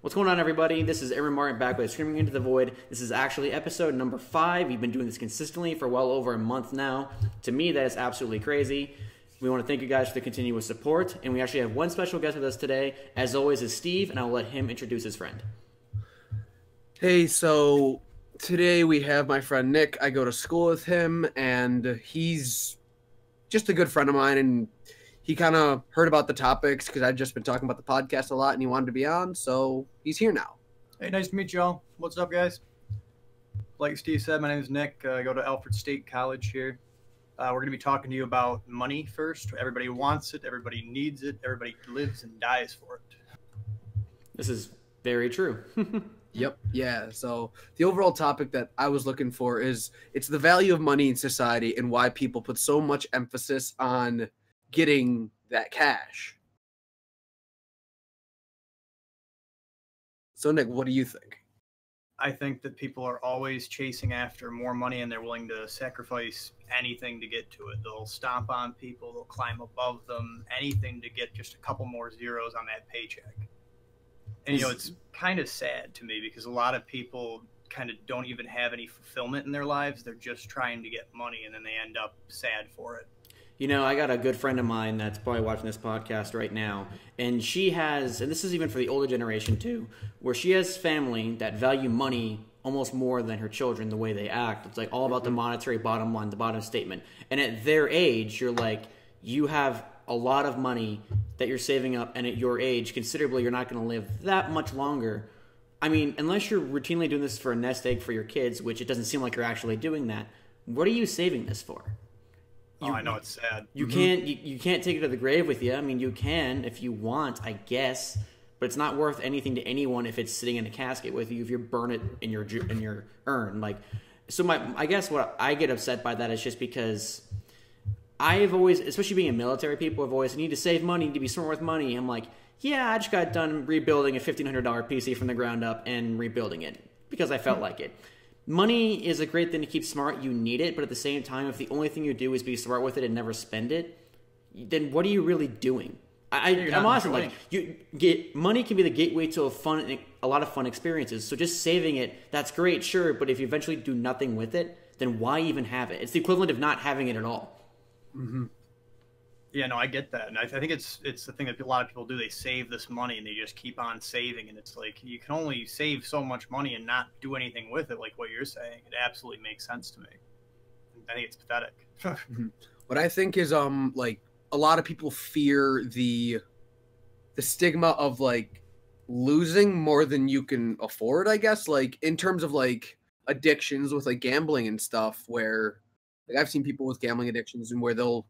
What's going on, everybody? This is Aaron Martin back with Screaming Into the Void. This is actually episode number 5. We've been doing this consistently for well over a month now. To me, that is absolutely crazy. We want to thank you guys for the continuous support, and we actually have one special guest with us today. As always, is Steve, and I'll let him introduce his friend. Hey, so today we have my friend Nick. I go to school with him, and he's just a good friend of mine, and he kind of heard about the topics because I've just been talking about the podcast a lot, and he wanted to be on, so he's here now. Hey, nice to meet y'all. What's up, guys? Like Steve said, my name is Nick. I go to Alfred State College here. We're going to be talking to you about money first. Everybody wants it. Everybody needs it. Everybody lives and dies for it. This is very true. Yep, yeah. So the overall topic that I was looking for is it's the value of money in society and why people put so much emphasis on getting that cash. So Nick, what do you think? I think that people are always chasing after more money, and they're willing to sacrifice anything to get to it. They'll stomp on people. They'll climb above them. Anything to get just a couple more zeros on that paycheck. And, you know, it's kind of sad to me because a lot of people kind of don't even have any fulfillment in their lives. They're just trying to get money, and then they end up sad for it. You know, I got a good friend of mine that's probably watching this podcast right now, and she has, and this is even for the older generation too, where she has family that value money almost more than her children, the way they act. It's like all about the monetary bottom line, the bottom statement. And at their age, you're like, you have a lot of money that you're saving up, and at your age, considerably, you're not going to live that much longer. I mean, unless you're routinely doing this for a nest egg for your kids, which it doesn't seem like you're actually doing that, what are you saving this for? I know, it's sad. You can't take it to the grave with you. I mean, you can if you want, I guess, but it's not worth anything to anyone if it's sitting in a casket with you. If you burn it in your urn, like, so I guess what I get upset by that is just because I've always, especially being in military, people have always need to save money, need to be smart with money. I'm like, yeah, I just got done rebuilding a $1,500 PC from the ground up and rebuilding it because I felt like it. Money is a great thing to keep smart. You need it, but at the same time, if the only thing you do is be smart with it and never spend it, then what are you really doing? I'm honest, like, money can be the gateway to a lot of fun experiences. So just saving it, that's great, sure, but if you eventually do nothing with it, then why even have it? It's the equivalent of not having it at all. Mm-hmm. Yeah, no, I get that, and I think it's the thing that a lot of people do. They save this money and they just keep on saving, and it's like you can only save so much money and not do anything with it. Like what you're saying, it absolutely makes sense to me. I think it's pathetic. What I think is like a lot of people fear the stigma of like losing more than you can afford. I guess like in terms of like addictions with like gambling and stuff, where like I've seen people with gambling addictions and where they'll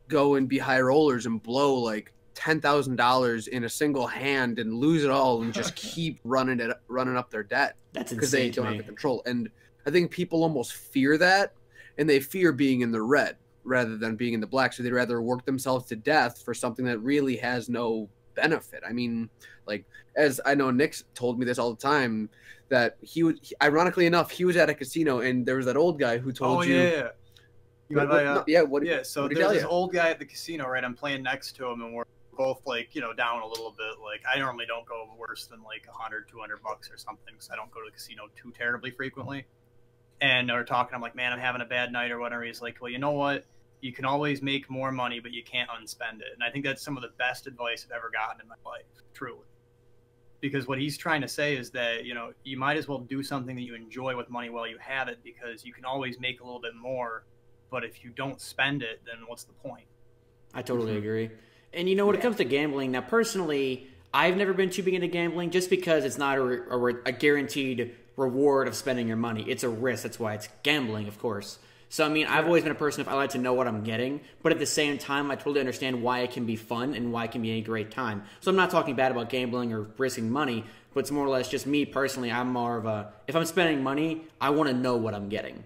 go and be high rollers and blow like $10,000 in a single hand and lose it all and just keep running up their debt. That's insane because they don't have the control. And I think people almost fear that, and they fear being in the red rather than being in the black. So they'd rather work themselves to death for something that really has no benefit. I mean, like, as I know Nick's told me this all the time, that ironically enough, he was at a casino and there was that old guy who told you. So there's this old guy at the casino, right? I'm playing next to him, and we're both like, you know, down a little bit. Like, I normally don't go worse than like $100, $200 or something, because I don't go to the casino too terribly frequently. And we're talking, I'm like, man, I'm having a bad night or whatever. He's like, well, you know what? You can always make more money, but you can't unspend it. And I think that's some of the best advice I've ever gotten in my life, truly. Because what he's trying to say is that, you know, you might as well do something that you enjoy with money while you have it, because you can always make a little bit more. But if you don't spend it, then what's the point? I totally agree. And, you know, when it comes to gambling, now, personally, I've never been too big into gambling just because it's not a guaranteed reward of spending your money. It's a risk. That's why it's gambling, of course. So, I mean, I've always been a person, if I like to know what I'm getting, but at the same time, I totally understand why it can be fun and why it can be a great time. So I'm not talking bad about gambling or risking money, but it's more or less just me personally. I'm more of a, if I'm spending money, I want to know what I'm getting.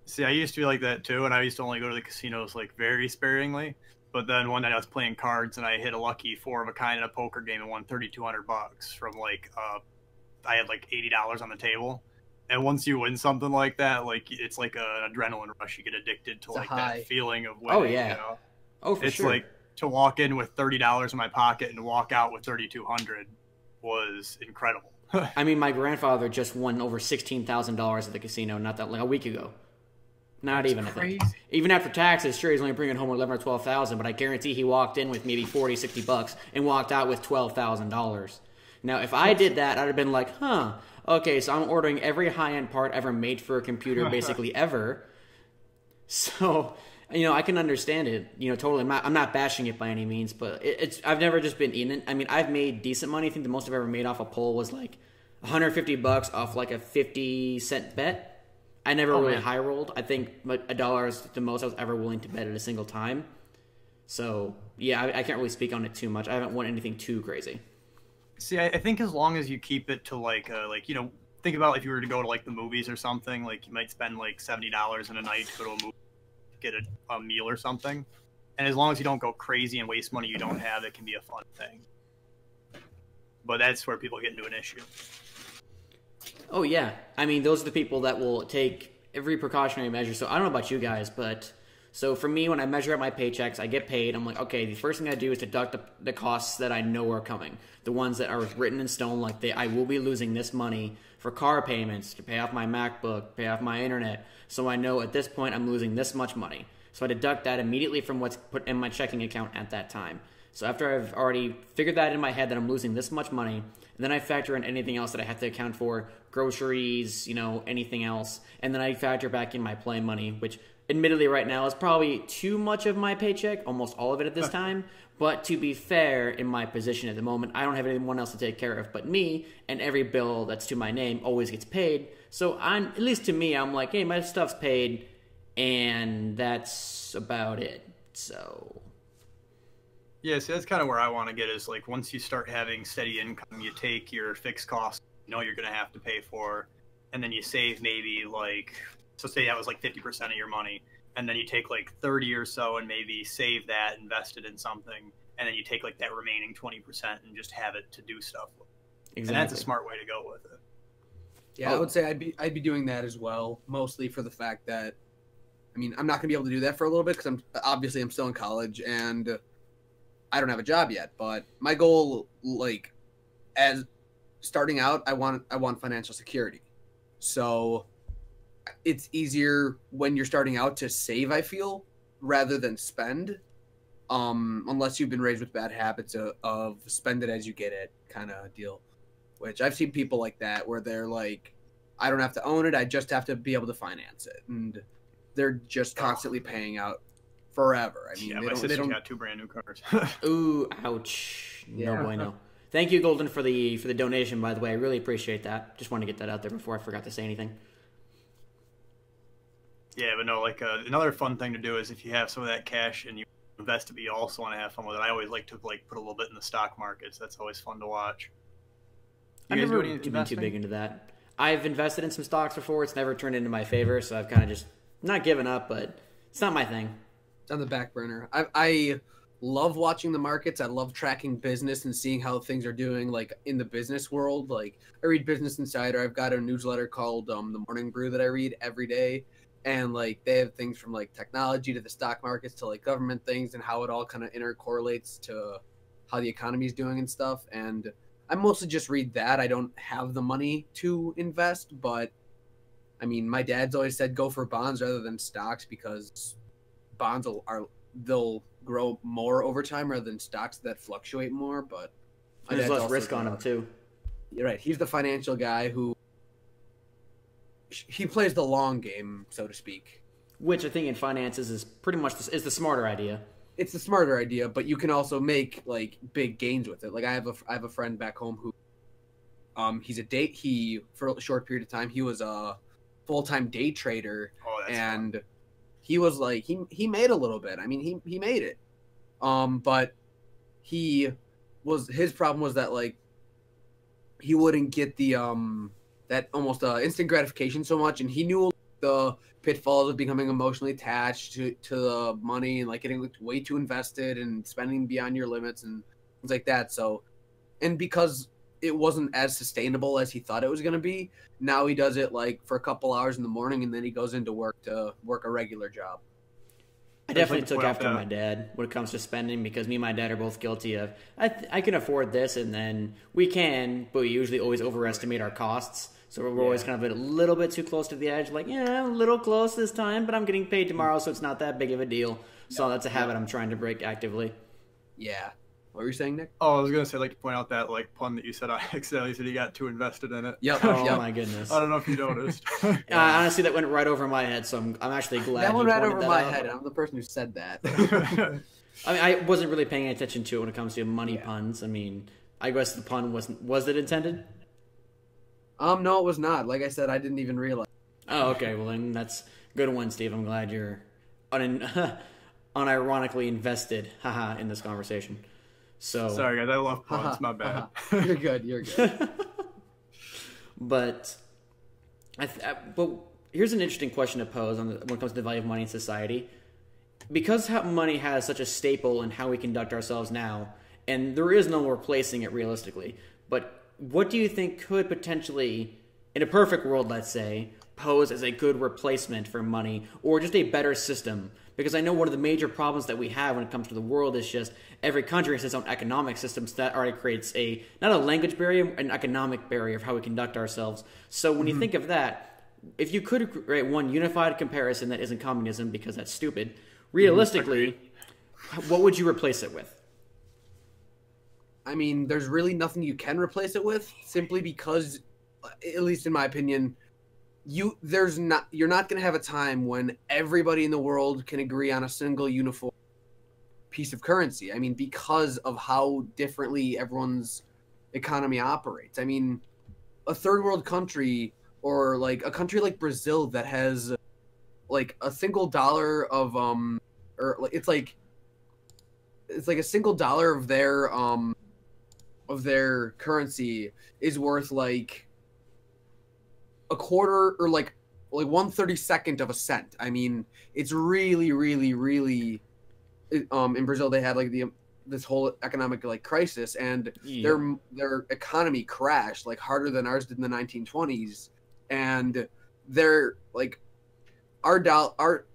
See, I used to be like that too, and I used to only go to the casinos like very sparingly. But then one night I was playing cards and I hit a lucky 4 of a kind in a poker game and won $3,200 from like I had like $80 on the table. And once you win something like that, like it's like an adrenaline rush. You get addicted to like that feeling of winning. Oh yeah. You know? Oh, for it's sure. like to walk in with $30 in my pocket and walk out with $3,200. was incredible. I mean, my grandfather just won over $16,000 at the casino not that like a week ago. Not even, crazy. I think. Even after taxes, sure, he's only bringing home 11 or 12,000, but I guarantee he walked in with maybe 40, 60 bucks and walked out with $12,000. Now, if I did that, I'd have been like, huh, okay, so I'm ordering every high-end part ever made for a computer, basically ever. So, you know, I can understand it, you know, totally. I'm not bashing it by any means, but I've never just been in it. I mean, I've made decent money. I think the most I've ever made off a poll was like 150 bucks off like a 50-cent bet. I never really high rolled. I think like $1 is the most I was ever willing to bet at a single time. So yeah, I can't really speak on it too much. I haven't won anything too crazy. See, I think as long as you keep it to like you know, think about if you were to go to like the movies or something, like you might spend like $70 in a night to go to a movie, get a meal or something. And as long as you don't go crazy and waste money you don't have, it can be a fun thing. But that's where people get into an issue. Oh, yeah. I mean, those are the people that will take every precautionary measure. So I don't know about you guys, but so for me, when I measure out my paychecks, I get paid. I'm like, okay, the first thing I do is deduct the costs that I know are coming. The ones that are written in stone, like I will be losing this money for car payments, to pay off my MacBook, pay off my internet. So I know at this point I'm losing this much money. So I deduct that immediately from what's put in my checking account at that time. So after I've already figured that in my head that I'm losing this much money, and then I factor in anything else that I have to account for, groceries, you know, anything else, and then I factor back in my play money, which admittedly right now is probably too much of my paycheck, almost all of it at this time. But to be fair, in my position at the moment, I don't have anyone else to take care of but me, and every bill that's to my name always gets paid. So at least to me, I'm like, hey, my stuff's paid, and that's about it. So yeah, so that's kind of where I want to get is like once you start having steady income, you take your fixed costs you know you're going to have to pay for, and then you save maybe like, so say that was like 50% of your money, and then you take like 30 or so and maybe save that, invest it in something, and then you take like that remaining 20% and just have it to do stuff with. Exactly. And that's a smart way to go with it. Yeah, I would say I'd be doing that as well, mostly for the fact that, I mean, I'm not going to be able to do that for a little bit because I'm still in college and I don't have a job yet. But my goal, like, as starting out, I want financial security. So it's easier when you're starting out to save, I feel, rather than spend. Unless you've been raised with bad habits of spend it as you get it kind of deal. Which I've seen people like that where they're like, I don't have to own it, I just have to be able to finance it. And they're just constantly paying out forever. I mean, yeah, my sister's got 2 brand new cars. Ooh, ouch. Yeah. No bueno. Thank you, Golden, for the donation, by the way. I really appreciate that. Just wanted to get that out there before I forgot to say anything. Yeah, but no, like another fun thing to do is if you have some of that cash and you invest it, but you also want to have fun with it. I always like to like put a little bit in the stock markets. That's always fun to watch. I've never been too big into that. I've invested in some stocks before. It's never turned into my favor, so I've kind of just not given up, but it's not my thing. It's on the back burner. I love watching the markets. I love tracking business and seeing how things are doing, like in the business world. Like I read Business Insider. I've got a newsletter called The Morning Brew that I read every day. And like they have things from like technology to the stock markets to like government things and how it all kind of intercorrelates to how the economy is doing and stuff. And I mostly just read that. I don't have the money to invest, but I mean, my dad's always said go for bonds rather than stocks because bonds they'll grow more over time rather than stocks that fluctuate more. But there's less risk on them too. You're right. He's the financial guy who he plays the long game, so to speak. Which I think in finances is pretty much is the smarter idea. It's the smarter idea, but you can also make like big gains with it. Like I have a friend back home who, he for a short period of time he was a full-time day trader, and fun. He was like he made a little bit. I mean he made it, but his problem was that like he wouldn't get the that almost instant gratification so much, and he knew the pitfalls of becoming emotionally attached to the money and like getting way too invested and spending beyond your limits and things like that. So, and because it wasn't as sustainable as he thought it was going to be, now he does it like for a couple hours in the morning and then he goes into work to work a regular job. I definitely took after my dad when it comes to spending, because me and my dad are both guilty of, I can afford this, and then we can, but we usually always overestimate our costs. So we're always kind of a little bit too close to the edge, like, yeah, I'm a little close this time, but I'm getting paid tomorrow, so it's not that big of a deal. So that's a habit I'm trying to break actively. Yeah. What were you saying, Nick? Oh, I was gonna say, like, to point out that like pun that you said. I accidentally said you got too invested in it. Yep. Oh my goodness. I don't know if you noticed. Honestly, that went right over my head, so I'm actually glad that went you right pointed over that my out. head. I'm the person who said that. I mean, I wasn't really paying attention to it when it comes to money puns. I mean, I guess the pun was it intended? No, it was not. Like I said, I didn't even realize. Oh, okay. Well, then that's a good one, Steve. I'm glad you're unironically invested, in this conversation. So sorry, guys. I love puns. My bad. You're good. You're good. But but here's an interesting question to pose when it comes to the value of money in society. Because money has such a staple in how we conduct ourselves now, and there is no replacing it realistically. But what do you think could potentially, in a perfect world, let's say, pose as a good replacement for money, or just a better system? Because I know one of the major problems that we have when it comes to the world is just every country has its own economic systems that already creates not a language barrier, an economic barrier of how we conduct ourselves. So when you think of that, if you could create one unified comparison that isn't communism, because that's stupid, realistically, what would you replace it with? I mean, there's really nothing you can replace it with, simply because, at least in my opinion, you're not going to have a time when everybody in the world can agree on a single uniform piece of currency. I mean, because of how differently everyone's economy operates. I mean, a third world country, or like a country like Brazil that has like a single dollar of or it's like a single dollar of their currency is worth like a quarter, or like 1/32 of a cent. I mean, it's really, really, really. In Brazil, they had like this whole economic like crisis, and their economy crashed like harder than ours did in the 1920s. And they're like, our dollar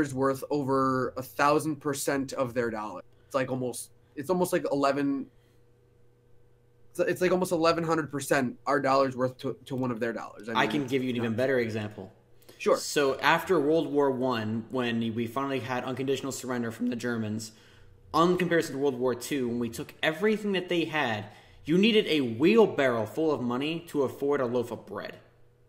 is worth over 1,000% of their dollar. It's almost like 11. It's like almost 1,100% our dollar's worth to one of their dollars. I mean, I can give you an even better example. Sure. So after World War I, when we finally had unconditional surrender from the Germans, on comparison to World War II, when we took everything that they had, you needed a wheelbarrow full of money to afford a loaf of bread.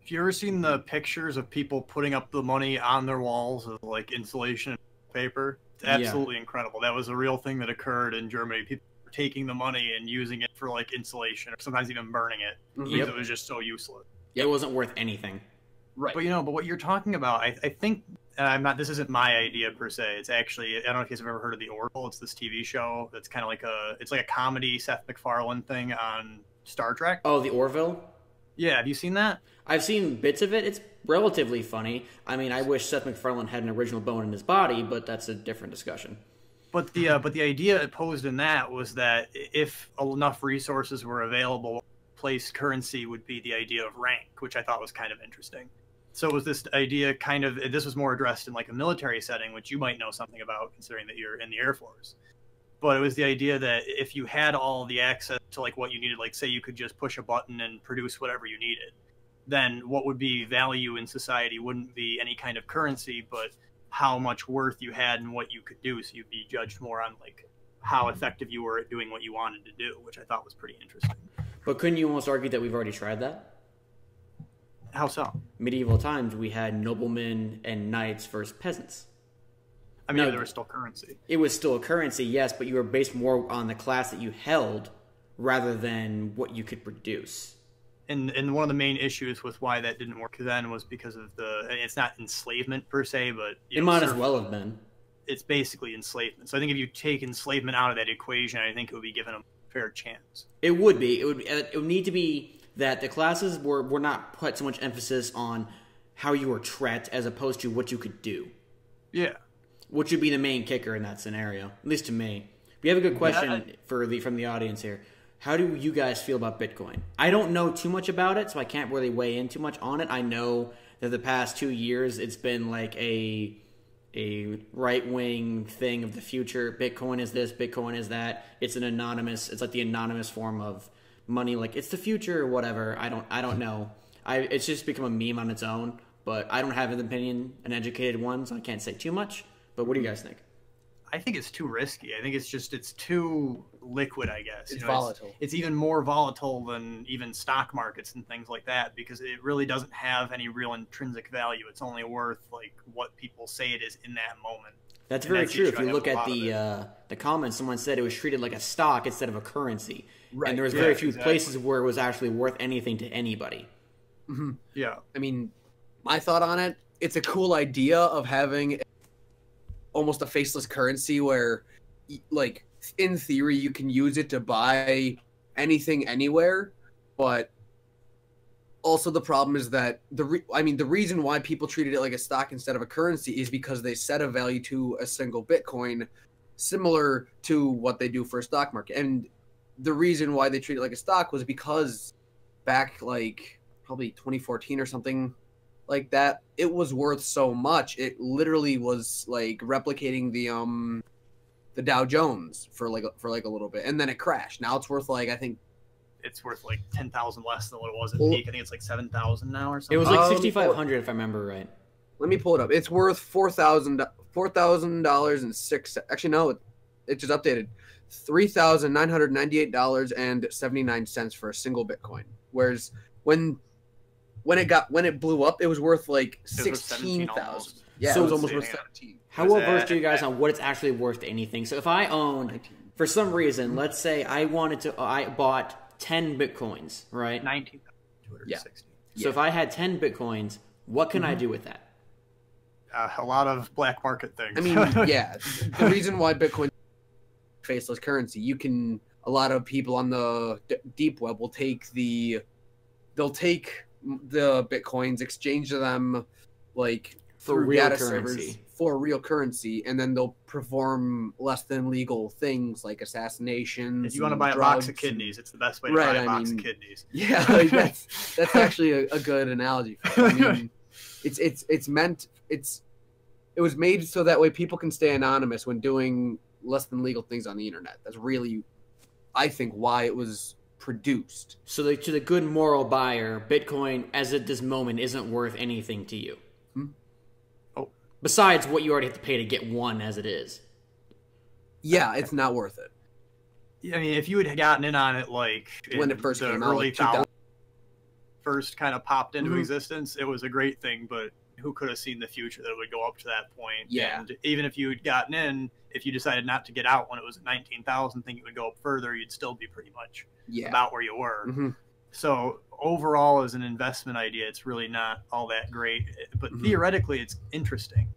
Have you ever seen the pictures of people putting up the money on their walls of like insulation paper? It's absolutely incredible. That was a real thing that occurred in Germany. People were taking the money and using it for like insulation, or sometimes even burning it because it was just so useless. It wasn't worth anything. Right. But what you're talking about, I think, this isn't my idea per se. It's actually, I don't know if you guys have ever heard of The Orville. It's this TV show that's kind of like it's like a comedy Seth MacFarlane thing on Star Trek. Oh, The Orville? Yeah, have you seen that? I've seen bits of it. It's relatively funny. I mean, I wish Seth MacFarlane had an original bone in his body, but that's a different discussion. But the idea posed in that was that if enough resources were available, place currency would be the idea of rank, which I thought was kind of interesting. So it was this idea this was more addressed in like a military setting, which you might know something about considering that you're in the Air Force. But it was the idea that if you had all the access to like what you needed, like say you could just push a button and produce whatever you needed, then what would be value in society wouldn't be any kind of currency, but how much worth you had and what you could do. So you'd be judged more on like how effective you were at doing what you wanted to do, which I thought was pretty interesting. But couldn't you almost argue that we've already tried that? How so? Medieval times, we had noblemen and knights versus peasants. I mean, there was still currency. It was still a currency, yes, but you were based more on the class that you held rather than what you could produce. And one of the main issues with why that didn't work then was because of it's not enslavement per se, but it might as well have been. It's basically enslavement. So I think if you take enslavement out of that equation, I think it would be given a fair chance. It would be. It would need to be that the classes were not put so much emphasis on how you were trapped as opposed to what you could do. Yeah. Which would be the main kicker in that scenario, at least to me. We have a good question from the audience here. How do you guys feel about Bitcoin? I don't know too much about it, so I can't really weigh in too much on it. I know that the past 2 years it's been like a a right wing thing of the future. Bitcoin is this, Bitcoin is that. It's it's like the anonymous form of money. Like it's the future or whatever. I don't know. It's just become a meme on its own. But I don't have an opinion, an educated one, so I can't say too much. But what do you guys think? I think it's too risky. I think it's too liquid, I guess. It's volatile. It's even more volatile than even stock markets and things like that because it really doesn't have any real intrinsic value. It's only worth like what people say it is in that moment. That's very true. If you look at the comments, someone said it was treated like a stock instead of a currency. Right. And there was very few places where it was actually worth anything to anybody. Mm-hmm. Yeah. I mean, my thought on it, it's a cool idea of having almost a faceless currency where, like, in theory, you can use it to buy anything anywhere, but also the problem is that the reason why people treated it like a stock instead of a currency is because they set a value to a single Bitcoin similar to what they do for a stock market. And the reason why they treat it like a stock was because back like probably 2014 or something like that, it was worth so much. It literally was like replicating the Dow Jones for like a little bit, and then it crashed. Now it's worth like, I think it's worth like 10,000 less than what it was at peak. I think it's like 7,000 now or something. It was like 6,500 if I remember right. Let me pull it up. It's worth $4,000 actually no, it just updated. $3,998.79 for a single Bitcoin. Whereas when it blew up, it was worth like 16,000. Yeah, so it was almost worth 17. How well versed are you guys on what it's actually worth to anything? So if I owned, for some reason, let's say I bought 10 Bitcoins, right? 19,260. Yeah. So if I had 10 Bitcoins, what can I do with that? A lot of black market things. I mean, yeah. The reason why Bitcoin faceless currency, a lot of people on the deep web will take the Bitcoins, exchange them like for through real data currency. Servers for real currency, and then they'll perform less than legal things like assassinations. If you want to buy a box of kidneys, it's the best way to buy a box of kidneys. Yeah, like that's actually a good analogy for it. I mean, it was made so that way people can stay anonymous when doing less than legal things on the internet. That's really, I think, why it was produced. So to the good moral buyer, Bitcoin as at this moment isn't worth anything to you. Oh, besides what you already have to pay to get one as it is. Yeah, it's not worth it. I mean, if you had gotten in on it like when it first came early out, first kind of popped into existence, it was a great thing, but who could have seen the future that it would go up to that point? Yeah. And even if you had gotten in, if you decided not to get out when it was at 19,000, think it would go up further, you'd still be pretty much about where you were. So overall, as an investment idea, it's really not all that great. But theoretically, it's interesting.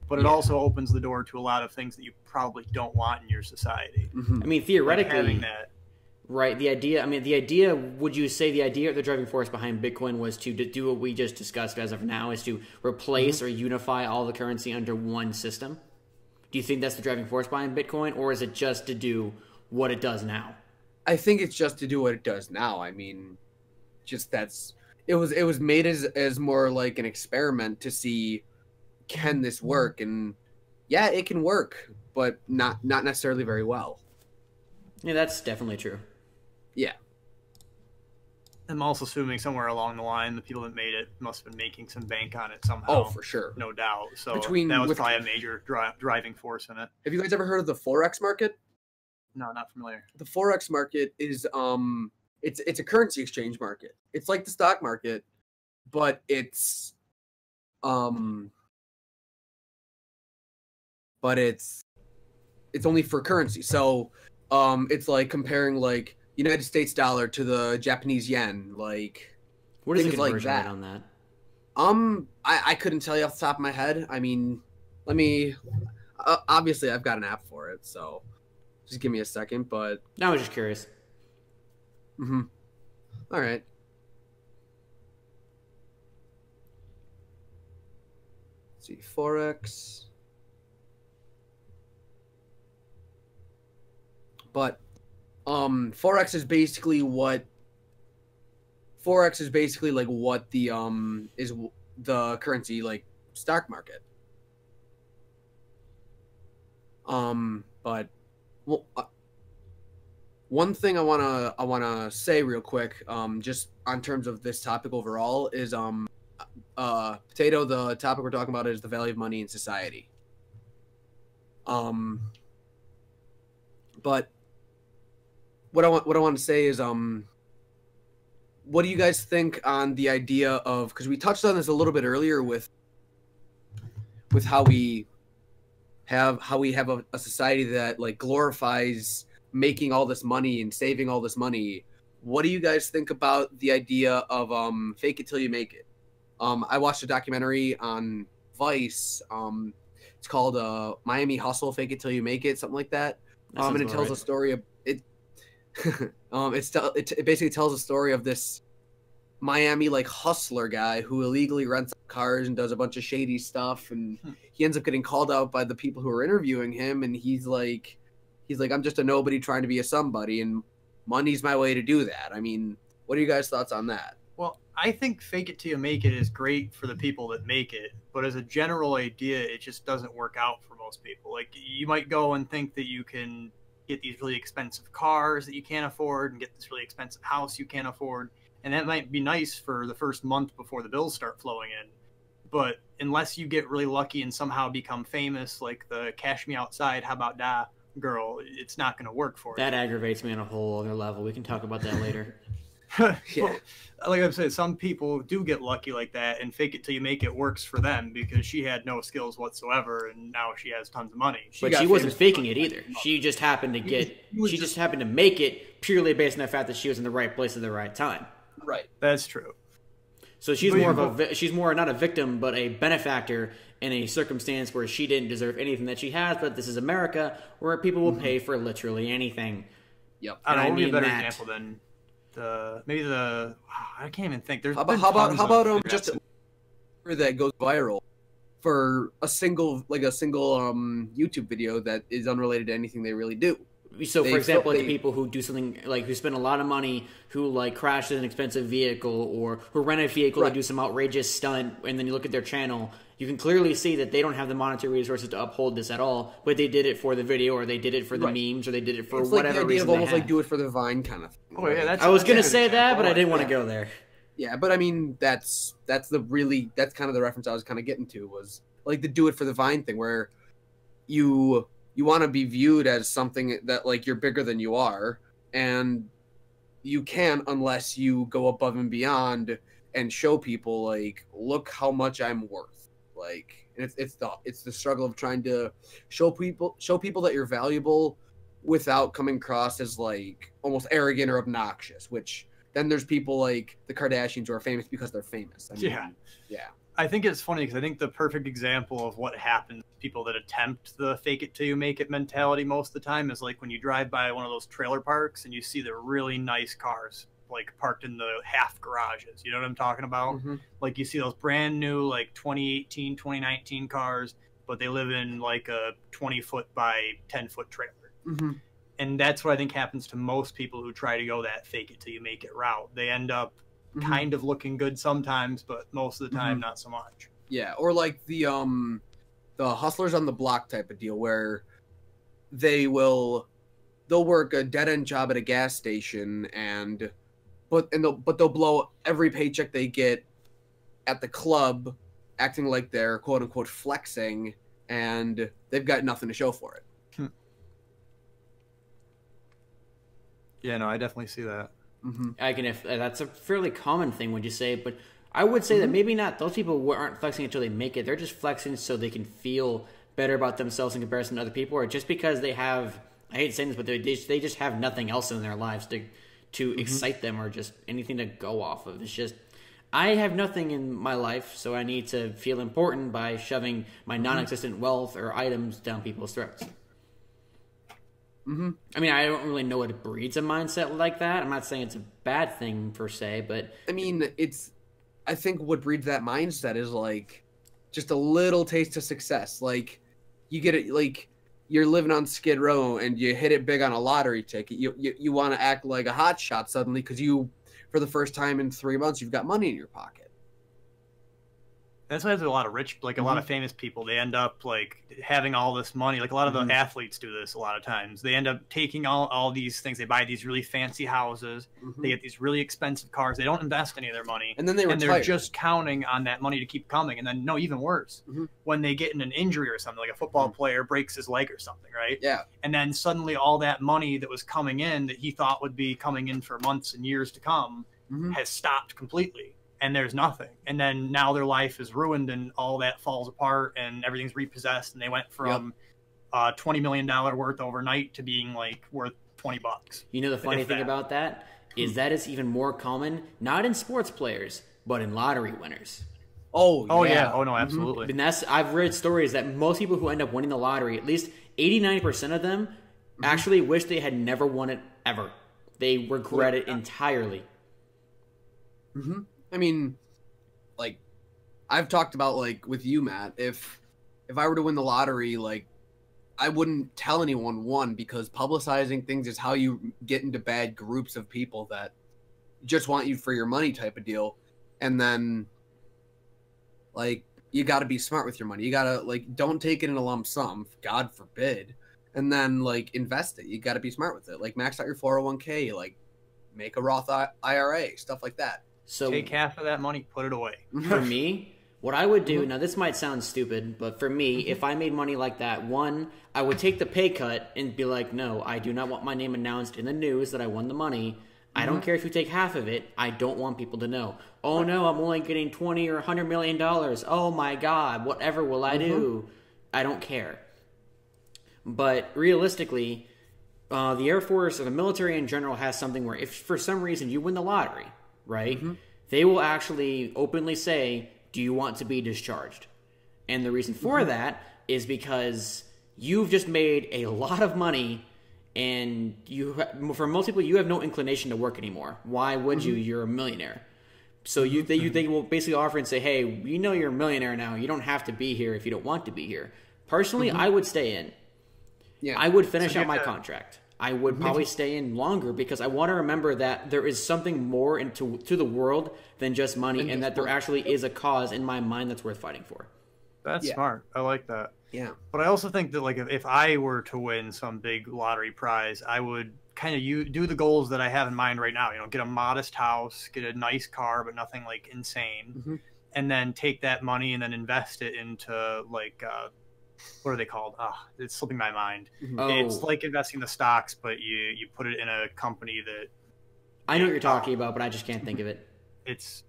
But it also opens the door to a lot of things that you probably don't want in your society. I mean, theoretically, like having that. Right, would you say the idea of the driving force behind Bitcoin was to do what we just discussed as of now, is to replace or unify all the currency under one system? Do you think that's the driving force behind Bitcoin, or is it just to do what it does now? I think it's just to do what it does now. I mean, it was made as more like an experiment to see, can this work? And yeah, it can work, but not necessarily very well. Yeah, that's definitely true. Yeah. I'm also assuming somewhere along the line, the people that made it must have been making some bank on it somehow. Oh, for sure. No doubt. So that was probably a major driving force in it. Have you guys ever heard of the Forex market? No, not familiar. The Forex market is it's a currency exchange market. It's like the stock market, but it's only for currency. So it's like comparing like United States dollar to the Japanese yen, like what is the things conversion like that. rate on that? I couldn't tell you off the top of my head. I mean, let me obviously I've got an app for it, so just give me a second. But I was just curious. All right. Let's see, Forex. But Forex is basically like what the is the currency like stock market. But well, one thing I wanna say real quick, just on terms of this topic overall, is Potato. The topic we're talking about is the value of money in society. But what I want to say is what do you guys think on the idea of, because we touched on this a little bit earlier with how we have a society that like glorifies making all this money and saving all this money. What do you guys think about the idea of fake it till you make it? I watched a documentary on Vice. It's called Miami Hustle, Fake It Till You Make It, something like that. And it tells a story of it. It basically tells a story of this Miami like hustler guy who illegally rents cars and does a bunch of shady stuff, and he ends up getting called out by the people who are interviewing him, and he's like, I'm just a nobody trying to be a somebody, and money's my way to do that. I mean, what are you guys' thoughts on that? Well, I think fake it till you make it is great for the people that make it, but as a general idea, it just doesn't work out for most people. Like, you might go and think that you can get these really expensive cars that you can't afford and get this really expensive house you can't afford, and that might be nice for the first month before the bills start flowing in. But unless you get really lucky and somehow become famous, like the Cash Me Outside, How About That girl, it's not going to work for you. That aggravates me on a whole other level. We can talk about that later. Well, like I've said, some people do get lucky like that, and fake it till you make it works for them, because she had no skills whatsoever, and now she has tons of money. But she wasn't faking it either. She just happened to she just happened to make it purely based on the fact that she was in the right place at the right time. Right. That's true. So she's more not a victim, but a benefactor in a circumstance where she didn't deserve anything that she has. But this is America, where people will pay for literally anything. Yep. I don't know. What would be a better example than I can't even think. There's how about just that goes viral for a single YouTube video that is unrelated to anything they really do. So, for example, the people who do something like who spend a lot of money, who like crash an expensive vehicle or who rent a vehicle to do some outrageous stunt, and then you look at their channel, you can clearly see that they don't have the monetary resources to uphold this at all. But they did it for the video, or they did it for the memes, or they did it for whatever like the idea reason. Of almost like do it for the Vine kind of thing. Oh yeah, I was gonna say that, but I didn't want to go there. Yeah, but I mean that's kind of the reference I was kind of getting to, was like the do it for the Vine thing, where you want to be viewed as something that like you're bigger than you are, and you can't unless you go above and beyond and show people like, look how much I'm worth. Like, and it's the struggle of trying to show people that you're valuable without coming across as like almost arrogant or obnoxious. Which then there's people like the Kardashians who are famous because they're famous. I mean, yeah. I think it's funny because I think the perfect example of what happens to people that attempt the fake it till you make it mentality most of the time is like when you drive by one of those trailer parks and you see the really nice cars like parked in the half garages. You know what I'm talking about? Mm-hmm. Like you see those brand new like 2018, 2019 cars, but they live in like a 20-foot by 10-foot trailer. Mm-hmm. And that's what I think happens to most people who try to go that fake it till you make it route. They end up kind of looking good sometimes, but most of the time not so much. Yeah, or like the hustlers on the block type of deal, where they'll work a dead end job at a gas station but they'll blow every paycheck they get at the club, acting like they're quote unquote flexing, and they've got nothing to show for it. Yeah, no, I definitely see that. That's a fairly common thing, would you say? But I would say that maybe not. Those people aren't flexing until they make it. They're just flexing so they can feel better about themselves in comparison to other people, or just because they have. I hate saying this, but they just have nothing else in their lives to excite them, or just anything to go off of. It's just I have nothing in my life, so I need to feel important by shoving my non-existent wealth or items down people's throats. I mean, I don't really know what breeds a mindset like that. I'm not saying it's a bad thing per se, but I mean, I think what breeds that mindset is like just a little taste of success. Like you get it, like you're living on Skid Row and you hit it big on a lottery ticket. You want to act like a hot shot suddenly because for the first time in 3 months, you've got money in your pocket. That's why there's a lot of rich, like a lot of famous people. They end up like having all this money. Like a lot of the athletes do this a lot of times. They end up taking all these things. They buy these really fancy houses. They get these really expensive cars. They don't invest any of their money. And then they're just counting on that money to keep coming. And then, no, even worse, when they get in an injury or something, like a football player breaks his leg or something, right? Yeah. And then suddenly all that money that was coming in that he thought would be coming in for months and years to come has stopped completely. And there's nothing. And then now their life is ruined and all that falls apart and everything's repossessed. And they went from $20 million worth overnight to being like worth $20. You know, the funny thing about that is that is even more common, not in sports players, but in lottery winners. Oh yeah. Oh no, absolutely. And I've read stories that most people who end up winning the lottery, at least 89% of them, actually wish they had never won it ever. They regret it entirely. I mean, like, I've talked about, like, with you, Matt, if I were to win the lottery, like, I wouldn't tell anyone, one, because publicizing things is how you get into bad groups of people that just want you for your money type of deal. And then, like, you got to be smart with your money. You got to, like, don't take it in a lump sum, God forbid, and then, like, invest it. You got to be smart with it. Like, max out your 401k, like, make a Roth IRA, stuff like that. So take half of that money, put it away. For me, what I would do, now this might sound stupid, but for me, if I made money like that, one, I would take the pay cut and be like, no, I do not want my name announced in the news that I won the money. I don't care if you take half of it. I don't want people to know. Oh no, I'm only getting 20 or $100 million. Oh my God, whatever will I do? I don't care. But realistically, the Air Force or the military in general has something where if for some reason you win the lottery, right? They will actually openly say, do you want to be discharged? And the reason for that is because you've just made a lot of money and for most people, you have no inclination to work anymore. Why would you? You're a millionaire. So they will basically offer and say, hey, we know you're a millionaire now. You don't have to be here if you don't want to be here. Personally, I would stay in. Yeah. I would finish out my contract. I would probably stay in longer because I want to remember that there is something more to the world than just money and that there actually is a cause in my mind that's worth fighting for. That's smart. I like that. Yeah. But I also think that like if I were to win some big lottery prize, I would kind of do the goals that I have in mind right now. You know, get a modest house, get a nice car, but nothing like insane. And then take that money and then invest it into like what are they called? It's slipping my mind. It's like investing the stocks, but you put it in a company that I know what you're talking about, but I just can't think of it. It's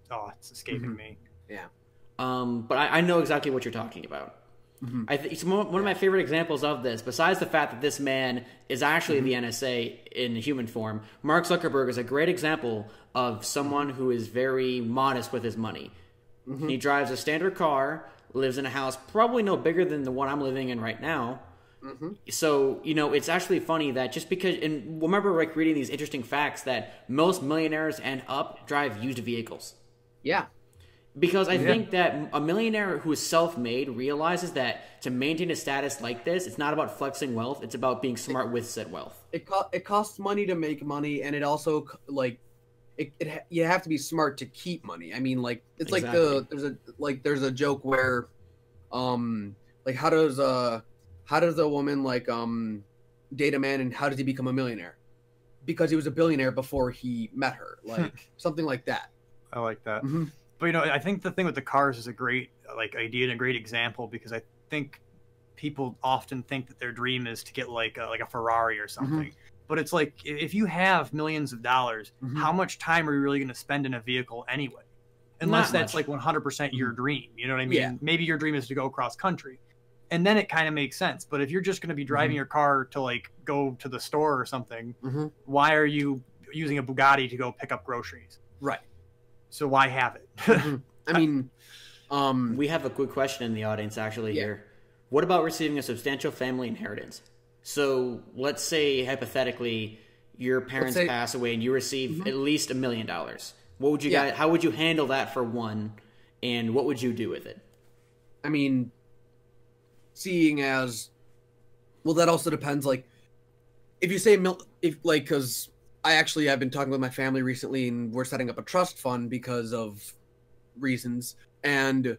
escaping me. Yeah. But I know exactly what you're talking about. I think it's one of my favorite examples of this, besides the fact that this man is actually the NSA in human form. Mark Zuckerberg is a great example of someone who is very modest with his money. He drives a standard car, lives in a house probably no bigger than the one I'm living in right now. So, you know, it's actually funny that just because, and remember like reading these interesting facts that most millionaires and up drive used vehicles. Yeah. Because I think that a millionaire who is self-made realizes that to maintain a status like this, it's not about flexing wealth, it's about being smart with said wealth. It costs money to make money, and it also, like, you have to be smart to keep money. I mean, like, it's like there's a joke where, like, how does a woman, like, date a man, and how does he become a millionaire? Because he was a billionaire before he met her. Like, something like that. I like that. But, you know, I think the thing with the cars is a great, like, idea and a great example because I think people often think that their dream is to get, like a Ferrari or something. But it's like, if you have millions of dollars, how much time are you really going to spend in a vehicle anyway? Unless that's, like, 100% your dream. You know what I mean? Yeah. Maybe your dream is to go cross country. And then it kind of makes sense. But if you're just going to be driving your car to, like, go to the store or something, why are you using a Bugatti to go pick up groceries? Right. So why have it? I mean, we have a good question in the audience actually here. What about receiving a substantial family inheritance? So let's say hypothetically your parents pass away and you receive at least $1 million. What would you guys? How would you handle that for one? And what would you do with it? I mean, seeing as well, that also depends. Like, if you say because I've been talking with my family recently, and we're setting up a trust fund because of reasons. And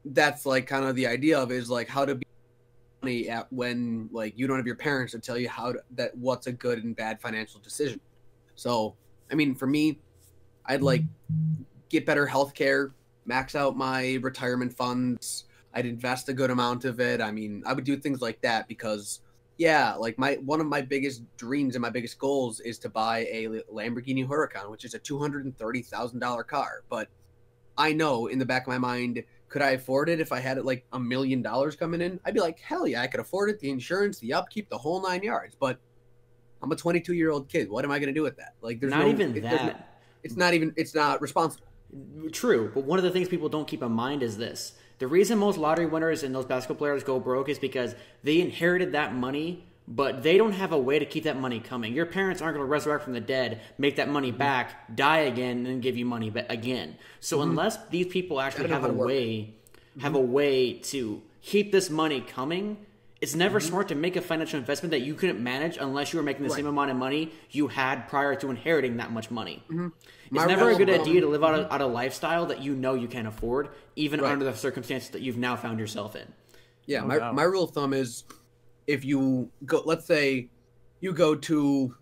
that's like kind of the idea of it, is like how to be money at when like you don't have your parents to tell you what's a good and bad financial decision. So, I mean, for me, I'd like get better healthcare, max out my retirement funds. I'd invest a good amount of it. I mean, I would do things like that because, yeah, like one of my biggest dreams and my biggest goals is to buy a Lamborghini Huracan, which is a $230,000 car. But I know in the back of my mind, could I afford it if I had it like $1 million coming in? I'd be like, hell yeah, I could afford it. The insurance, the upkeep, the whole 9 yards. But I'm a 22-year-old kid. What am I going to do with that? Like, there's not even that. It's not responsible. True, but one of the things people don't keep in mind is this. The reason most lottery winners and those basketball players go broke is because they inherited that money, but they don't have a way to keep that money coming. Your parents aren't going to resurrect from the dead, make that money back, die again, and then give you money again. So unless these people actually have a way to keep this money coming, it's never smart to make a financial investment that you couldn't manage unless you were making the same amount of money you had prior to inheriting that much money. It's never a good idea to live out a lifestyle that you know you can't afford, even under the circumstances that you've now found yourself in. Yeah, my rule of thumb is if you go, let's say you go to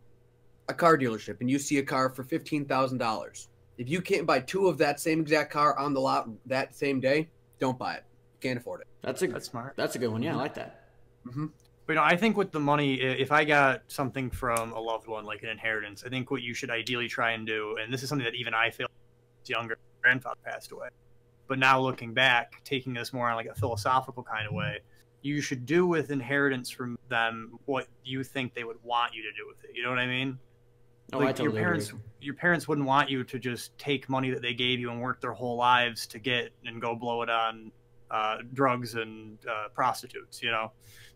a car dealership and you see a car for $15,000. If you can't buy two of that same exact car on the lot that same day, don't buy it. You can't afford it. That's smart. That's a good one. Yeah, I like that. But I think with the money, if I got something from a loved one, like an inheritance, I think what you should ideally try and do, and this is something that even I failed as younger, grandfather passed away. But now looking back, taking this more on like a philosophical kind of way, you should do with inheritance from them what you think they would want you to do with it. You know what I mean? Oh, like I totally agree. Your parents wouldn't want you to just take money that they gave you and work their whole lives to get and go blow it on drugs and prostitutes, you know?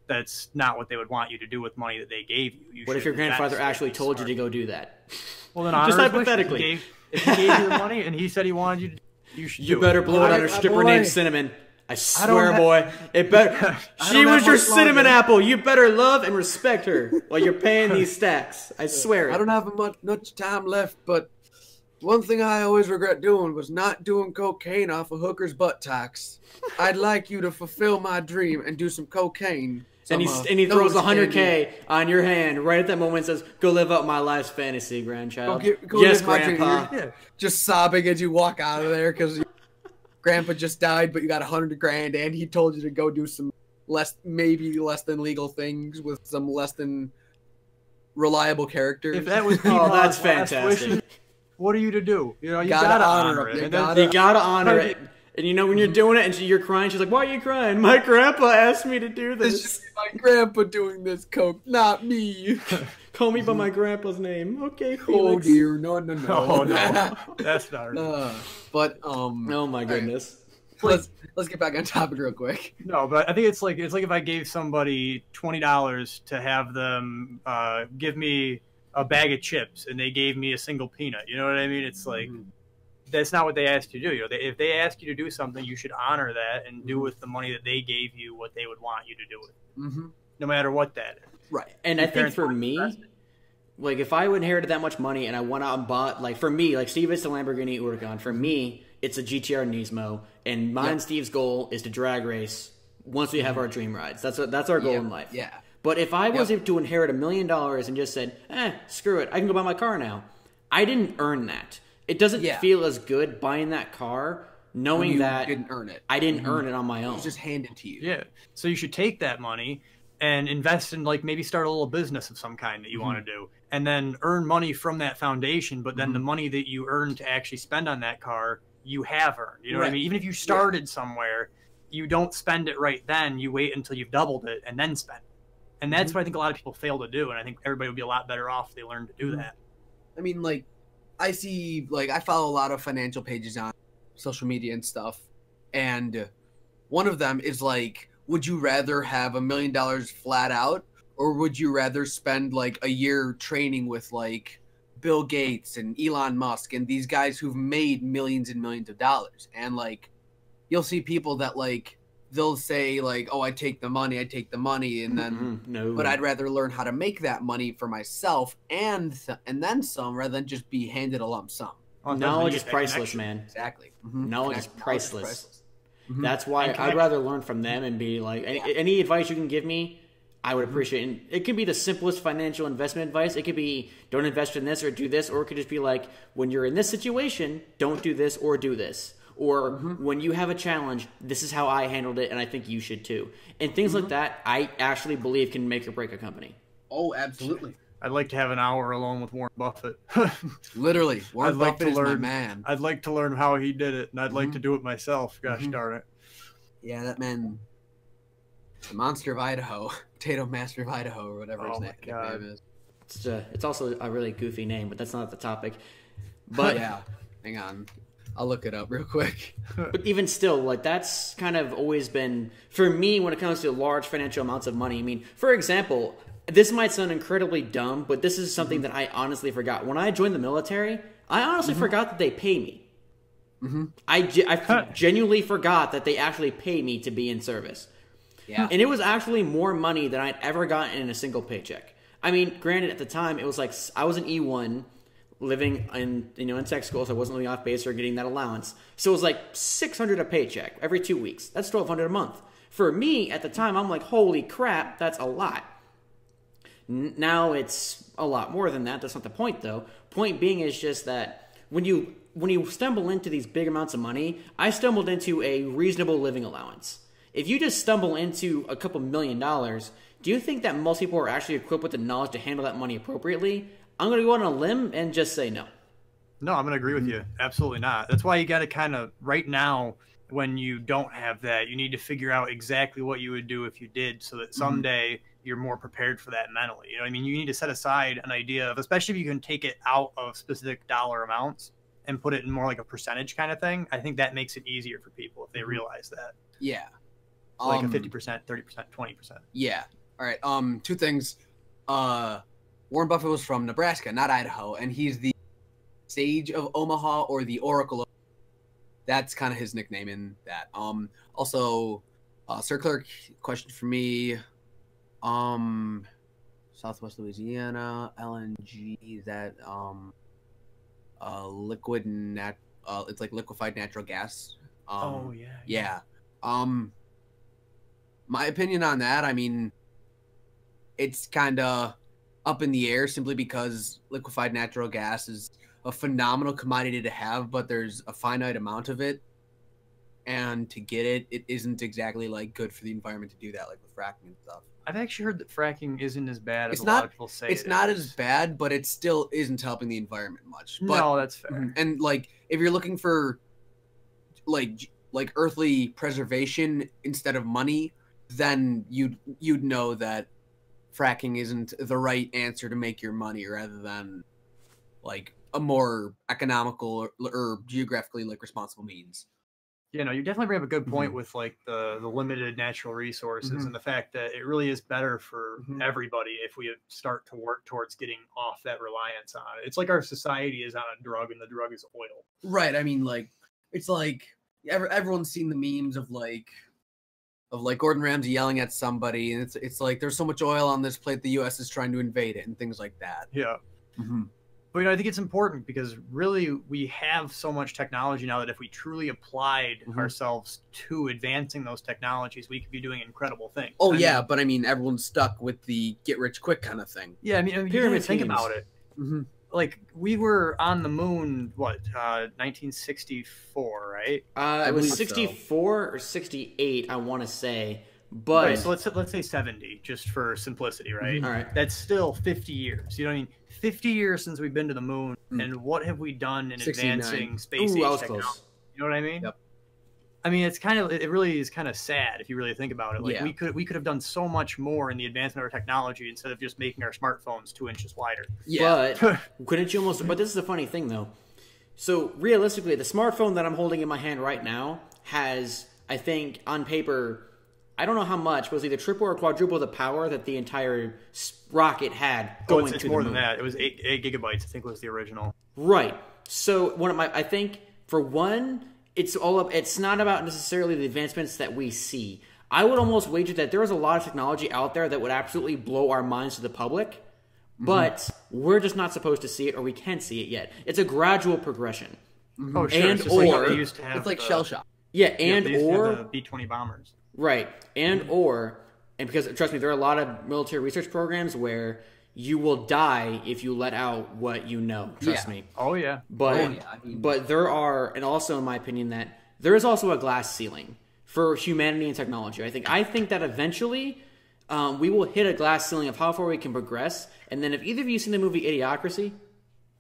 That's not what they would want you to do with money that they gave you. What if your grandfather actually told you to go do that? Well, then just hypothetically. If he gave you the money and he said he wanted you to, you should You better blow it on a stripper named Cinnamon. I swear, boy. It better. She was your cinnamon apple. You better love and respect her while you're paying these stacks. I swear it. I don't have much time left, but one thing I always regret doing was not doing cocaine off a hooker's buttocks. I'd like you to fulfill my dream and do some cocaine. And he throws 100K on your hand right at that moment and says, go live out my life's fantasy, grandchild. Yes, Grandpa. Yeah. Just sobbing as you walk out of there because Grandpa just died, but you got 100 grand and he told you to go do some maybe less than legal things with some less than reliable characters. If that was that's fantastic. Wishes, what are you to do? You know, you gotta honor it. You gotta honor it. And you know when you're doing it and you're crying, she's like, why are you crying? My grandpa asked me to do this. It's just my grandpa doing this coke, not me. Call me by my grandpa's name. Okay, Felix. Oh dear, no. Oh no, that's not right. Oh my goodness. Let's get back on topic real quick. No, but I think it's like if I gave somebody $20 to have them give me a bag of chips and they gave me a single peanut. You know what I mean? It's like that's not what they asked you to do. You know, if they ask you to do something, you should honor that and do with the money that they gave you what they would want you to do with it, no matter what that is. Right. And I think for me, like if I inherited that much money and I went out and bought, like for me, like Steve, it's a Lamborghini Huracan. For me, it's a GTR Nismo, and mine and Steve's goal is to drag race once we have our dream rides. That's our goal in life. Yeah. But if I was to inherit $1 million and just said, screw it, I can go buy my car now, I didn't earn that. It doesn't feel as good buying that car knowing that didn't earn it. I didn't earn it on my own. It was just handed to you. Yeah. So you should take that money and invest in like maybe start a little business of some kind that you want to do and then earn money from that foundation. But then the money that you earn to actually spend on that car, you have earned. You know what I mean? Even if you started somewhere, you don't spend it right then. You wait until you've doubled it and then spend it. And that's what I think a lot of people fail to do. And I think everybody would be a lot better off if they learned to do that. I mean, like, I follow a lot of financial pages on social media and stuff. And one of them is like, would you rather have $1 million flat out? Or would you rather spend like a year training with like Bill Gates and Elon Musk and these guys who've made millions and millions of dollars? And like, you'll see people that like, they'll say like, oh, I take the money. And then, but I'd rather learn how to make that money for myself and then some rather than just be handed a lump sum. Knowledge is priceless, man. Exactly. Knowledge is priceless. That's why I'd rather learn from them and be like, any advice you can give me, I would appreciate it. And it could be the simplest financial investment advice. It could be, don't invest in this or do this. Or it could just be like, when you're in this situation, don't do this or do this. Or when you have a challenge, this is how I handled it, and I think you should too. And things like that, I actually believe can make or break a company. Oh, absolutely. I'd like to have an hour alone with Warren Buffett. Literally, Warren Buffett is my man. I'd like to learn how he did it, and I'd like to do it myself. Gosh darn it. Yeah, that man, the Monster of Idaho, Potato Master of Idaho, or whatever his name is. It's also a really goofy name, but that's not the topic. But yeah, hang on. I'll look it up real quick. But even still, like, that's kind of always been, for me, when it comes to large financial amounts of money. I mean, for example, this might sound incredibly dumb, but this is something that I honestly forgot. When I joined the military, I honestly forgot that they pay me. I genuinely forgot that they actually pay me to be in service. Yeah. And it was actually more money than I'd ever gotten in a single paycheck. I mean, granted, at the time, it was like, I was an E1 living in tech school, so I wasn't living off base or getting that allowance. So it was like $600 a paycheck every 2 weeks. That's $1,200 a month. For me, at the time, I'm like, holy crap, that's a lot. Now it's a lot more than that. That's not the point, though. Point being is just that when you stumble into these big amounts of money, I stumbled into a reasonable living allowance. If you just stumble into a couple $1 million, do you think that most people are actually equipped with the knowledge to handle that money appropriately? I'm going to go out on a limb and just say no. No, I'm going to agree with you. Absolutely not. That's why you got to kind of, right now, when you don't have that, you need to figure out exactly what you would do if you did, so that someday you're more prepared for that mentally. You know what I mean? You need to set aside an idea of, especially if you can take it out of specific dollar amounts and put it in more like a percentage kind of thing. I think that makes it easier for people if they realize that. Yeah. Like a 50%, 30%, 20%. Yeah. All right. Two things. Warren Buffett was from Nebraska, not Idaho, and he's the Sage of Omaha, or the Oracle. That's kind of his nickname in that. Also, circular question for me. Southwest Louisiana, LNG, that it's like liquefied natural gas. Yeah. My opinion on that, I mean, it's kind of up in the air simply because liquefied natural gas is a phenomenal commodity to have, but there's a finite amount of it, and to get it, it isn't exactly like good for the environment to do that, like with fracking and stuff. I've actually heard that fracking isn't as bad as a lot of people say. It's not as bad, but it still isn't helping the environment much. But, no, that's fair. And like, if you're looking for like earthly preservation instead of money, then you'd know that fracking isn't the right answer to make your money, rather than like a more economical or geographically like responsible means. You know, you definitely bring up a good point with like the limited natural resources and the fact that it really is better for everybody if we start to work towards getting off that reliance on it. It's like our society is on a drug, and the drug is oil. Right. I mean, like, it's like everyone's seen the memes of like Gordon Ramsay yelling at somebody, and it's like, there's so much oil on this plate, the U.S. is trying to invade it, and things like that. Yeah. But, you know, I think it's important because really we have so much technology now that if we truly applied ourselves to advancing those technologies, we could be doing incredible things. Oh, but I mean, everyone's stuck with the get rich quick kind of thing. Yeah, I mean you think about it. Like, we were on the moon, 1964, right? It was 64 or 68, I want to say. But right, so let's say 70, just for simplicity, right? All right. That's still 50 years. You know what I mean? 50 years since we've been to the moon, and what have we done in 69. Advancing space age technology? Close. You know what I mean? Yep. I mean, it really is kind of sad if you really think about it. Like, we could have done so much more in the advancement of our technology instead of just making our smartphones 2 inches wider. Yeah. But couldn't you almost? But this is the funny thing, though. So realistically, the smartphone that I'm holding in my hand right now has, I think, on paper, I don't know how much, but it was either triple or quadruple the power that the entire rocket had going to the moon. It's more than that. It was 8 gigabytes, I think, was the original. Right. So I think, for one, it's not about necessarily the advancements that we see. I would almost wager that there is a lot of technology out there that would absolutely blow our minds to the public, but we're just not supposed to see it, or we can't see it yet. It's a gradual progression. Oh, sure. It's like shell shock. Yeah, and they used to or have the B-20 bombers. right, and because trust me, there are a lot of military research programs where you will die if you let out what you know. Trust me. Oh yeah. But but there are, and also in my opinion, that there is also a glass ceiling for humanity and technology. I think that eventually we will hit a glass ceiling of how far we can progress. And then, if either of you seen the movie Idiocracy,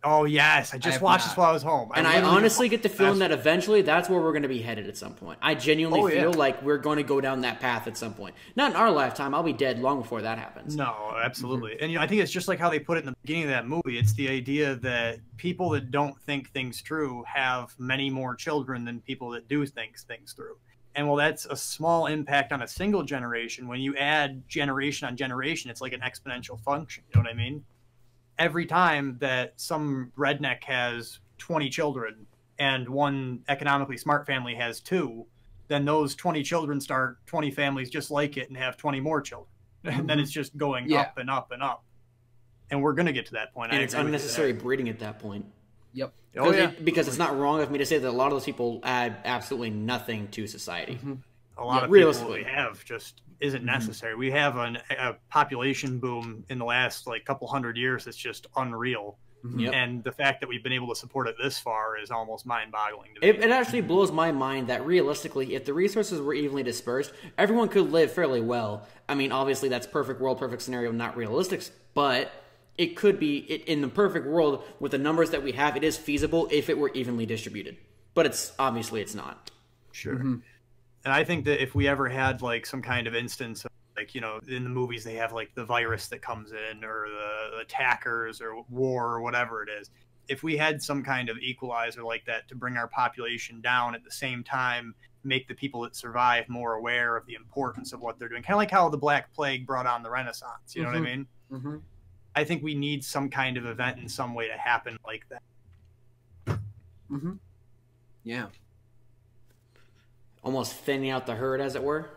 Oh yes, I just watched this while I was home. and I honestly get the feeling that eventually that's where we're going to be headed at some point. I genuinely feel like we're going to go down that path at some point. Not in our lifetime. I'll be dead long before that happens. No, absolutely. And I think it's just like how they put it in the beginning of that movie. It's the idea that people that don't think things through have many more children than people that do think things through. And while that's a small impact on a single generation, when you add generation on generation, it's like an exponential function. You know what I mean? Every time that some redneck has 20 children and one economically smart family has 2, then those 20 children start 20 families just like it and have 20 more children. And then it's just going up and up and up. And we're going to get to that point. And it's unnecessary breeding at that point. Yep. Because it's not wrong of me to say that a lot of those people add absolutely nothing to society. A lot of people we have just isn't necessary. We have a population boom in the last couple hundred years that's just unreal. And the fact that we've been able to support it this far is almost mind-boggling to me. It actually blows my mind that realistically, if the resources were evenly dispersed, everyone could live fairly well. I mean, obviously that's perfect world, perfect scenario, not realistic, but it could be, in the perfect world, with the numbers that we have, it is feasible if it were evenly distributed. But it's not. Sure. And I think that if we ever had some kind of instance of in the movies they have the virus that comes in or the attackers or war or whatever it is, if we had some kind of equalizer like that to bring our population down at the same time, make the people that survive more aware of the importance of what they're doing, kind of like how the Black Plague brought on the Renaissance, you know what I mean? I think we need some kind of event in some way to happen like that. Yeah. Almost thinning out the herd, as it were.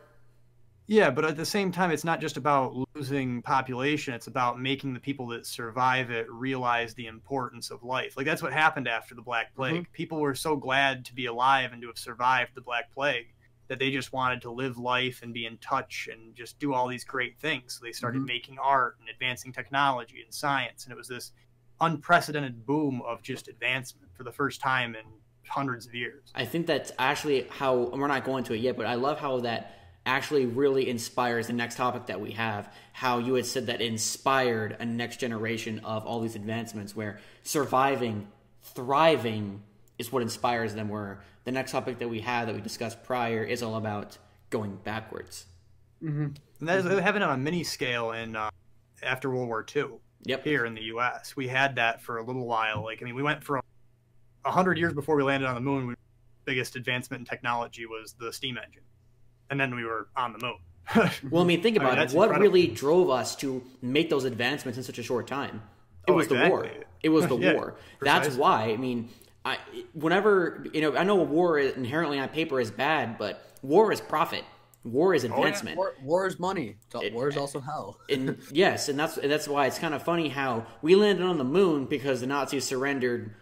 Yeah, but at the same time, it's not just about losing population. It's about making the people that survive it realize the importance of life. That's what happened after the Black Plague. People were so glad to be alive and to have survived the Black Plague that they just wanted to live life and be in touch and just do all these great things. So they started making art and advancing technology and science. And it was this unprecedented boom of just advancement for the first time in hundreds of years. I think that's actually how, we're not going to it yet, but I love how that actually really inspires the next topic that we have, how you had said that inspired a next generation of all these advancements where surviving, thriving is what inspires them, where the next topic that we have that we discussed prior is all about going backwards. And that is having on a mini scale in after World War II. Here in the U.S. We had that for a little while. We went from 100 years before we landed on the moon, the biggest advancement in technology was the steam engine. And then we were on the moon. Well, think about it. What really drove us to make those advancements in such a short time? It was the war. It was the war. That's why, whenever, I know a war inherently on paper is bad, but war is profit. War is advancement. War is money. War is also hell. And yes, and that's why it's kind of funny how we landed on the moon because the Nazis surrendered,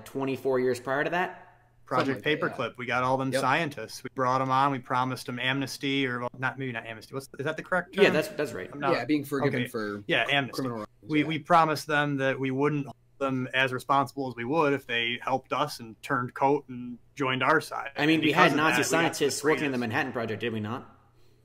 24 years prior to that? Project Paperclip. We got all them scientists. We brought them on. We promised them amnesty, or maybe not amnesty. Is that the correct term? Yeah, that's right. Being forgiven for amnesty. Criminal. We promised them that we wouldn't hold them as responsible as we would if they helped us and turned coat and joined our side. We had Nazi scientists working on the Manhattan Project, did we not?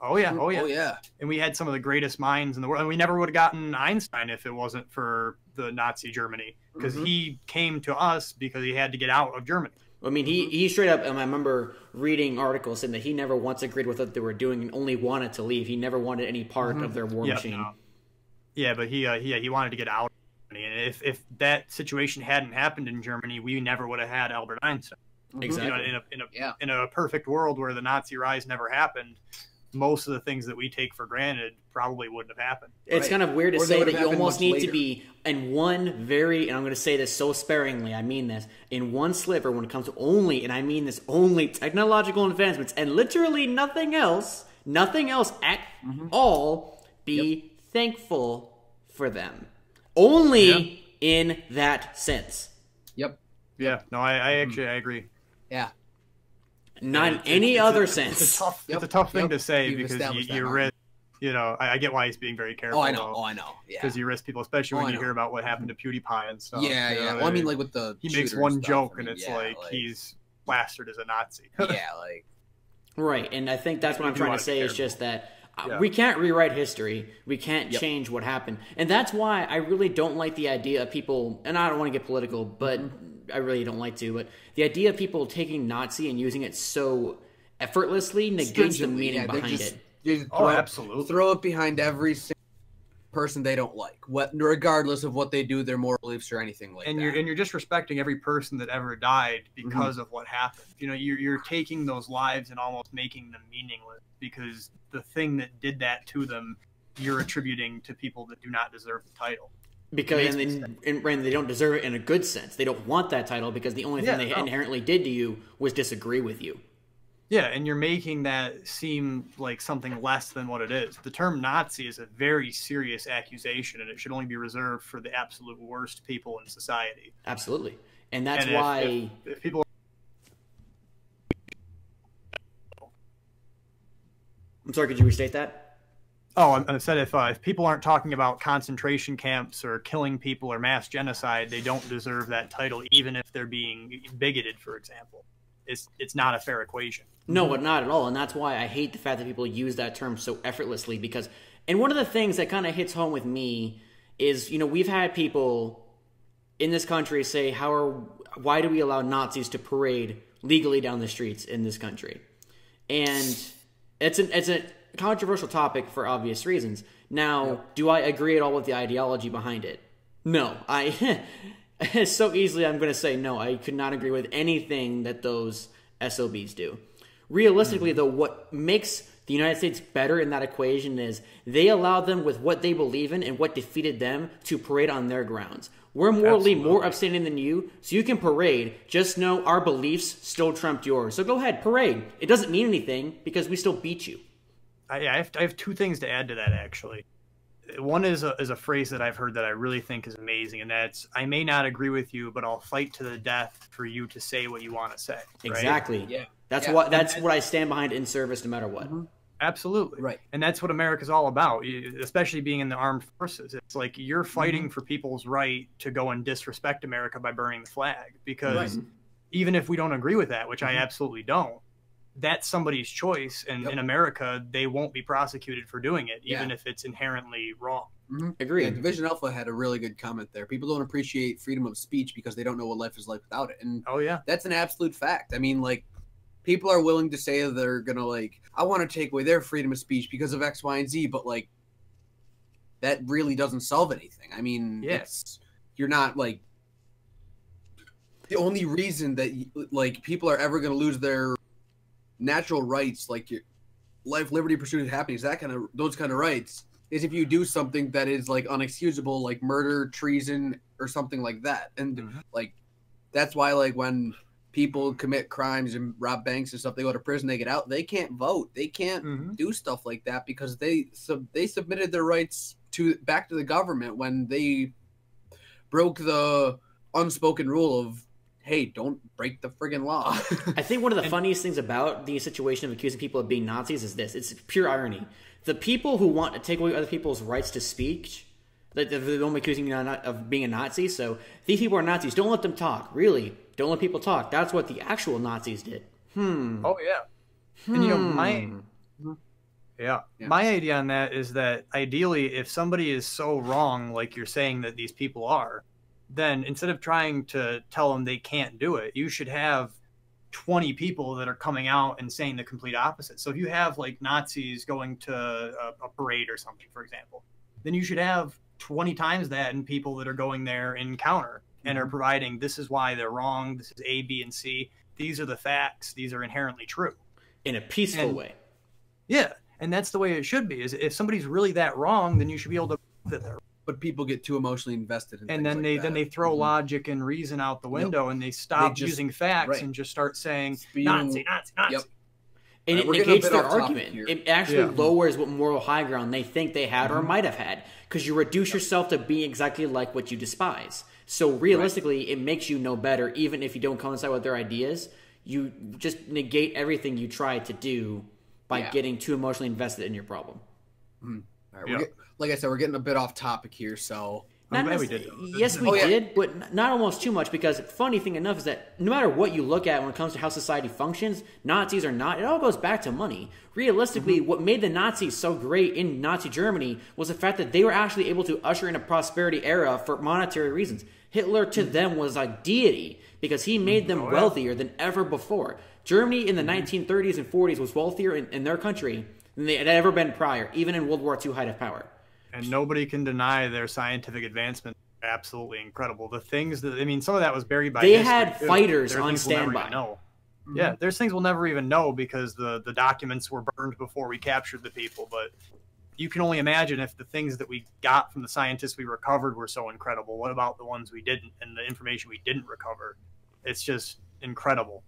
Oh yeah. And we had some of the greatest minds in the world. And we never would have gotten Einstein if it wasn't for the Nazi Germany, because he came to us because he had to get out of Germany. He straight up, I remember reading articles saying that he never once agreed with what they were doing and only wanted to leave. He never wanted any part of their war machine. No. Yeah, but he wanted to get out of Germany. And if that situation hadn't happened in Germany, we never would have had Albert Einstein. Exactly. In a perfect world where the Nazi rise never happened, most of the things that we take for granted probably wouldn't have happened. It's kind of weird to say that you almost need to be in one and I'm going to say this so sparingly, I mean this, in one sliver when it comes to only, and I mean this, only technological advancements and literally nothing else at all, be thankful for them. Only in that sense. Yep. Yeah, no, I agree. Yeah. Not in any other sense. It's a tough thing to say You've because established you that, risk. You know, I get why he's being very careful. Oh, I know. Yeah. Because you risk people, especially Oh, when I you know. hear about what happened to PewDiePie and stuff. Yeah, you know, yeah. Well, I mean, like with the he makes shooter one stuff, joke I mean, and it's yeah, like he's plastered as a Nazi. yeah, like Right, and I think that's what I'm trying to say is just that we can't rewrite history. We can't change what happened. And that's why I really don't like the idea of people, and I don't want to get political, but I really don't like to, but the idea of people taking Nazi and using it so effortlessly negates the meaning behind it. Absolutely. Throw it behind every single person they don't like, regardless of what they do, their moral beliefs or anything like that. You're disrespecting every person that ever died because of what happened. You know, you're taking those lives and almost making them meaningless because the thing that did that to them, you're attributing to people that do not deserve the title. Because and they don't deserve it in a good sense. They don't want that title because the only thing they inherently did to you was disagree with you. Yeah, and you're making that seem like something less than what it is. The term Nazi is a very serious accusation, and it should only be reserved for the absolute worst people in society. Absolutely. And that's why... If people... I'm sorry, could you restate that? Oh, I said if people aren't talking about concentration camps or killing people or mass genocide, they don't deserve that title, even if they're being bigoted, for example. It's not a fair equation. No, not at all. And that's why I hate the fact that people use that term so effortlessly because... And one of the things that kind of hits home with me is, you know, we've had people in this country say, why do we allow Nazis to parade legally down the streets in this country? And it's a controversial topic for obvious reasons. Now, do I agree at all with the ideology behind it? No. So easily I'm going to say no. I could not agree with anything that those SOBs do. Realistically, though, what makes the United States better in that equation is they allow them with what they believe in and what defeated them to parade on their grounds. We're morally more upstanding than you, so you can parade. Just know our beliefs still trumped yours. So go ahead, parade. It doesn't mean anything because we still beat you. I have two things to add to that, actually. One is a phrase that I've heard that I really think is amazing, and that's, I may not agree with you, but I'll fight to the death for you to say what you want to say. Right? Exactly. Yeah. That's what I stand behind in service no matter what. Absolutely. Right. And that's what America's all about, especially being in the armed forces. It's like you're fighting for people's right to go and disrespect America by burning the flag. Because even if we don't agree with that, which I absolutely don't, that's somebody's choice. And in America, they won't be prosecuted for doing it, even if it's inherently wrong. Agreed. Yeah, Division Alpha had a really good comment there. People don't appreciate freedom of speech because they don't know what life is like without it. And that's an absolute fact. I mean, like, people are willing to say they're going to, like, I want to take away their freedom of speech because of X, Y, and Z, but, like, that really doesn't solve anything. I mean, you're not, like, the only reason that, like, people are ever going to lose their natural rights, like your life, liberty, pursuit of happiness, those kind of rights, is if you do something that is, like, unexcusable, like murder, treason, or something like that. And, like, that's why, like, when people commit crimes and rob banks and stuff, they go to prison, they get out, they can't vote, they can't do stuff like that because they submitted their rights back to the government when they broke the unspoken rule of, hey, don't break the friggin' law. I think one of the funniest things about the situation of accusing people of being Nazis is this. It's pure irony. The people who want to take away other people's rights to speech, they're only accusing you of being a Nazi, so these people are Nazis. Don't let them talk. Really. Don't let people talk. That's what the actual Nazis did. Oh, yeah. And, you know, my idea on that is that ideally, if somebody is so wrong, like you're saying that these people are, then instead of trying to tell them they can't do it, you should have 20 people that are coming out and saying the complete opposite. So if you have, like, Nazis going to a parade or something, for example, then you should have 20 times that and people that are going there in counter and are providing, this is why they're wrong, this is A, B, and C, these are the facts, these are inherently true. In a peaceful way. Yeah, and that's the way it should be. Is if somebody's really that wrong, then you should be able to prove that they're wrong. But people get too emotionally invested in and then they throw logic and reason out the window and they stop using facts and just start saying Nazi, Nazi, Nazi. And it negates their argument. It actually lowers what moral high ground they think they had or might have had, because you reduce yourself to being exactly like what you despise. So realistically, it makes you know better, even if you don't coincide with their ideas. you just negate everything you try to do by getting too emotionally invested in your problem. All right, like I said, we're getting a bit off topic here, so... I'm glad we did. Yes, we did, but not almost too much, because funny thing enough is that no matter what you look at when it comes to how society functions, Nazis or not, it all goes back to money. Realistically, what made the Nazis so great in Nazi Germany was the fact that they were actually able to usher in a prosperity era for monetary reasons. Hitler to them was a deity because he made them wealthier than ever before. Germany in the 1930s and 40s was wealthier in their country than they had ever been prior, even in World War II height of power. And nobody can deny their scientific advancement. Absolutely incredible. The things that, I mean, some of that was buried by They history, had too. fighters There are on things we'll never standby. even know. Yeah, there's things we'll never even know because the documents were burned before we captured the people. But you can only imagine if the things that we got from the scientists we recovered were so incredible. What about the ones we didn't and the information we didn't recover? It's just incredible.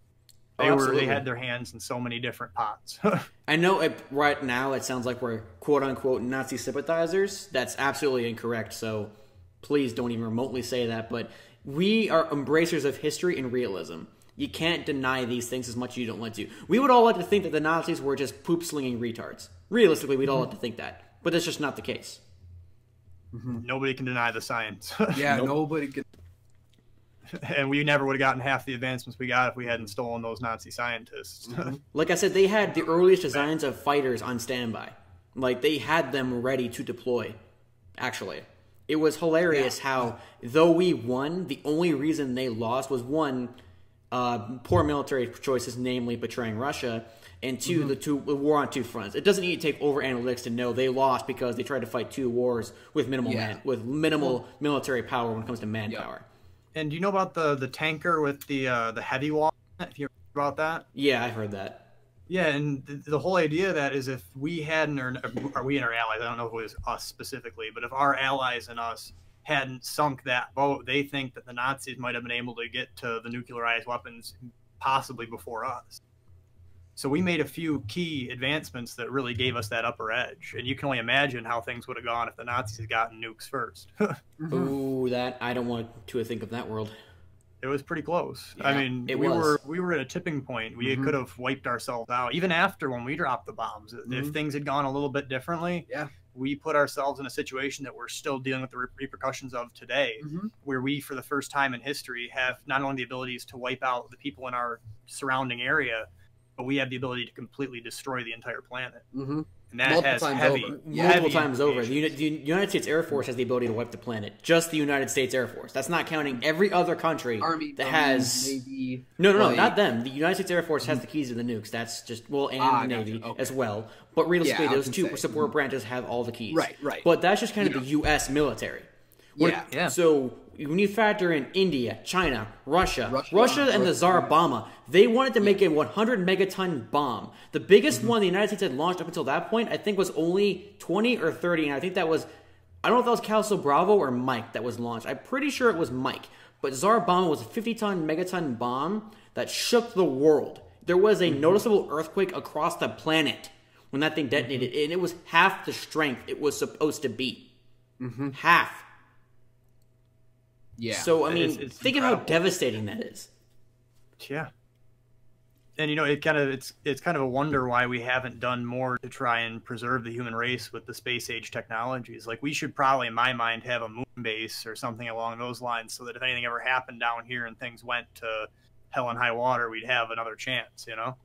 They had their hands in so many different pots. I know right now it sounds like we're quote-unquote Nazi sympathizers. That's absolutely incorrect, so please don't even remotely say that. But we are embracers of history and realism. You can't deny these things as much as you don't want to. We would all like to think that the Nazis were just poop-slinging retards. Realistically, we'd all like to think that. But that's just not the case. Nobody can deny the science. Nobody can... And we never would have gotten half the advancements we got if we hadn't stolen those Nazi scientists. Like I said, they had the earliest designs of fighters on standby. Like, they had them ready to deploy, actually. It was hilarious how, though we won, the only reason they lost was, one, poor military choices, namely betraying Russia, and two, the war on two fronts. It doesn't need to take over analytics to know they lost because they tried to fight two wars with minimal military power when it comes to manpower. And do you know about the tanker with the heavy wall? If you heard about that? Yeah, I've heard that. Yeah, and the whole idea of that is if we hadn't, or we and our allies, I don't know if it was us specifically, but if our allies and us hadn't sunk that boat, they think that the Nazis might have been able to get to the nuclearized weapons possibly before us. So we made a few key advancements that really gave us that upper edge. And you can only imagine how things would have gone if the Nazis had gotten nukes first. Ooh, that I don't want to think of that world. It was pretty close. Yeah, I mean, we were at a tipping point. We could have wiped ourselves out. Even after when we dropped the bombs, if things had gone a little bit differently, we put ourselves in a situation that we're still dealing with the repercussions of today, where we, for the first time in history, have not only the abilities to wipe out the people in our surrounding area, but we have the ability to completely destroy the entire planet. And that has multiple times over. The United States Air Force has the ability to wipe the planet. Just the United States Air Force. That's not counting every other country Army, that has... Navy, No, not them. The United States Air Force has the keys to the nukes. That's just... Well, and the Navy as well. But realistically, those two support branches have all the keys. Right. But that's just kind of the U.S. military. So when you factor in India, China, Russia and the Tsar Bomba, they wanted to make a 100 megaton bomb. The biggest one the United States had launched up until that point, I think, was only 20 or 30, and I think that was, I don't know if that was Calso Bravo or Mike that was launched. I'm pretty sure it was Mike. But Tsar Bomba was a 50-ton megaton bomb that shook the world. There was a noticeable earthquake across the planet when that thing detonated, and it was half the strength it was supposed to be. Half. Yeah. So, I mean, it's think of how devastating that is. Yeah. And, you know, it's kind of a wonder why we haven't done more to try and preserve the human race with the space age technologies. Like, we should probably, in my mind, have a moon base or something along those lines so that if anything ever happened down here and things went to hell and high water, we'd have another chance, you know?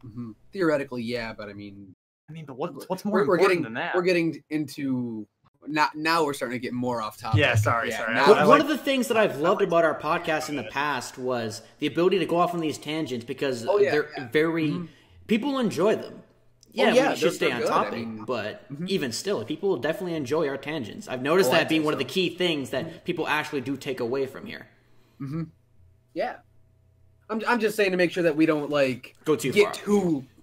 Theoretically, yeah, but I mean, but what's more important than that? We're getting into... Now we're starting to get more off topic. Yeah, sorry. One of the things that I've loved about our podcast in the past was the ability to go off on these tangents because they're very... People enjoy them. Yeah, we should stay on topic, but even still, people definitely enjoy our tangents. I've noticed that being one of the key things that people actually do take away from here. Yeah. I'm just saying to make sure that we don't, like... Go too far.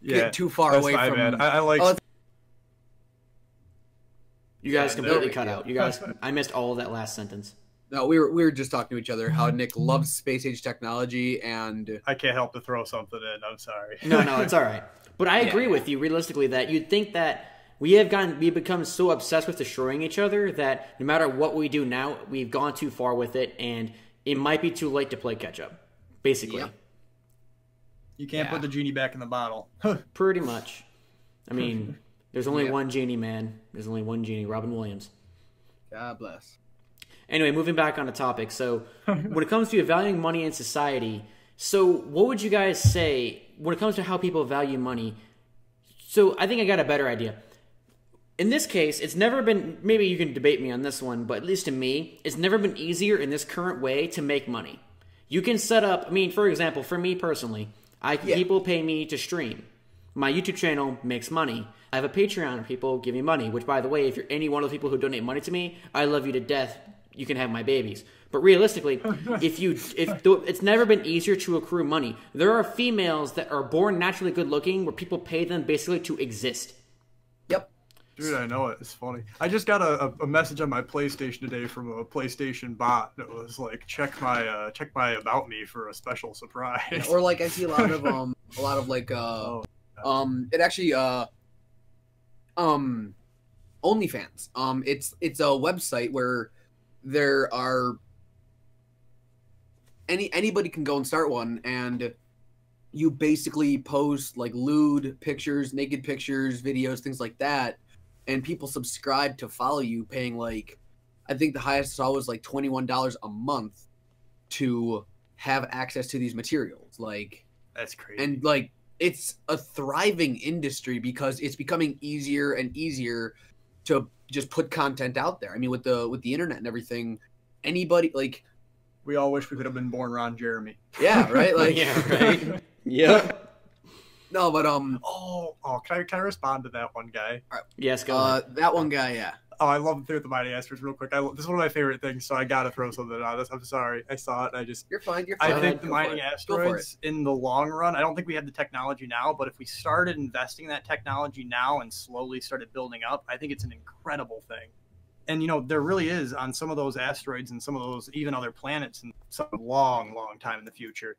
Get too far away from... Bad. I like... You guys completely cut out. You guys, I missed all of that last sentence. No, we were just talking to each other how Nick loves space age technology, and I can't help to throw something in. I'm sorry. No, it's all right. But I agree with you realistically that you'd think that we've become so obsessed with destroying each other that no matter what we do now, we've gone too far with it, and it might be too late to play catch up. Basically. You can't put the genie back in the bottle. Pretty much. I mean, there's only one genie, man. There's only one genie, Robin Williams. God bless. Anyway, moving back on the topic. So, when it comes to valuing money in society, so what would you guys say when it comes to how people value money? So, I think I got a better idea. In this case, it's never been, maybe you can debate me on this one, but at least to me, it's never been easier in this current way to make money. You can set up, I mean, for example, for me personally, people pay me to stream. My YouTube channel makes money. I have a Patreon where people give me money, which, by the way, if you're any one of the people who donate money to me, I love you to death. You can have my babies. But realistically, it's never been easier to accrue money. There are females that are born naturally good looking where people pay them basically to exist. Yep. Dude, I know it. It's funny. I just got a message on my PlayStation today from a PlayStation bot that was like, check my about me for a special surprise. Yeah, or like I see a lot of like it actually OnlyFans. It's a website where there are anybody can go and start one, and you basically post like lewd pictures, naked pictures, videos, things like that, and people subscribe to follow you, paying like, I think the highest I saw was like $21 a month to have access to these materials. Like, that's crazy. And like, it's a thriving industry because it's becoming easier and easier to just put content out there. I mean, with the internet and everything, anybody, like, we all wish we could have been born Ron Jeremy. Yeah, right. Like, yeah, right. Yeah. No, but can I respond to that one guy? Yes, go ahead. That one guy, yeah. Oh, I love the Mighty Asteroids real quick. This is one of my favorite things, so I gotta throw something on this. I'm sorry, I saw it. And You're fine. You're fine. I think the Mighty Asteroids, in the long run, I don't think we have the technology now, but if we started investing in that technology now and slowly started building up, I think it's an incredible thing. And you know, there really is on some of those asteroids and some of those even other planets in some long, long time in the future,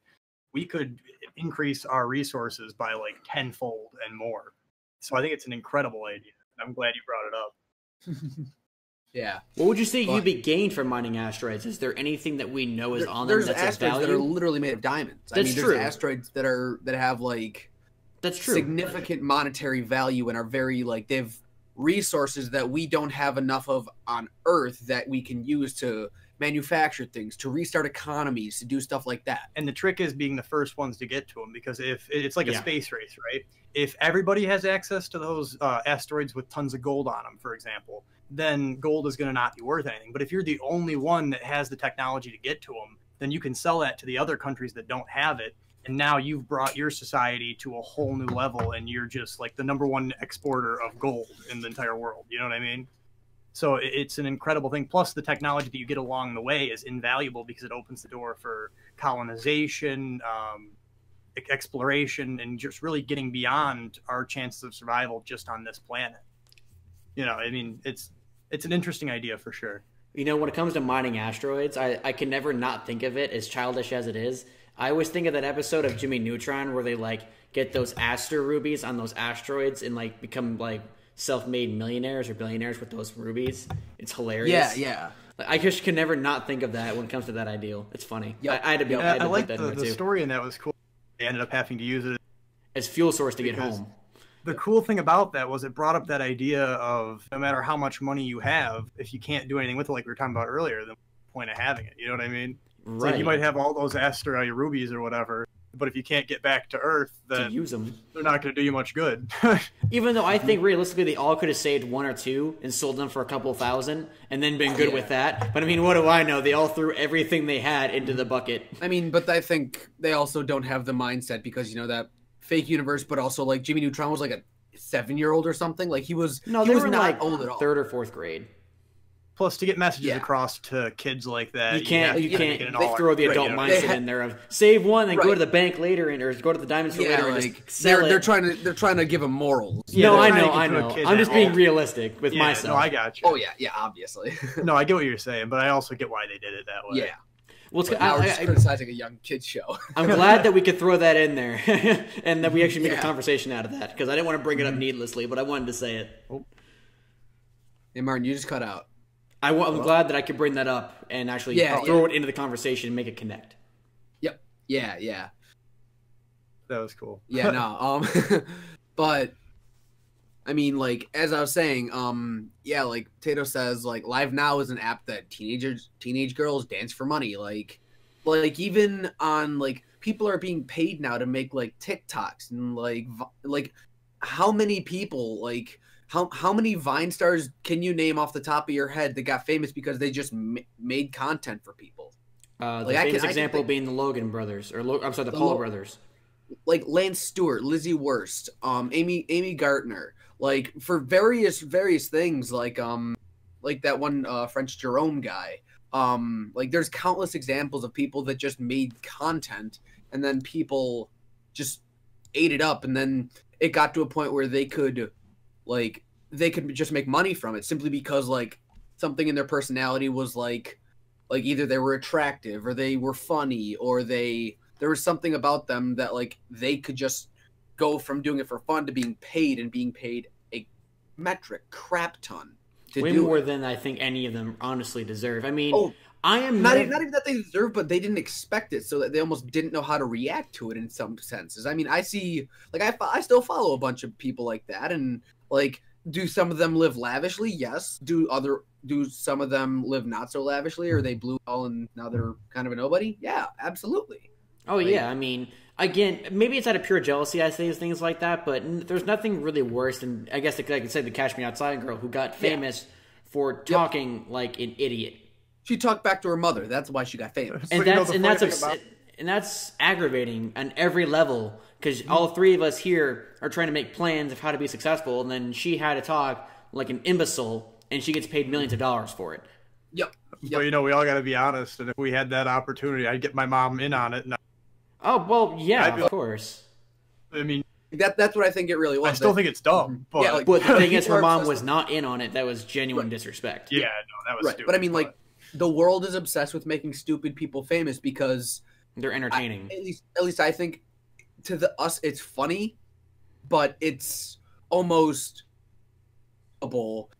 we could increase our resources by like tenfold and more. So I think it's an incredible idea. I'm glad you brought it up. Yeah. What would you say you'd be gained from mining asteroids? Is there anything that we know is on them that's of value? There's asteroids that are literally made of diamonds. That's true. There's asteroids that have like significant monetary value and are very like, they have resources that we don't have enough of on Earth that we can use to manufacture things, to restart economies, to do stuff like that. And the trick is being the first ones to get to them, because if it's like a space race, right? If everybody has access to those asteroids with tons of gold on them, for example, then gold is going to not be worth anything. But if you're the only one that has the technology to get to them, then you can sell that to the other countries that don't have it. And now you've brought your society to a whole new level, and you're just like the #1 exporter of gold in the entire world. You know what I mean? So it's an incredible thing. Plus, the technology that you get along the way is invaluable because it opens the door for colonization, exploration, and just really getting beyond our chances of survival just on this planet. You know, I mean, it's an interesting idea for sure. You know, when it comes to mining asteroids, I can never not think of it, as childish as it is. I always think of that episode of Jimmy Neutron where they like get those aster rubies on those asteroids and like become like self-made millionaires or billionaires with those rubies. It's hilarious. Yeah. Like, I just can never not think of that when it comes to that ideal. It's funny. Yep. I had to be. I like the story in that was cool. They ended up having to use it as fuel source to get home. The cool thing about that was it brought up that idea of no matter how much money you have, if you can't do anything with it, like we were talking about earlier, then what's the point of having it? You know what I mean? It's right. Like you might have all those asteroid rubies or whatever, but if you can't get back to Earth, then to use them, they're not going to do you much good. Even though I think realistically they all could have saved one or two and sold them for a couple thousand and then been good with that. But I mean, what do I know? They all threw everything they had into the bucket. I mean, but I think they also don't have the mindset because, you know, that fake universe, but also like Jimmy Neutron was like a 7-year-old or something. Like he was not like old at all. 3rd or 4th grade. Plus, to get messages across to kids like that, you can't they throw the adult mindset in there of save one, then go to the bank later, or go to the diamond store later, and just sell they're trying to give them morals. Yeah, no, I know. I'm just being realistic with myself. No, I got you. Oh yeah, obviously. No, I get what you're saying, but I also get why they did it that way. Yeah. Well, we're just criticizing a young kid's show. I'm glad that we could throw that in there, and that we actually make a conversation out of that, because I didn't want to bring it up needlessly, but I wanted to say it. Oh. Hey, Martin, you just cut out. I'm glad that I could bring that up and actually throw it into the conversation and make it connect. Yep. Yeah. That was cool. Yeah, no. But I mean, like as I was saying, yeah, like Tato says, like Live Now is an app that teenage girls dance for money. Like even on like people are being paid now to make like TikToks and like how many people like how many Vine stars can you name off the top of your head that got famous because they just made content for people? The Like famous I can example think, being the Logan brothers, or I'm sorry, the the Paul Lo- brothers. like Lance Stewart, Lizzie Wurst, Amy Gartner, like for various things, like that one French Jerome guy. Like there's countless examples of people that just made content and then people just ate it up, and then it got to a point where they could just make money from it simply because like something in their personality was like either they were attractive or they were funny or there was something about them that like they could just go from doing it for fun to being paid, and being paid a metric crap ton to Way do more it. than I think any of them honestly deserve. I mean, Oh, I am not even that they deserve, but they didn't expect it, so that they almost didn't know how to react to it in some senses. I mean, I see, like, I still follow a bunch of people like that, and like, do some of them live lavishly? Yes. Do some of them live not so lavishly, or they blew it all and now they're kind of a nobody? Yeah, absolutely. Oh Like, yeah, I mean, again, maybe it's out of pure jealousy I say things like that, but there's nothing really worse than I guess like I could say the Cash Me Outside girl who got famous for talking like an idiot, she talked back to her mother. That's why she got famous. and But, you know, that's the and funny that's thing ups- about- and that's aggravating on every level because all three of us here are trying to make plans of how to be successful, and then she had to talk like an imbecile, and she gets paid millions of dollars for it. Yep. But you know, we all got to be honest, and if we had that opportunity, I'd get my mom in on it. And Oh well, yeah, I'd be of like- course. I mean, That's what I think it really was. I still think it's dumb, but Yeah, like- But the thing is, People her are mom obsessed was not in on it. That was genuine disrespect. yeah, no, that was right. stupid. But I mean, like, the world is obsessed with making stupid people famous because They're entertaining. at least I think to us it's funny, but it's almost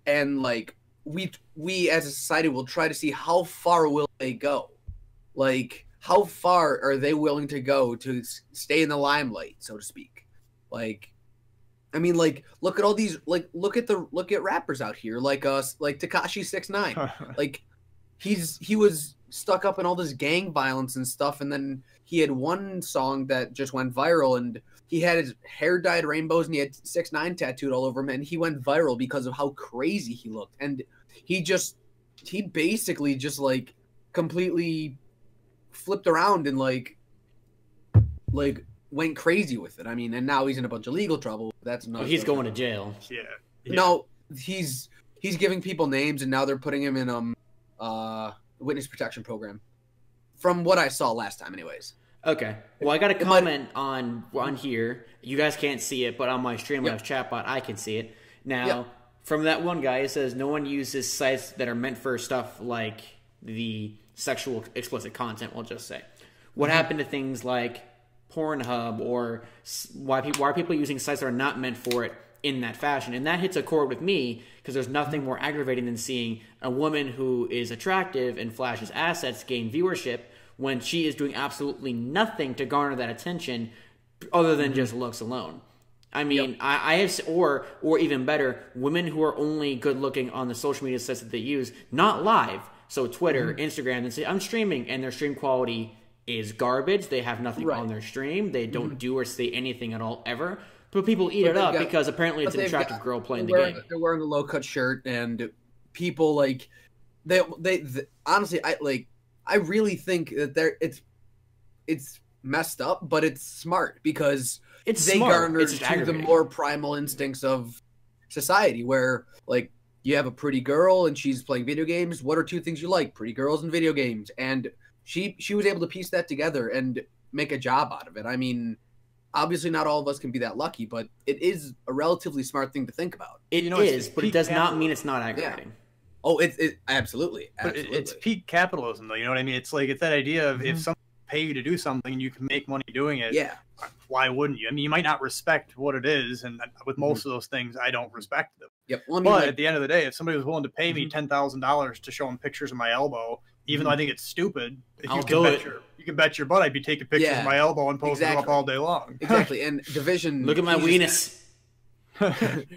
and like we as a society will try to see how far will they go, like how far are they willing to go to stay in the limelight, so to speak. Like I mean, like look at all these, like look at rappers out here like us, like Tekashi 6ix9ine. Like he was stuck up in all this gang violence and stuff, and then he had one song that just went viral, and he had his hair dyed rainbows and he had 6ix9ine tattooed all over him, and he went viral because of how crazy he looked. And he basically just like completely flipped around and like went crazy with it. I mean, and now he's in a bunch of legal trouble. That's not. He's going to jail. yeah. No, he's giving people names, and now they're putting him in witness protection program. From what I saw last time, anyways. Okay. Well, I got a comment on here. You guys can't see it, but on my Streamlabs chatbot, I can see it. Now, from that one guy, it says no one uses sites that are meant for stuff like the sexual explicit content, we'll just say. What happened to things like Pornhub, or why are people using sites that are not meant for it in that fashion? And that hits a chord with me because there's nothing more aggravating than seeing a woman who is attractive and flashes assets gain viewership when she is doing absolutely nothing to garner that attention other than just looks alone. I mean, I have, or even better, women who are only good looking on the social media sites that they use, not live. So Twitter, Instagram, and say, I'm streaming, and their stream quality is garbage. They have nothing on their stream. They don't do or say anything at all ever. But people eat it up because apparently it's an attractive girl playing the game. They're wearing a low cut shirt, and people like they honestly, I really think that it's messed up, but it's smart because they garner to the more primal instincts of society, where like you have a pretty girl and she's playing video games. What are two things you like? Pretty girls and video games. And she was able to piece that together and make a job out of it. I mean, obviously not all of us can be that lucky, but it is a relatively smart thing to think about. It is, but it does not mean it's not aggravating. Yeah. Oh, it absolutely. But it's peak capitalism, though. You know what I mean? It's like it's that idea of if someone pay you to do something and you can make money doing it. Yeah. Why wouldn't you? I mean, you might not respect what it is, and with most of those things, I don't respect them. Yep. Well, I mean, but at the end of the day, if somebody was willing to pay me $10,000 to show them pictures of my elbow even though I think it's stupid. If I'll you do it. You can bet your butt I'd be taking pictures Yeah, of my elbow and posting them up exactly. all day long. Exactly. And Division. Look at my weenus.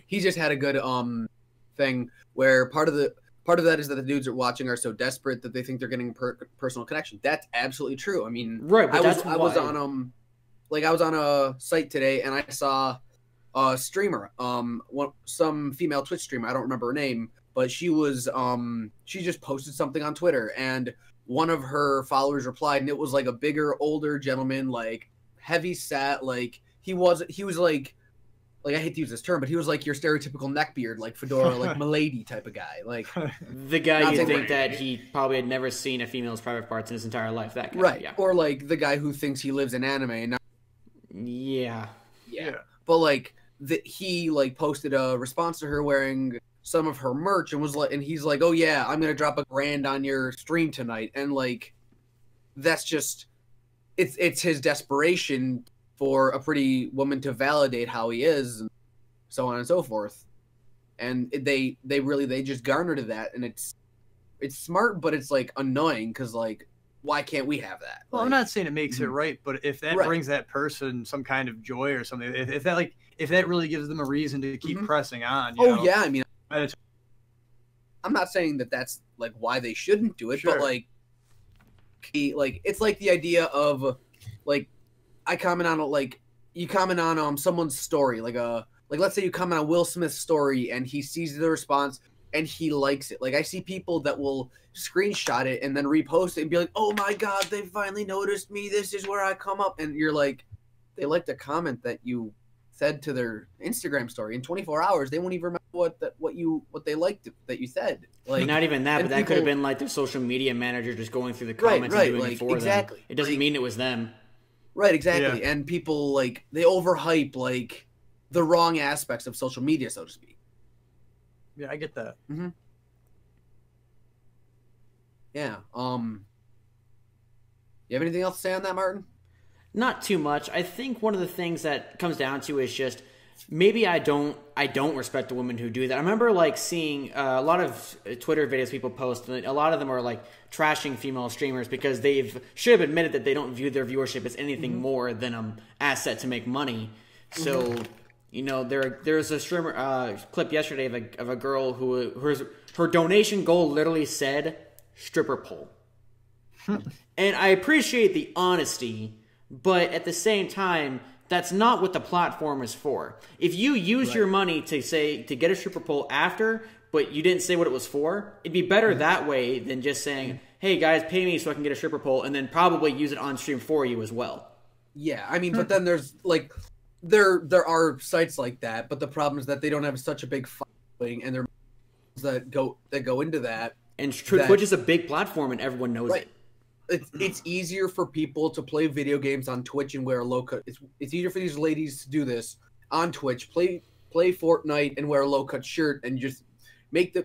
He just had a good thing where part of that is that the dudes are watching are so desperate that they think they're getting personal connection. That's absolutely true. I mean, Right, but I was on I was on a site today and I saw a streamer, some female Twitch streamer. I don't remember her name, but she was she just posted something on Twitter and one of her followers replied and it was like a bigger, older gentleman, like heavy set, like he was like I hate to use this term, but he was like your stereotypical neckbeard, like fedora, like milady type of guy. Like the guy you think that he probably had never seen a female's private parts in his entire life. That guy, right? Yeah. Or like the guy who thinks he lives in anime. And not... Yeah. But like he like posted a response to her wearing some of her merch and was like, and he's like, "Oh yeah, I'm gonna drop $1,000 on your stream tonight," and like that's just it's his desperation for a pretty woman to validate how he is, and so on and so forth. And they just garner to that, and it's smart, but it's like annoying because like why can't we have that? Well, like, I'm not saying it makes it right, but if that brings that person some kind of joy or something, if that really gives them a reason to keep pressing on. You know? Yeah, I mean, I'm not saying that that's like why they shouldn't do it, but like it's like the idea of like I comment on like you comment on someone's story, like let's say you comment on Will Smith's story and he sees the response and he likes it. Like I see people that will screenshot it and then repost it and be like, "Oh my god, they finally noticed me. This is where I come up." And you're like, they liked a comment that you said to their Instagram story. In 24 hours, they won't even remember what they liked that you said. Like not even that, but that could have been like their social media manager just going through the comments and doing it for them. It doesn't mean it was them. Right, exactly. Yeah. And people like they overhype like the wrong aspects of social media, so to speak. Yeah, I get that. Mm-hmm. Yeah. You have anything else to say on that, Martin? Not too much. I think one of the things that comes down to is just maybe I don't respect the women who do that. I remember like seeing a lot of Twitter videos people post, and a lot of them are like trashing female streamers because should have admitted that they don't view their viewership as anything more than an asset to make money. So, you know, there's a streamer clip yesterday of a girl who her donation goal literally said stripper pole. And I appreciate the honesty, but at the same time, that's not what the platform is for. If you use your money to get a stripper pole after, but you didn't say what it was for, it'd be better that way than just saying, "Hey guys, pay me so I can get a stripper pole," and then probably use it on stream for you as well. Yeah, I mean, but then there's like there are sites like that, but the problem is that they don't have such a big following, and there are that go into that. And Twitch is a big platform, and everyone knows it. It's easier for people to play video games on Twitch and wear a low cut. It's easier for these ladies to do this on Twitch. Play Fortnite and wear a low cut shirt and just make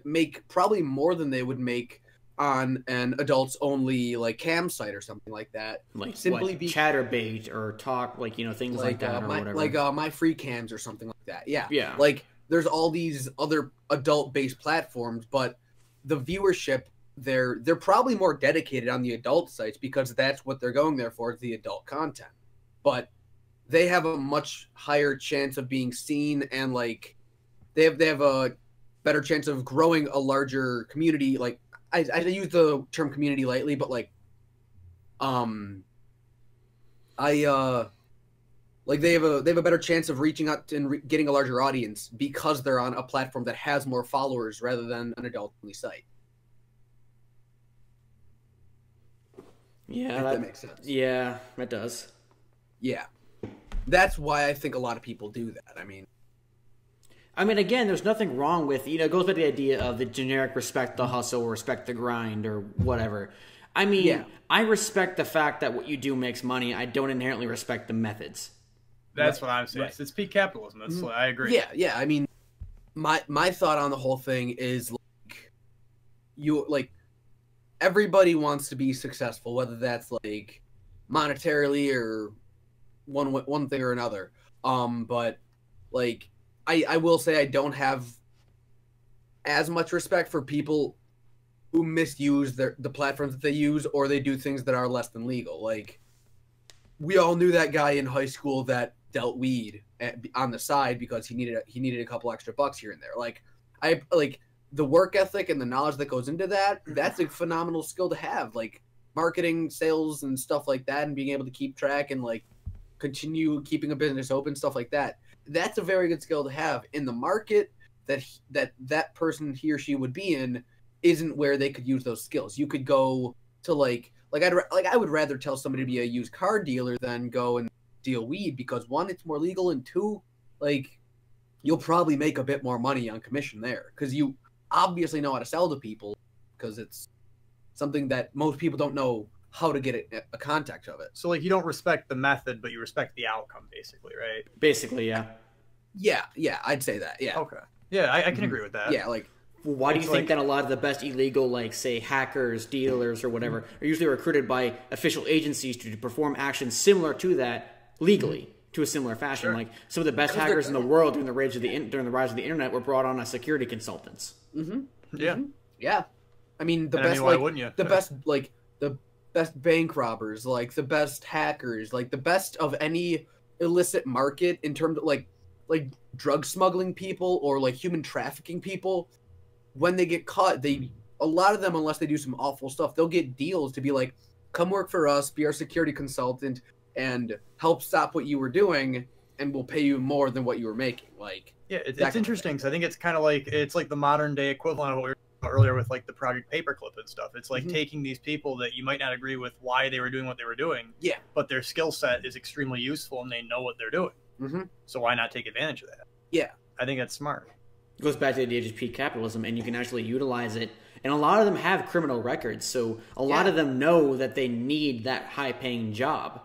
probably more than they would make on an adults only like cam site or something like that. Like simply be chatterbait or talk things like that or whatever. Like my free cams or something like that. Yeah. Yeah. Like there's all these other adult based platforms, but the viewership. They're probably more dedicated on the adult sites because that's what they're going there for, is the adult content. But they have a much higher chance of being seen, and like they have a better chance of growing a larger community. Like I use the term community lightly, but like they have a better chance of reaching out and getting a larger audience because they're on a platform that has more followers rather than an adult only site. Yeah, that makes sense. Yeah, it does. Yeah. That's why I think a lot of people do that. I mean, again, there's nothing wrong with, it goes by the idea of the generic respect the hustle, respect the grind, or whatever. I respect the fact that what you do makes money. I don't inherently respect the methods. That's what I'm saying. Right. It's peak capitalism. That's I agree. Yeah. I mean, my thought on the whole thing is everybody wants to be successful, whether that's like monetarily or one thing or another. But like I will say I don't have as much respect for people who misuse the platforms that they use, or they do things that are less than legal. Like, we all knew that guy in high school that dealt weed on the side because he needed a couple extra bucks here and there. Like, the work ethic and the knowledge that goes into that, that's a phenomenal skill to have. Like, marketing, sales, and stuff like that, and being able to keep track and, like, continue keeping a business open, stuff like that. That's a very good skill to have. In the market that person, he or she, would be in isn't where they could use those skills. You could go to, I would rather tell somebody to be a used car dealer than go and deal weed, because one, it's more legal, and two, like, you'll probably make a bit more money on commission there because you obviously know how to sell to people, because it's something that most people don't know how to get a contact of it. So, like, you don't respect the method, but you respect the outcome, basically, right? Basically, yeah. Yeah, I'd say that, yeah. Okay. Yeah, I can agree with that. Yeah, like... Well, why do you think that a lot of the best illegal, like, say, hackers, dealers, or whatever, are usually recruited by official agencies to perform actions similar to that legally, to a similar fashion? Sure. Like, some of the best hackers in the world during the rise of the internet were brought on as security consultants. Mm-hmm. Yeah. Mm-hmm. Yeah. I mean, why wouldn't you? The best bank robbers, like, the best hackers, like, the best of any illicit market in terms of, like drug smuggling people or, like, human trafficking people. When they get caught, a lot of them, unless they do some awful stuff, they'll get deals to be like, come work for us, be our security consultant, and help stop what you were doing, and we'll pay you more than what you were making. Like, yeah, it's interesting because I think it's kind of like, it's like the modern day equivalent of what we were talking about earlier with, like, the Project Paperclip and stuff. It's like taking these people that you might not agree with why they were doing what they were doing, yeah, but their skill set is extremely useful and they know what they're doing. So why not take advantage of that? Yeah, I think that's smart. It goes back to the idea of just peak capitalism, and you can actually utilize it. And a lot of them have criminal records, so a lot of them know that they need that high-paying job,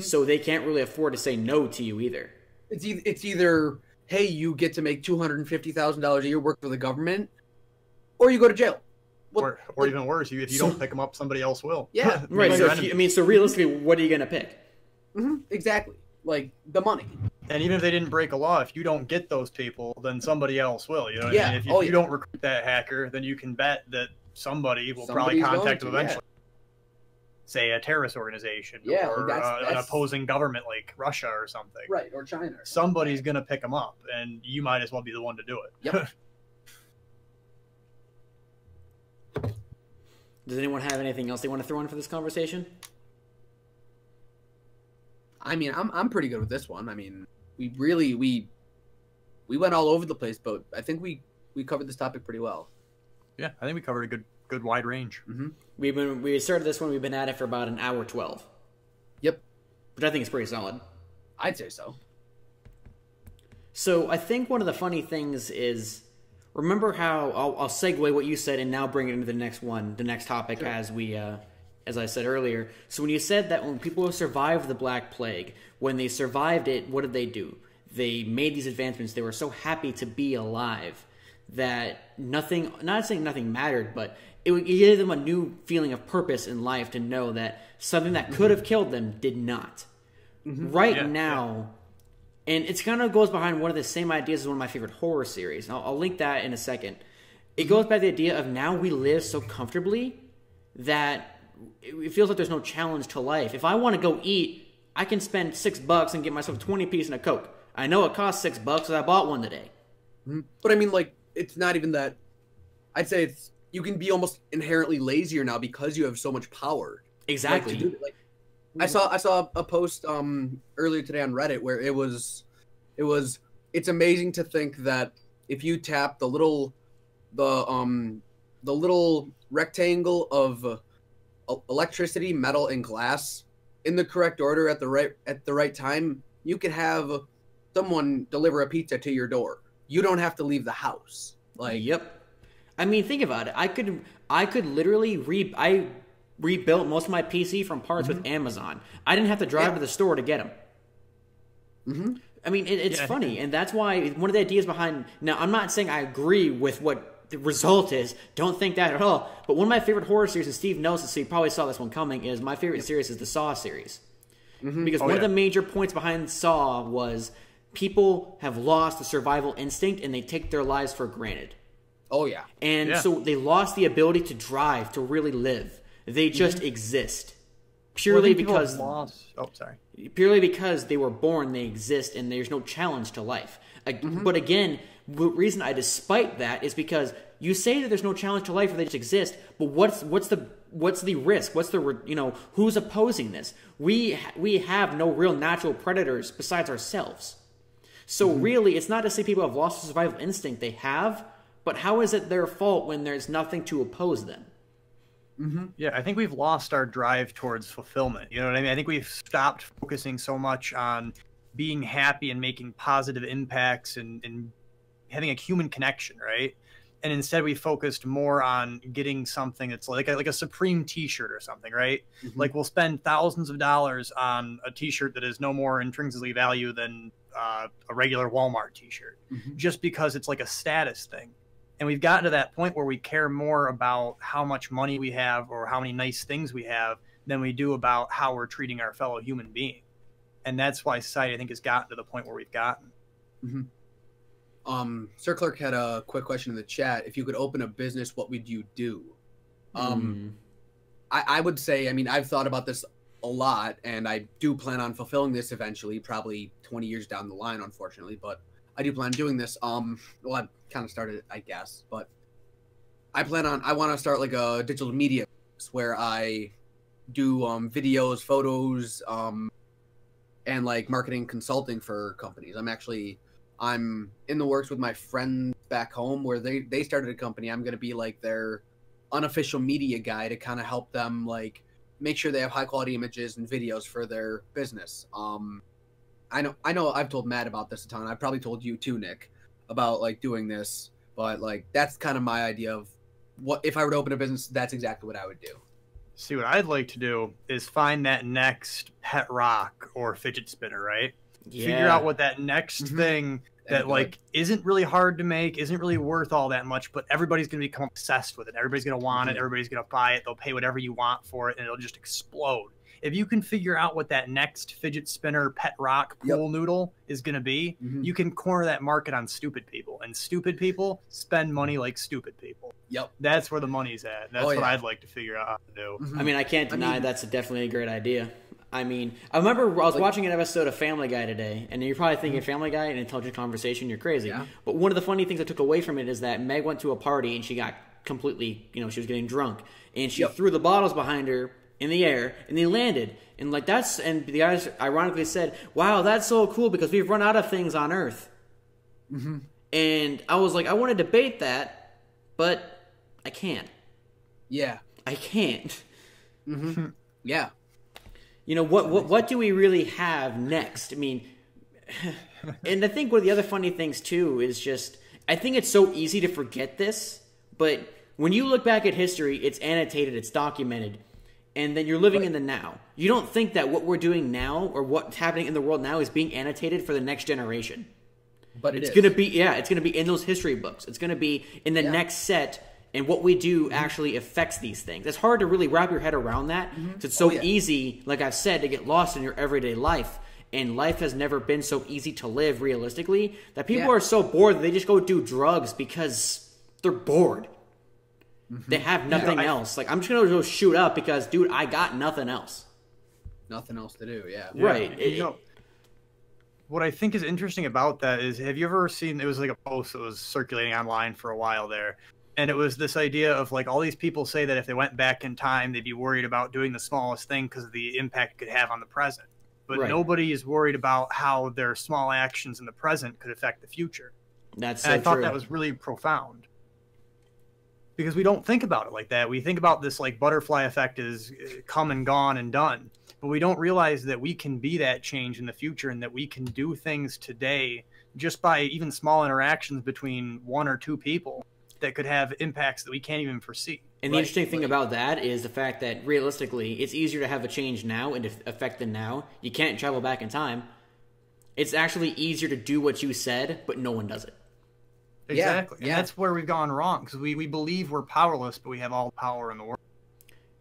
so they can't really afford to say no to you either. It's either, hey, you get to make $250,000 a year work for the government, or you go to jail. Well, or even worse, if you don't pick them up, somebody else will. Yeah, right. So realistically, what are you going to pick? Exactly, like the money. And even if they didn't break a law, if you don't get those people, then somebody else will. You know what I mean? If you don't recruit that hacker, then you can bet that somebody will probably contact them eventually. Say a terrorist organization or an opposing government like Russia or something. Right, or China. Somebody's going to pick them up, and you might as well be the one to do it. Yep. Does anyone have anything else they want to throw in for this conversation? I mean, I'm pretty good with this one. I mean, we went all over the place, but I think we covered this topic pretty well. Yeah, I think we covered a good wide range. We started this one. We've been at it for about an hour 12. Yep, which I think is pretty solid. I'd say so. So I think one of the funny things is, remember how I'll segue what you said and now bring it into the next topic, sure. As I said earlier. So when you said that when people survived the Black Plague, when they survived it, what did they do? They made these advancements. They were so happy to be alive that nothing, not saying nothing mattered, but it gave them a new feeling of purpose in life to know that something that could have killed them did not. Now, and it kind of goes behind one of the same ideas as one of my favorite horror series. I'll link that in a second. It goes back to the idea of now we live so comfortably that it feels like there's no challenge to life. If I want to go eat, I can spend $6 and get myself a 20-piece and a Coke. I know it costs $6 because I bought one today. But I mean, like, it's not even that. I'd say you can be almost inherently lazier now because you have so much power. Exactly. I saw a post earlier today on Reddit where it's amazing to think that if you tap the little rectangle of electricity, metal, and glass in the correct order at the right time, you could have someone deliver a pizza to your door. You don't have to leave the house. Like, yep. I mean, think about it. I could literally rebuilt most of my PC from parts with Amazon. I didn't have to drive to the store to get them. I mean, it's funny, and that's why one of the ideas behind. Now, I'm not saying I agree with what the result is. Don't think that at all. But one of my favorite horror series, and Steve knows this, so you probably saw this one coming, is my favorite series is the Saw series. Because one of the major points behind Saw was people have lost the survival instinct and they take their lives for granted. Oh yeah. And so they lost the ability to drive, to really live. They just exist. Purely because purely because they were born, they exist, and there's no challenge to life. But again, the reason I despite that is because you say that there's no challenge to life, or they just exist. But what's the risk? What's the who's opposing this? We have no real natural predators besides ourselves. So really, it's not to say people have lost the survival instinct. They have, but how is it their fault when there's nothing to oppose them? Yeah, I think we've lost our drive towards fulfillment. You know what I mean? I think we've stopped focusing so much on being happy and making positive impacts and having a human connection, right? And instead we focused more on getting something that's like a Supreme t-shirt or something, right? Like we'll spend thousands of dollars on a t-shirt that is no more intrinsically value than a regular Walmart t-shirt, just because it's like a status thing. And we've gotten to that point where we care more about how much money we have or how many nice things we have than we do about how we're treating our fellow human being. And that's why society, I think, has gotten to the point where we've gotten. Sir Clerk had a quick question in the chat. If you could open a business, what would you do? I would say, I mean, I've thought about this a lot, and I do plan on fulfilling this eventually, probably 20 years down the line, unfortunately, but I do plan on doing this. Well, I've kind of started, I guess, but I want to start like a digital media where I do videos, photos, and like marketing consulting for companies. I'm in the works with my friends back home where they started a company. I'm going to be like their unofficial media guy to kind of help them like make sure they have high quality images and videos for their business. I know I've told Matt about this a ton. I've probably told you too, Nick, about like doing this, but like that's kind of my idea of what if I were to open a business, that's exactly what I would do. See, what I'd like to do is find that next pet rock or fidget spinner, right? Yeah. Figure out what that next thing that like isn't really hard to make, isn't really worth all that much, but everybody's going to become obsessed with it. Everybody's going to want it. Everybody's going to buy it. They'll pay whatever you want for it, and it'll just explode. If you can figure out what that next fidget spinner pet rock pool noodle is going to be, you can corner that market on stupid people, and stupid people spend money like stupid people. That's where the money's at. That's what I'd like to figure out how to do. I mean, I can't deny that's definitely a great idea. I mean, I remember I was watching an episode of Family Guy today, and you're probably thinking Family Guy, an intelligent conversation, you're crazy. But one of the funny things I took away from it is that Meg went to a party, and she got completely, she was getting drunk, and she threw the bottles behind her in the air, and they landed. And like and the guys ironically said, wow, that's so cool because we've run out of things on Earth. And I was like, I want to debate that, but I can't. I can't. Yeah. What do we really have next? I mean, and I think one of the other funny things too is just, I think it's so easy to forget this, but when you look back at history, it's annotated, it's documented, and then you're living in the now. You don't think that what we're doing now or what's happening in the world now is being annotated for the next generation. But it's going to be, it's going to be in those history books. It's going to be in the next set. And what we do actually affects these things. It's hard to really wrap your head around that. It's so easy, like I've said, to get lost in your everyday life. And life has never been so easy to live realistically that people are so bored that they just go do drugs because they're bored. They have nothing else. Like, I'm just going to go shoot up because, dude, I got nothing else. Nothing else to do, Right. What I think is interesting about that is, have you ever seen, it was like a post that was circulating online for a while there. And it was this idea of like all these people say that if they went back in time, they'd be worried about doing the smallest thing because of the impact it could have on the present. But nobody is worried about how their small actions in the present could affect the future. That's and I thought that was really profound. Because we don't think about it like that. We think about this like butterfly effect is come and gone and done. But we don't realize that we can be that change in the future and that we can do things today just by even small interactions between one or two people that could have impacts that we can't even foresee. And the interesting thing about that is the fact that realistically, it's easier to have a change now and to affect the now. You can't travel back in time. It's actually easier to do what you said, but no one does it. Exactly. And that's where we've gone wrong, because we believe we're powerless, but we have all the power in the world.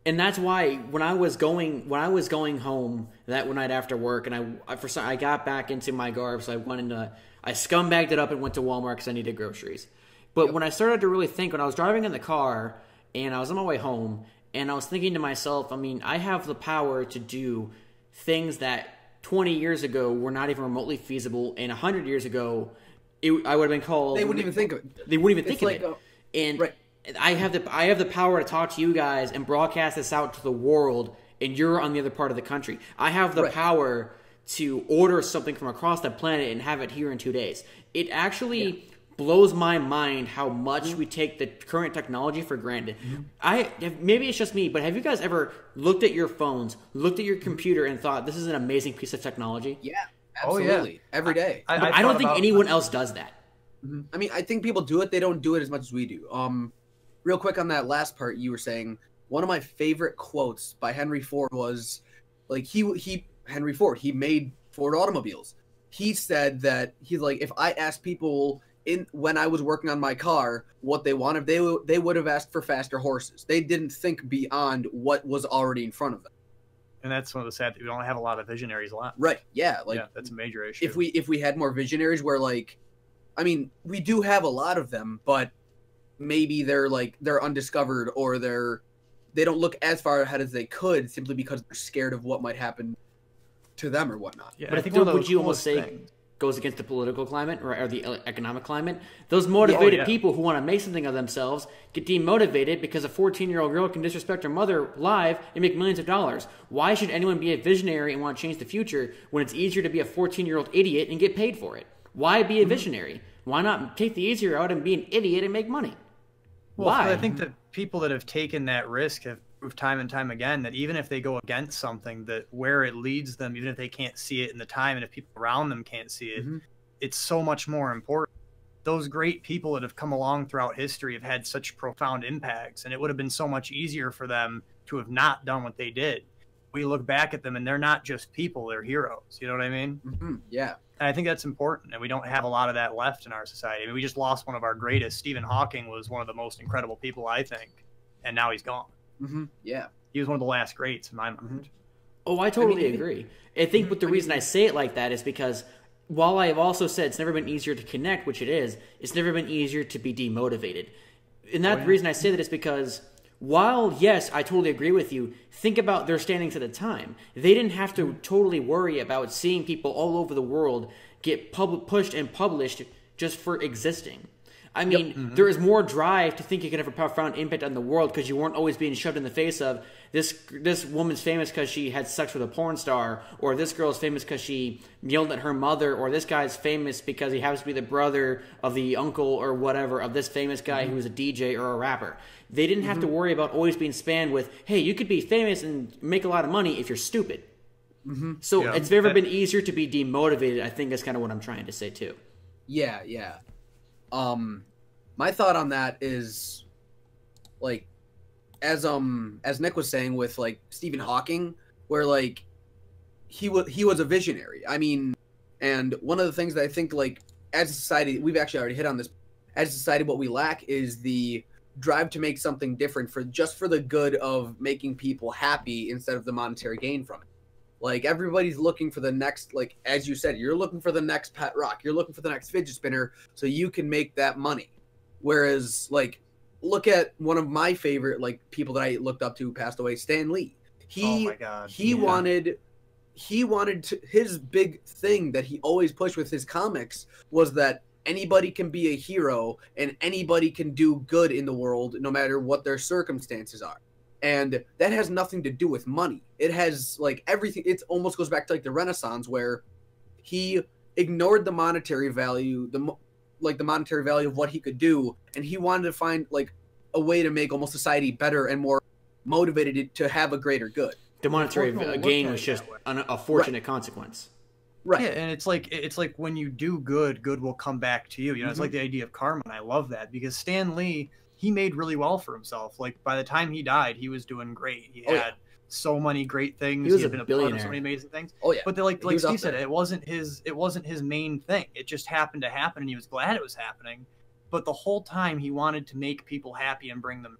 And that's why when I was going home that one night after work, and I got back into my garb, so I scumbagged it up and went to Walmart because I needed groceries. But when I started to really think, when I was driving in the car and I was on my way home, and I was thinking to myself, I mean, I have the power to do things that 20 years ago were not even remotely feasible, and 100 years ago, I would have been called. They wouldn't even think of it. They wouldn't even think of it. And I have the power to talk to you guys and broadcast this out to the world, and you're on the other part of the country. I have the power to order something from across the planet and have it here in 2 days. It actually blows my mind how much we take the current technology for granted. Maybe it's just me, but have you guys ever looked at your phones, looked at your computer, and thought, this is an amazing piece of technology? Yeah, absolutely. Oh, yeah. Every day. I don't think anyone else does that. I mean, I think people do it. They don't do it as much as we do. Real quick on that last part you were saying, one of my favorite quotes by Henry Ford was, like, Henry Ford, he made Ford automobiles. He said that he's like, if I asked people when I was working on my car what they wanted, they would have asked for faster horses. They didn't think beyond what was already in front of them. And that's one of the sad things. We don't have a lot of visionaries left. Right. Yeah. Like, yeah, that's a major issue. If we had more visionaries where, like, I mean, we do have a lot of them, but maybe they're undiscovered, or they don't look as far ahead as they could simply because they're scared of what might happen to them or whatnot. Yeah, but I think would you almost say goes against the political climate or the economic climate? Those motivated people who want to make something of themselves get demotivated because a 14-year-old girl can disrespect her mother live and make millions of dollars. Why should anyone be a visionary and want to change the future when it's easier to be a 14-year-old idiot and get paid for it? Why be a visionary? Why not take the easier route and be an idiot and make money? Well, Why? I think that people that have taken that risk have proved time and time again that even if they go against something, that where it leads them, even if they can't see it in the time, and if people around them can't see it, it's so much more important. Those great people that have come along throughout history have had such profound impacts, and it would have been so much easier for them to have not done what they did. We look back at them, and they're not just people, they're heroes. You know what I mean? Yeah. And I think that's important, and we don't have a lot of that left in our society. I mean, we just lost one of our greatest. Stephen Hawking was one of the most incredible people, I think, and now he's gone. Yeah. He was one of the last greats in my mind. Oh, I totally agree. I think the reason I say it like that is because while I have also said it's never been easier to connect, which it is, it's never been easier to be demotivated. And that the reason I say that is because while, yes, I totally agree with you, think about their standings at the time. They didn't have to totally worry about seeing people all over the world get pushed and published just for existing. I mean, there is more drive to think you could have a profound impact on the world because you weren't always being shoved in the face of this woman's famous because she had sex with a porn star, or this girl's famous because she yelled at her mother, or this guy's famous because he happens to be the brother of the uncle or whatever of this famous guy who's a DJ or a rapper. They didn't have to worry about always being spammed with, hey, you could be famous and make a lot of money if you're stupid. So it's never been easier to be demotivated. I think that's kind of what I'm trying to say too. Yeah. My thought on that is, like, as Nick was saying with, like, Stephen Hawking, where, like, he was a visionary. I mean, and one of the things that I think, like, as a society, we've actually already hit on this. As a society, what we lack is the drive to make something different for the good of making people happy instead of the monetary gain from it. Like, everybody's looking for the next, like, as you said, you're looking for the next pet rock. You're looking for the next fidget spinner so you can make that money. Whereas, like, look at one of my favorite, like, people that I looked up to who passed away, Stan Lee. Oh my God. He wanted his big thing that he always pushed with his comics was that anybody can be a hero and anybody can do good in the world no matter what their circumstances are. And that has nothing to do with money. It has, like, everything. It almost goes back to, like, the Renaissance, where he ignored the monetary value, the monetary value of what he could do, and he wanted to find, like, a way to make almost society better and more motivated to have a greater good. The monetary gain was just a fortunate consequence. Right. Yeah, and it's like when you do good, good will come back to you. You know, it's like the idea of karma, and I love that because Stan Lee, he made really well for himself. Like, by the time he died, he was doing great. He had so many great things. He was had been a billionaire. Part of so many amazing things. Oh yeah. But like Steve said, it wasn't his main thing. It just happened to happen, and he was glad it was happening. But the whole time, he wanted to make people happy and bring them.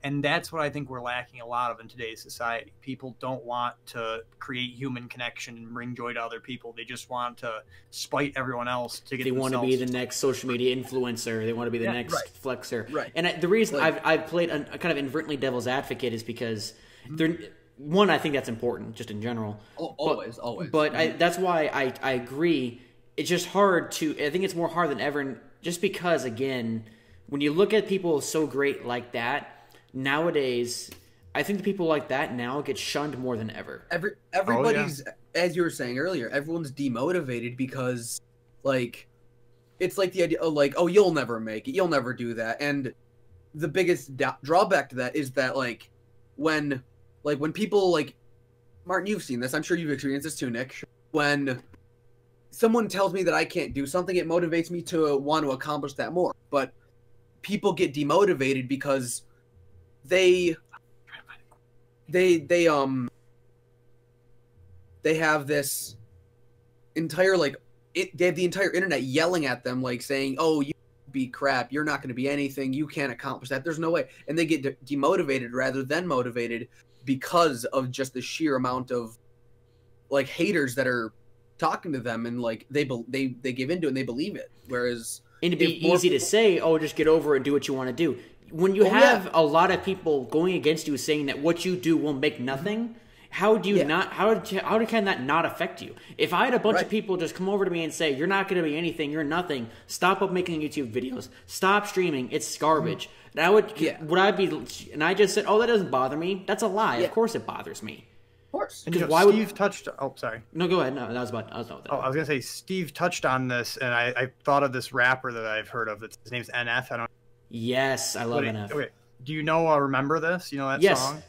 And that's what I think we're lacking a lot of in today's society. People don't want to create human connection and bring joy to other people. They just want to spite everyone else to get. They want to be the next social media influencer. They want to be the next flexer. Right. And the reason I've played a kind of inadvertently devil's advocate is because one, I think that's important just in general. Always. But that's why I agree. It's just hard to. I think it's more hard than ever, just because again, when you look at people so great like that. Nowadays, I think the people like that now get shunned more than ever. Everybody's, as you were saying earlier, everyone's demotivated because, like, it's like the idea of, like, oh, you'll never make it. You'll never do that. And the biggest drawback to that is that, like, when people, like, Martin, you've seen this. I'm sure you've experienced this too, Nick. When someone tells me that I can't do something, it motivates me to want to accomplish that more. But people get demotivated because they have this entire they have the entire internet yelling at them, like saying, oh, you be crap, you're not going to be anything, you can't accomplish that, there's no way. And they get demotivated rather than motivated because of just the sheer amount of like haters that are talking to them, and like they give into it and they believe it. Whereas it'd be easy to say, oh, just get over it and do what you want to do. When you have a lot of people going against you saying that what you do will make nothing, how do you not? How can that not affect you? If I had a bunch of people just come over to me and say, "You're not going to be anything. You're nothing. Stop up making YouTube videos. Stop streaming. It's garbage." And I would I be? And I just said, "Oh, that doesn't bother me. That's a lie. Of course it bothers me." Of course. Because Steve touched. Oh, sorry. No, go ahead. No, I was done with that. Oh, I was gonna say Steve touched on this, and I thought of this rapper that I've heard of. His name's NF. I don't. Yes, I love NF. Okay. Do you know? Remember this? You know that song?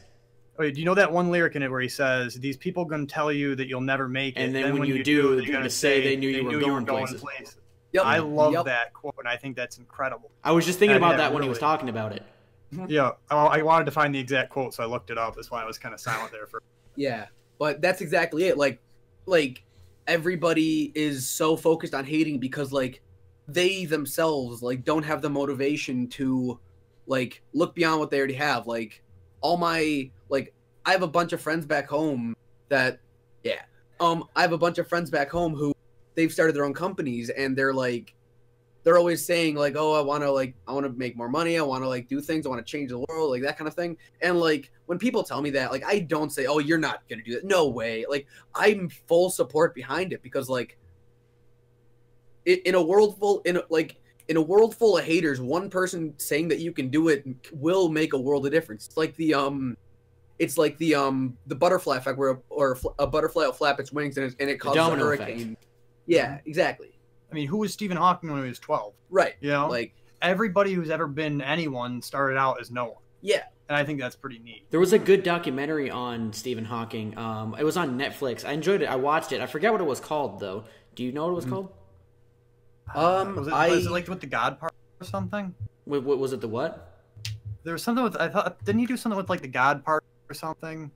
Okay. Do you know that one lyric in it where he says, "These people gonna tell you that you'll never make it, and then when you do, they're gonna say they knew you were going places." Yep. I love that quote, and I think that's incredible. I was just thinking about that when he was talking about it. Yeah, I wanted to find the exact quote, so I looked it up. That's why I was kind of silent there for. Yeah, but that's exactly it. Like everybody is so focused on hating because like they themselves like don't have the motivation to like look beyond what they already have. Like all my I have a bunch of friends back home that I have a bunch of friends back home who they've started their own companies, and they're always saying like, oh, I want to make more money, I want to like do things, I want to change the world, like that kind of thing. And like when people tell me that, like I don't say, oh, you're not gonna do that, no way. Like I'm full support behind it, because like in a world full of haters, one person saying that you can do it will make a world of difference. It's like the butterfly effect, where a butterfly will flap its wings and it causes a hurricane. Effect. Yeah, exactly. I mean, who was Stephen Hawking when he was 12? Right. You know, like everybody who's ever been anyone started out as no one. Yeah. And I think that's pretty neat. There was a good documentary on Stephen Hawking. It was on Netflix. I enjoyed it. I watched it. I forget what it was called though. Do you know what it was called? Was it like with the God part or something? What was it? The what? There was something with. I thought, didn't he do something with like the God part or something?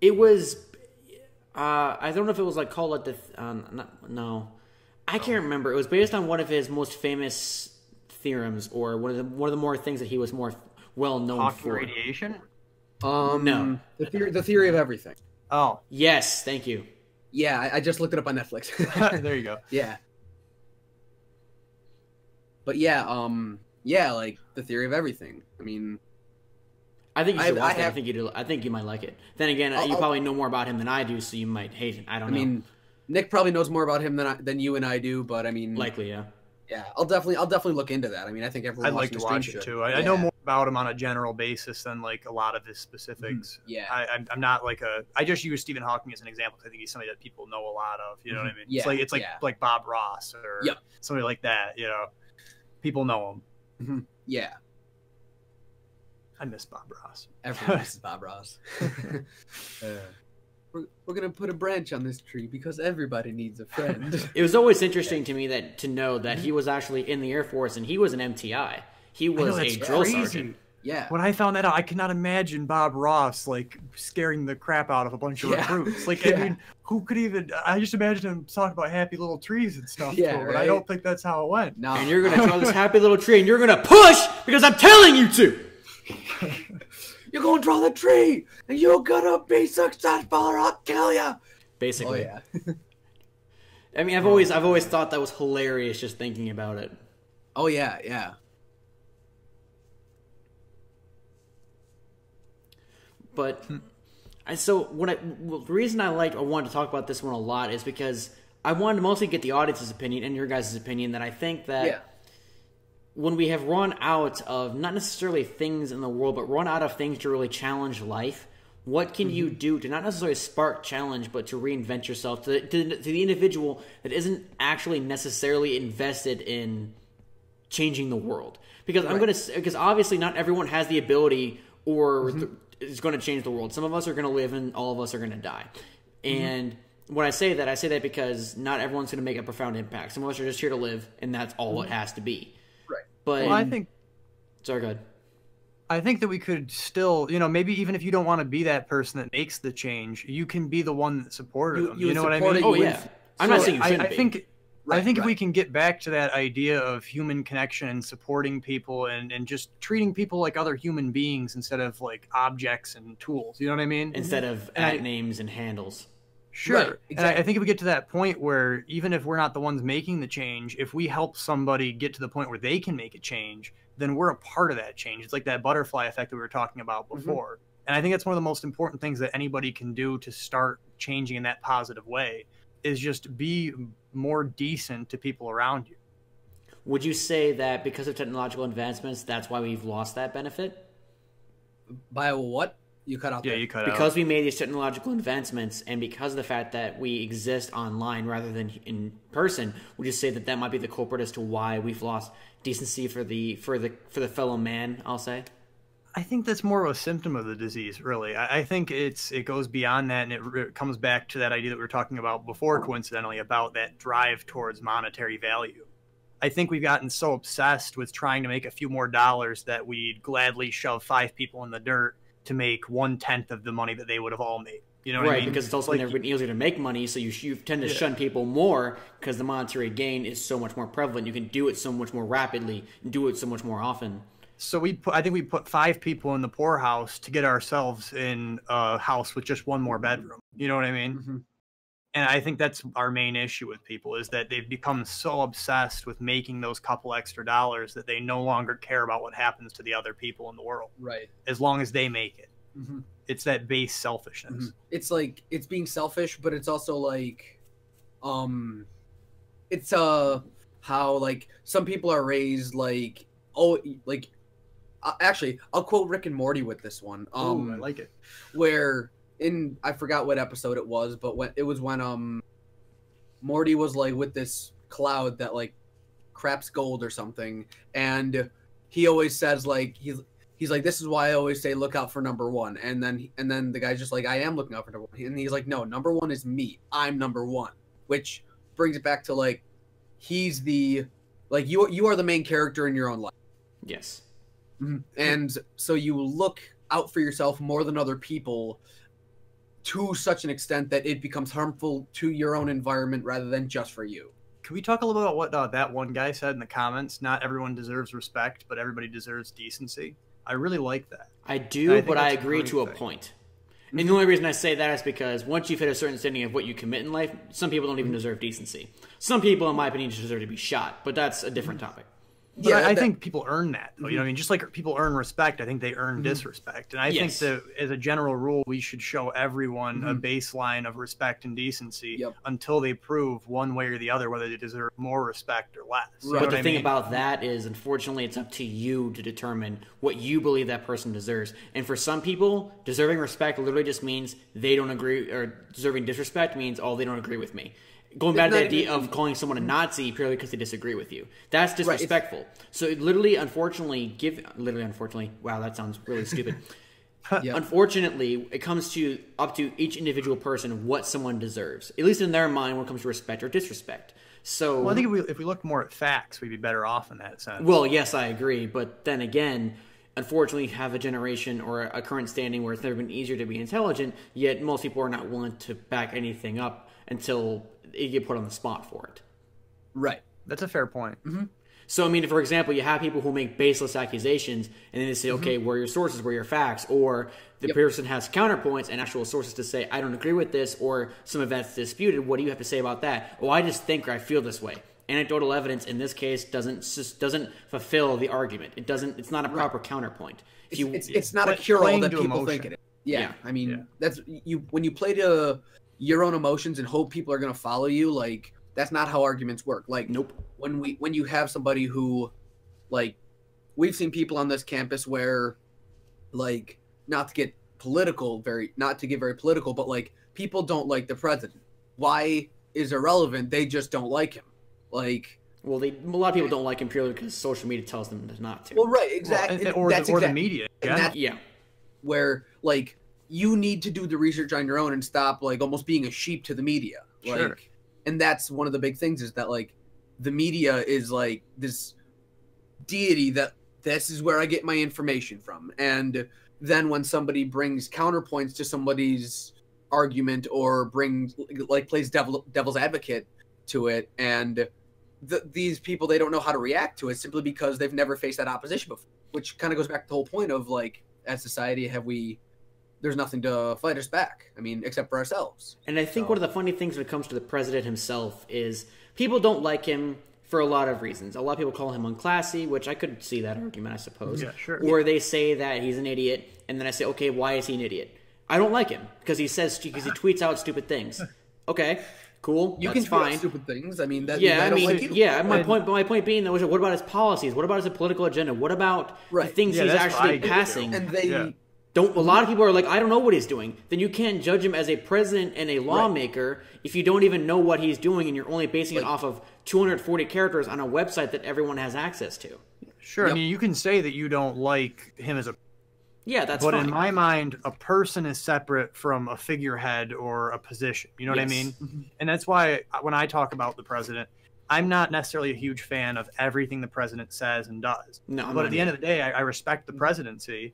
It was. I don't know if it was like called like the. No, I can't remember. It was based on one of his most famous theorems, or one of the more things that he was more well known Hawking for. Radiation. No, the theory of everything. Oh, yes, thank you. Yeah, I just looked it up on Netflix. There you go. Yeah. But yeah, like the theory of everything. I mean, I think you should watch that. I think you might like it. Then again, you probably know more about him than I do, so you might hate it. I don't know. I mean, Nick probably knows more about him than you and I do, but I mean, likely, yeah. Yeah, I'll definitely look into that. I mean, I think everyone. I'd like to watch it too. I know more about him on a general basis than like a lot of his specifics. Mm-hmm. Yeah, I'm not like I just use Stephen Hawking as an example because I think he's somebody that people know a lot of. You know what I mean? Yeah, it's like Bob Ross or somebody like that. You know, people know him. Mm-hmm. Yeah. I miss Bob Ross. Everyone misses Bob Ross. We're gonna put a branch on this tree because everybody needs a friend. It was always interesting to me to know that he was actually in the Air Force and he was an MTI. He was a drill sergeant. Yeah. When I found that out, I could not imagine Bob Ross like scaring the crap out of a bunch of recruits. Like, I mean, who could even? I just imagine him talking about happy little trees and stuff. Yeah, but I don't think that's how it went. No. And you're gonna draw this happy little tree, and you're gonna push because I'm telling you to. you're gonna draw the tree, and you're gonna be successful, or I'll kill you. Basically. Oh yeah. I mean, I've always thought that was hilarious just thinking about it. Oh yeah, yeah. But the reason I wanted to talk about this one a lot is because I wanted to mostly get the audience's opinion and your guys' opinion that I think that when we have run out of not necessarily things in the world, but run out of things to really challenge life, what can you do to not necessarily spark challenge, but to reinvent yourself to the individual that isn't actually necessarily invested in changing the world? Because because obviously not everyone has the ability or is going to change the world. Some of us are going to live and all of us are going to die. And when I say that because not everyone's going to make a profound impact. Some of us are just here to live, and that's all it has to be. Right. But I think. Sorry, go ahead. I think that we could still, maybe even if you don't want to be that person that makes the change, you can be the one that supported them. You know what I mean? Oh, yeah. I'm not saying you shouldn't be. I think if we can get back to that idea of human connection and supporting people and just treating people like other human beings instead of like objects and tools, you know what I mean? Instead of names and handles. Sure. Right, exactly. And I think if we get to that point where even if we're not the ones making the change, if we help somebody get to the point where they can make a change, then we're a part of that change. It's like that butterfly effect that we were talking about before. And I think that's one of the most important things that anybody can do to start changing in that positive way is just be more decent to people around you. Would you say that because of technological advancements, that's why we've lost that benefit? By what? You cut out. Yeah, there. you cut because out. we made these technological advancements, and because of the fact that we exist online rather than in person, would you say that that might be the culprit as to why we've lost decency for the fellow man? I'll say. I think that's more of a symptom of the disease, really. I think it goes beyond that, and it comes back to that idea that we were talking about before, coincidentally, about that drive towards monetary value. I think we've gotten so obsessed with trying to make a few more dollars that we'd gladly shove 5 people in the dirt to make 1/10 of the money that they would have all made. You know what I mean? Because it's also never been easier to make money, so you tend to shun people more because the monetary gain is so much more prevalent. You can do it so much more rapidly, and do it so much more often. So I think we put 5 people in the poorhouse to get ourselves in a house with just one more bedroom. You know what I mean? And I think that's our main issue with people is that they've become so obsessed with making those couple extra dollars that they no longer care about what happens to the other people in the world. Right. As long as they make it. It's that base selfishness. It's like it's being selfish, but it's also like, it's how like some people are raised like actually I'll quote Rick and Morty with this one. I like it. Where I forgot what episode it was, but when Morty was like with this cloud that like craps gold or something, and he always says like he's like, this is why I always say look out for number 1, and then the guy's just like, I am looking out for number 1, and he's like, no, number 1 is me, I'm number 1, which brings it back to like he's the like you are the main character in your own life. Yes. And so you look out for yourself more than other people to such an extent that it becomes harmful to your own environment rather than just for you. Can we talk a little bit about what that one guy said in the comments? Not everyone deserves respect, but everybody deserves decency. I really like that. I do, but I agree to a point. And the only reason I say that is because once you've hit a certain standing of what you commit in life, some people don't even deserve decency. Some people, in my opinion, just deserve to be shot, but that's a different topic. But yeah, I think people earn that. You know what I mean? Just like people earn respect, I think they earn disrespect. And I think that as a general rule, we should show everyone a baseline of respect and decency until they prove one way or the other whether they deserve more respect or less. Right. But the thing about that is, unfortunately, it's up to you to determine what you believe that person deserves. And for some people, deserving respect literally just means they don't agree, or deserving disrespect means, oh, they don't agree with me. Going back to the idea of calling someone a Nazi purely because they disagree with you. That's disrespectful. Right, so it literally, unfortunately, wow, that sounds really stupid. Unfortunately, it comes up to each individual person what someone deserves, at least in their mind when it comes to respect or disrespect. So, well, I think if we looked more at facts, we'd be better off in that sense. Well, yes, I agree. But then again, unfortunately, you have a generation or a current standing where it's never been easier to be intelligent, yet most people are not willing to back anything up until you get put on the spot for it. Right. That's a fair point. So, I mean, for example, you have people who make baseless accusations, and then they say, okay, where are your sources, where are your facts? Or the person has counterpoints and actual sources to say, I don't agree with this, or some of that's disputed. What do you have to say about that? Oh, I just think or I feel this way. Anecdotal evidence in this case doesn't fulfill the argument. It's not a proper counterpoint. It's not a cure-all that people think it is. Yeah. I mean, that's when you play to your own emotions and hope people are going to follow you, like, that's not how arguments work. Like, nope. When you have somebody who, like, we've seen people on this campus where, like, not to get very political, but, like, people don't like the president. Why is irrelevant? They just don't like him. Like, well, a lot of people don't like him purely because social media tells them not to. Well, right, exactly. Or the media. Yeah. Where, like, you need to do the research on your own and stop, like, almost being a sheep to the media. Like, sure. And that's one of the big things is that, like, the media is, like, this deity that this is where I get my information from. And then when somebody brings counterpoints to somebody's argument or plays devil's advocate to it, and these people, they don't know how to react to it simply because they've never faced that opposition before, which kind of goes back to the whole point of, like, as society, there's nothing to fight us back. I mean, except for ourselves. And I think one of the funny things when it comes to the president himself is people don't like him for a lot of reasons. A lot of people call him unclassy, which I could see that argument, I suppose. Yeah, sure. Or they say that he's an idiot, and then I say, okay, why is he an idiot? I don't like him because he tweets out stupid things. Okay, cool. You that's can tweet fine. out stupid things. I mean, My point being though is, what about his policies? What about his political agenda? What about the things he's actually passing? And they don't. A lot of people are like, I don't know what he's doing. Then you can't judge him as a president and a lawmaker if you don't even know what he's doing, and you're only basing it off of 240 characters on a website that everyone has access to. Sure. Yep. I mean, you can say that you don't like him as a. Yeah, that's but fine. In my mind, a person is separate from a figurehead or a position. You know what I mean? Mm-hmm. And that's why when I talk about the president, I'm not necessarily a huge fan of everything the president says and does. No, but at the end of the day, I respect the presidency.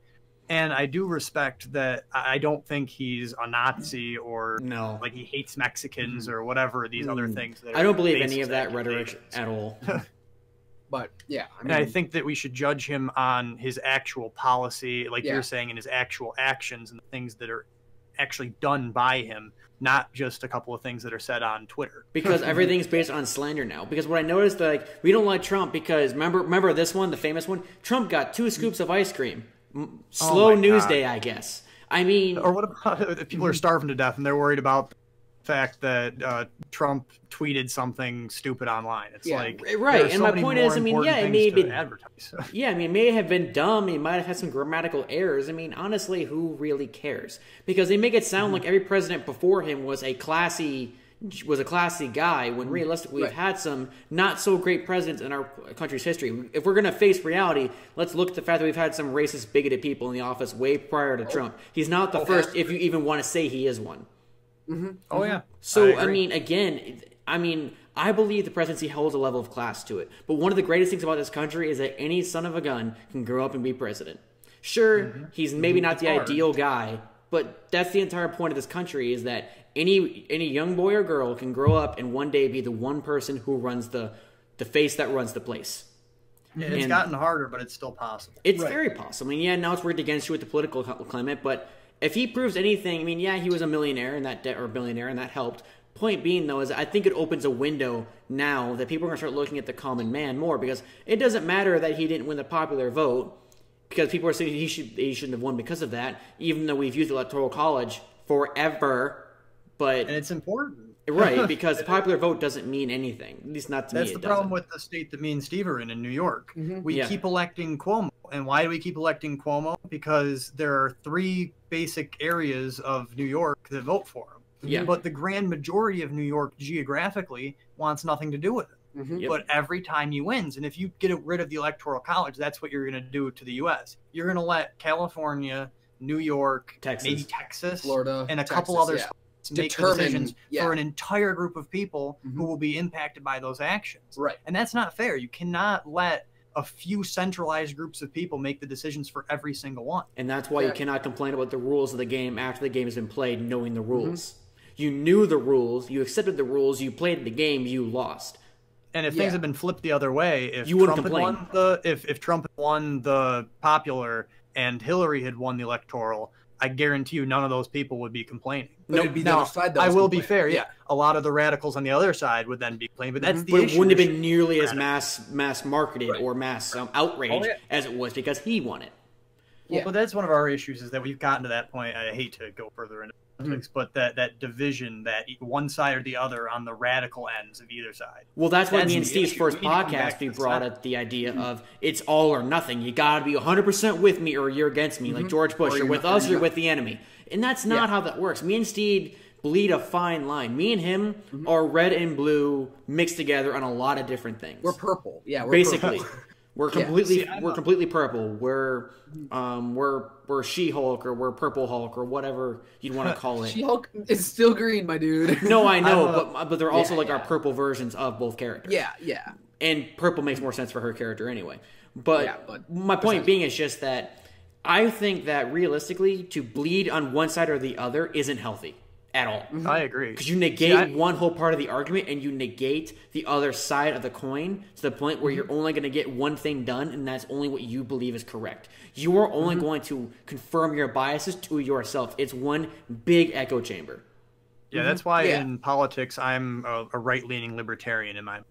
And I do respect that. I don't think he's a Nazi or like he hates Mexicans or whatever these other things. That I don't believe any of that rhetoric at all. But yeah, I think that we should judge him on his actual policy, like you're saying, and his actual actions and the things that are actually done by him, not just a couple of things that are said on Twitter. Because everything's based on slander now. Because what I noticed, like, we don't like Trump because remember this one, the famous one? Trump got 2 scoops of ice cream. Slow news day, I guess. I mean, or what about if people are starving to death and they're worried about the fact that Trump tweeted something stupid online? It's like right. And my point is, I mean, it may have been advertise. I mean, it may have been dumb. It might have had some grammatical errors. I mean, honestly, who really cares? Because they make it sound like every president before him was a classy guy, when realistically we've had some not so great presidents in our country's history. If we're going to face reality, let's look at the fact that we've had some racist, bigoted people in the office way prior to Trump. He's not the first, if you even want to say he is one. Mm-hmm. Oh, yeah. So, I mean, again, I believe the presidency holds a level of class to it. But one of the greatest things about this country is that any son of a gun can grow up and be president. Sure, he's maybe not the ideal guy, but that's the entire point of this country, is that any young boy or girl can grow up and one day be the one person who runs the face that runs the place. It's gotten harder, but it's still possible. It's very possible. I mean, now it's worked against you with the political climate, but if he proves anything, I mean, he was a millionaire and billionaire, and that helped. Point being, though, is I think it opens a window now that people are going to start looking at the common man more, because it doesn't matter that he didn't win the popular vote, because people are saying he shouldn't have won because of that, even though we've used electoral college forever. And it's important. Right, because the popular vote doesn't mean anything. At least not to me. That's the problem with the state that me and Steve are in New York. Mm-hmm. We keep electing Cuomo. And why do we keep electing Cuomo? Because there are 3 basic areas of New York that vote for him. Yeah. But the grand majority of New York geographically wants nothing to do with it. Mm-hmm. But every time he wins, and if you get rid of the electoral college, that's what you're going to do to the U.S. You're going to let California, New York, maybe Texas, Florida, and a couple others make decisions for an entire group of people who will be impacted by those actions. Right. And that's not fair. You cannot let a few centralized groups of people make the decisions for every single one. And that's why you cannot complain about the rules of the game after the game has been played, knowing the rules. You knew the rules, you accepted the rules, you played the game, you lost. And if things had been flipped the other way, if You wouldn't Trump had complain. won the if Trump had won the popular and Hillary had won the electoral, I guarantee you none of those people would be complaining. But it'd be the Now, other side that I was will be complaining. fair, a lot of the radicals on the other side would then be complaining, but that's the But it issue. wouldn't have We been should- nearly as mass marketed or mass outrage Oh, yeah. as it was because he won it. Well, but that's one of our issues is that we've gotten to that point. I hate to go further into politics, but that division, that one side or the other on the radical ends of either side. Well, that's why That's me and the Steve's issue. first We need to come podcast, back we to the brought center. up the idea of it's all or nothing. You got to be 100% with me or you're against me. Like George Bush, Or you're you're with not- us, or you're you're with the enemy. And that's not how that works. Me and Steve bleed a fine line. Me and him are red and blue mixed together on a lot of different things. We're purple. Yeah, we're Basically. purple. We're completely See, I'm we're a- completely purple. We're She-Hulk or we're Purple Hulk or whatever you'd want to call it. She-Hulk is still green, my dude. No, I know, I'm but they're also Yeah, like our yeah. purple versions of both characters. Yeah. And purple makes more sense for her character anyway. But, Yeah, but my point being is just that I think that realistically, to bleed on one side or the other isn't healthy at all. I agree. Because you negate one whole part of the argument and you negate the other side of the coin to the point where you're only going to get one thing done, and that's only what you believe is correct. You are only going to confirm your biases to yourself. It's one big echo chamber. Yeah, that's why Yeah. in politics I'm a right-leaning libertarian in my mind.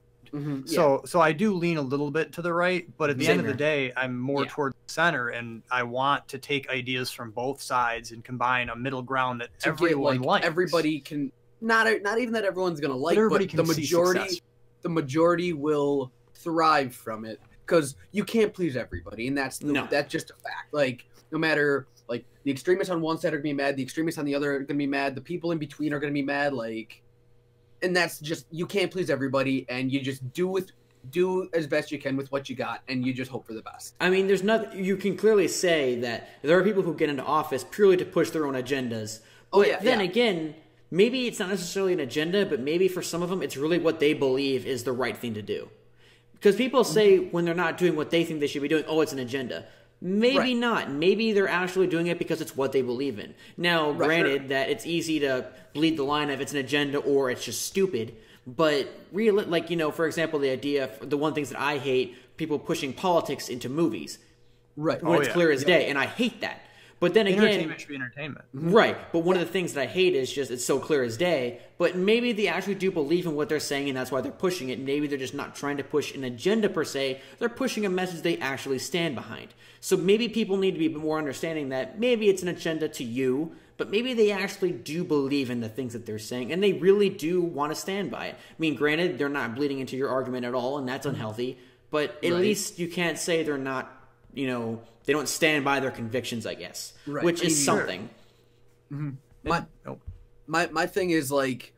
Yeah. So I do lean a little bit to the right, but at the end of the day, I'm more Yeah. toward the center, and I want to take ideas from both sides and combine a middle ground that to everyone get, likes. everybody can not even that everyone's gonna like, everybody but can the see majority success. the majority will thrive from it because you can't please everybody, and that's just a fact. Like no matter like the extremists on one side are gonna be mad, the extremists on the other are gonna be mad, the people in between are gonna be mad, like, and that's just you can't please everybody, and you just do as best you can with what you got, and you just hope for the best. I mean, there's not. You can clearly say that there are people who get into office purely to push their own agendas. Oh, But yeah, then yeah. again, maybe it's not necessarily an agenda, but maybe for some of them, it's really what they believe is the right thing to do. Because people say when they're not doing what they think they should be doing, oh, it's an agenda. Maybe Right. not. Maybe they're actually doing it because it's what they believe in. Now, granted, sure. that it's easy to bleed the line of it's an agenda or it's just stupid. But like, you know, for example, the idea, the one things that I hate, people pushing politics into movies Right. when it's yeah. clear as day, and I hate that. But then again, Entertainment should be entertainment. right. But one of the things that I hate is just it's so clear as day. But maybe they actually do believe in what they're saying, and that's why they're pushing it. Maybe they're just not trying to push an agenda per se. They're pushing a message they actually stand behind. So maybe people need to be more understanding that maybe it's an agenda to you, but maybe they actually do believe in the things that they're saying, and they really do want to stand by it. I mean, granted, they're not bleeding into your argument at all, and that's unhealthy. But at least you can't say they're not, you know, they don't stand by their convictions, I guess, Right. which I is mean, something. My thing is like,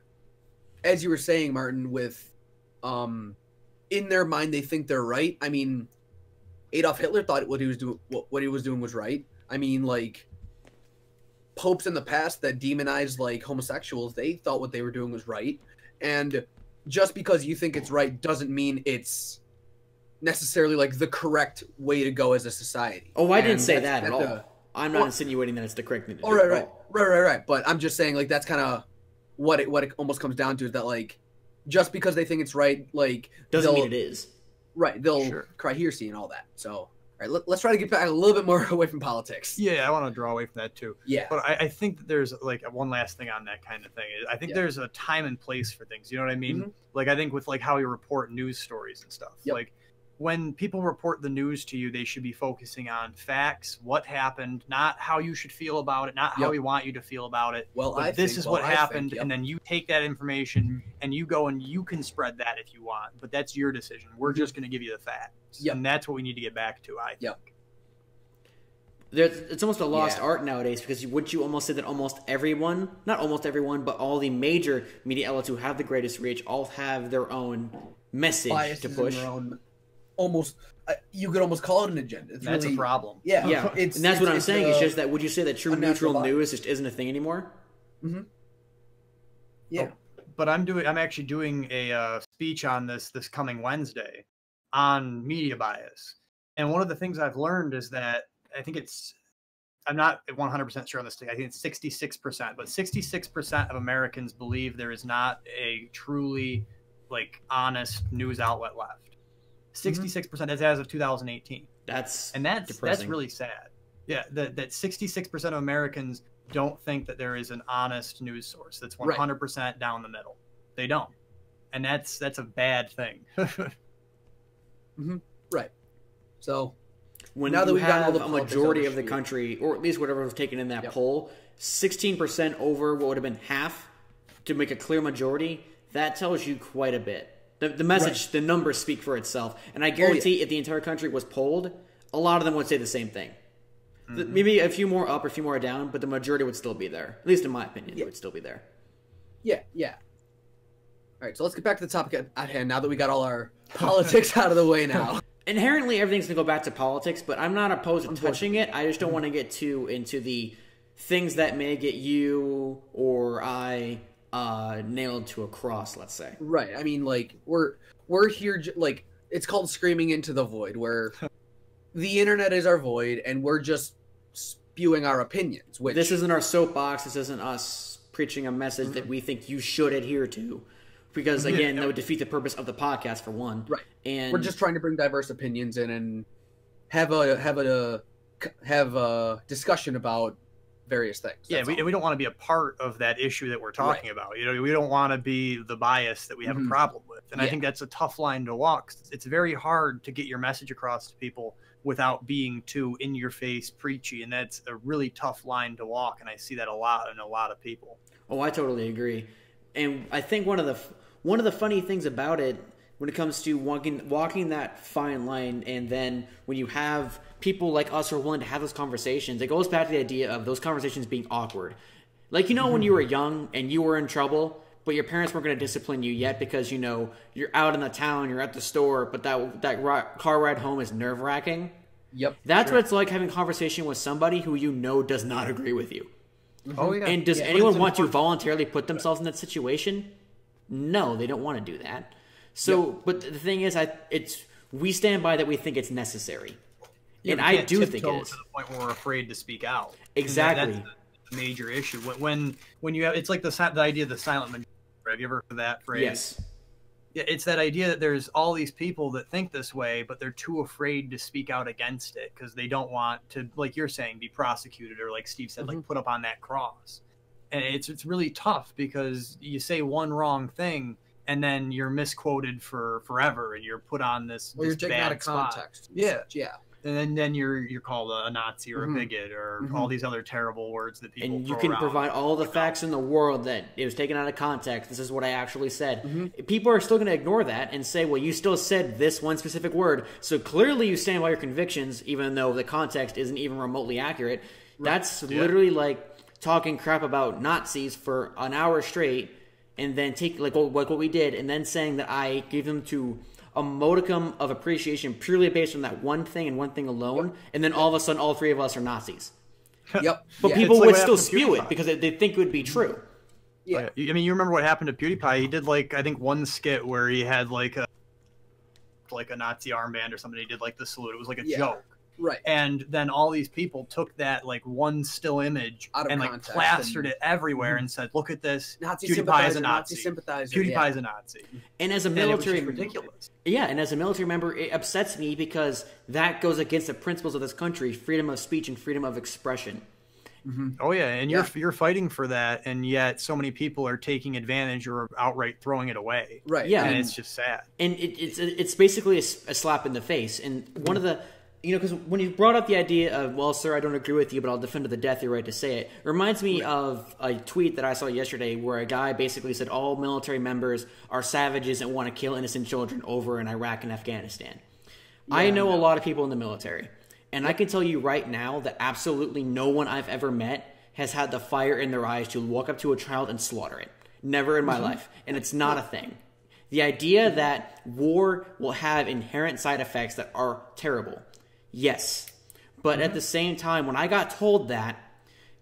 as you were saying, Martin, with in their mind they think they're right. I mean, Adolf Hitler thought what he was doing was right. I mean, like popes in the past that demonized like homosexuals, they thought what they were doing was right. And just because you think it's right doesn't mean it's necessarily like the correct way to go as a society. Oh, I And didn't say that's- that at that's all. a- I'm not well- insinuating that it's the correct thing to do. Oh, right, at right, all. right. But I'm just saying, like, that's kind of what it almost comes down to is that, like, just because they think it's right, like, Doesn't they'll- mean it is. Right, they'll Sure. cry heresy and all that. So, all right, let's try to get back a little bit more away from politics. Yeah, I want to draw away from that too. Yeah. But I think that there's like one last thing on that kind of thing. I think Yeah. there's a time and place for things. You know what I mean? Mhm. Like I think with like how you report news stories and stuff. Yep. Like when people report the news to you, they should be focusing on facts, what happened, not how you should feel about it, not how Yep. we want you to feel about it. Well, But I this think- is well, what I think, happened, yep. and then you take that information and you go and you can spread that if you want. But that's your decision. We're just going to give you the facts, Yep. and that's what we need to get back to. I think. Yep. It's almost a lost Yeah. art nowadays because would you almost say that almost everyone, not almost everyone, but all the major media outlets who have the greatest reach all have their own message Biases to in push. their own, almost, you could almost call it an agenda. It's That's really, a problem. Yeah, Yeah, it's, and that's what I'm it's saying. It's just that would you say that true unnatural neutral bias. news just isn't a thing anymore? yeah. But I'm actually doing a speech on this coming Wednesday on media bias. And one of the things I've learned is that I think I'm not 100% sure on this thing. I think it's 66%, but 66% of Americans believe there is not a truly like honest news outlet left. 66%, that's as of 2018. That's that's really sad. Yeah, that 66% of Americans don't think that there is an honest news source that's 100% down the middle. They don't, and that's a bad thing. Right. So when now that you we've gotten all have the a politics majority out of the street. country, or at least whatever was taken in that poll, 16% over what would have been half to make a clear majority, that tells you quite a bit. The message, the numbers speak for itself. And I guarantee if the entire country was polled, a lot of them would say the same thing. Maybe a few more up, a few more down, but the majority would still be there. At least in my opinion, it would still be there. Yeah. All right, so let's get back to the topic at hand now that we got all our politics out of the way now. Inherently, everything's going to go back to politics, but I'm not opposed to touching it. I just don't want to get too into the things that may get you or I nailed to a cross, let's say. Right. I mean, like, we're here, like, it's called screaming into the void, where the internet is our void, and we're just spewing our opinions. Which this isn't our soapbox. This isn't us preaching a message that we think you should adhere to. Because, again, that would defeat the purpose of the podcast, for one. Right. And we're just trying to bring diverse opinions in and have a discussion about various things. Yeah, we don't want to be a part of that issue that we're talking about. You know, we don't want to be the bias that we have a problem with. And I think that's a tough line to walk. It's very hard to get your message across to people without being too in-your-face preachy, and that's a really tough line to walk, and I see that a lot in a lot of people. Oh, I totally agree. And I think one of the funny things about it, when it comes to walking that fine line, and then when you have people like us who are willing to have those conversations, it goes back to the idea of those conversations being awkward. Like, you know, when you were young and you were in trouble, but your parents weren't going to discipline you yet because, you know, you're out in the town, you're at the store, but that car ride home is nerve-wracking. Yep. That's what it's like having a conversation with somebody who you know does not agree with you. Oh, yeah. And does anyone want to voluntarily put themselves in that situation? No, they don't want to do that. So, but the thing is, we stand by that we think it's necessary. Yeah, and I do think it is. To the point where we're afraid to speak out. Exactly. That's the major issue. When you have, it's like the idea of the silent majority. Have you ever heard that phrase? Yes. Yeah, it's that idea that there's all these people that think this way, but they're too afraid to speak out against it because they don't want to, like you're saying, be prosecuted, or like Steve said, like put up on that cross. And it's really tough because you say one wrong thing and then you're misquoted for forever, and you're put on this, you're taken out of spot. context. Yeah. And then you're called a Nazi or a bigot or all these other terrible words that people And you throw can around. provide all the facts in the world that it was taken out of context. This is what I actually said. People are still going to ignore that and say, well, you still said this one specific word, so clearly you stand by your convictions, even though the context isn't even remotely accurate. That's literally like talking crap about Nazis for an hour straight, and then take like what we did, and then saying that I gave them to a modicum of appreciation purely based on that one thing and one thing alone, and then all of a sudden all three of us are Nazis. Yep. But people would still spew it because they think it would be true. Yeah. I mean, you remember what happened to PewDiePie? He did like, I think, one skit where he had like a Nazi armband or something. He did like the salute. It was like a joke. Right. And then all these people took that like one still image and like plastered it everywhere and said, look at this. PewDiePie is a Nazi. PewDiePie is a Nazi. And as a military, it was just ridiculous. Yeah, and as a military member, it upsets me because that goes against the principles of this country: freedom of speech and freedom of expression. Oh yeah, and you're fighting for that, and yet so many people are taking advantage or outright throwing it away. Right. Yeah, and it's just sad. And it's basically a slap in the face. And one of the, you know, because when you brought up the idea of, well, sir, I don't agree with you, but I'll defend to the death your right to say it, reminds me of a tweet that I saw yesterday where a guy basically said all military members are savages and want to kill innocent children over in Iraq and Afghanistan. I know a lot of people in the military, and I can tell you right now that absolutely no one I've ever met has had the fire in their eyes to walk up to a child and slaughter it. Never in my life. And it's not a thing. The idea that war will have inherent side effects that are terrible. Yes. But at the same time, when I got told that,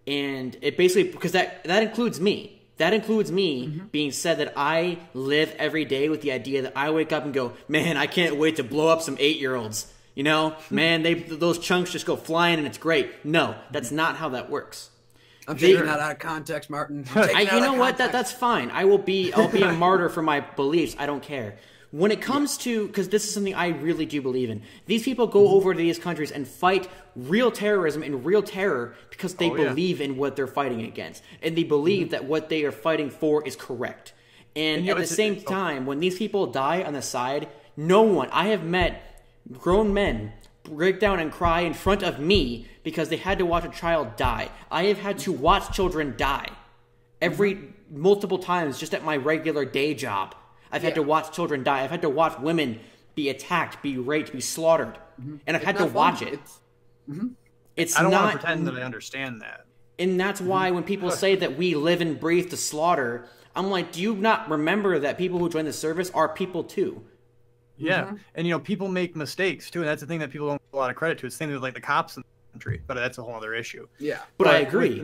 and it basically, because that includes me. That includes me being said that I live every day with the idea that I wake up and go, man, I can't wait to blow up some 8-year-olds. You know, man, those chunks just go flying and it's great. No, that's not how that works. I'm taking that out of context, Martin. You know what? That's fine. I'll be a martyr for my beliefs. I don't care. When it comes to, because this is something I really do believe in, these people go over to these countries and fight real terrorism and real terror because they believe in what they're fighting against. And they believe that what they are fighting for is correct. And at the same time, when these people die on the side, no one, I have met grown men break down and cry in front of me because they had to watch a child die. I have had to watch children die multiple times just at my regular day job. I've had to watch children die. I've had to watch women be attacked, be raped, be slaughtered. And I've had to watch it. It's I don't not, want to pretend that I understand that. And that's why when people say that we live and breathe to slaughter, I'm like, do you not remember that people who join the service are people too? Yeah, and people make mistakes too, and that's the thing that people don't give a lot of credit to. It's the same with like the cops in the country, but that's a whole other issue. Yeah, but I agree.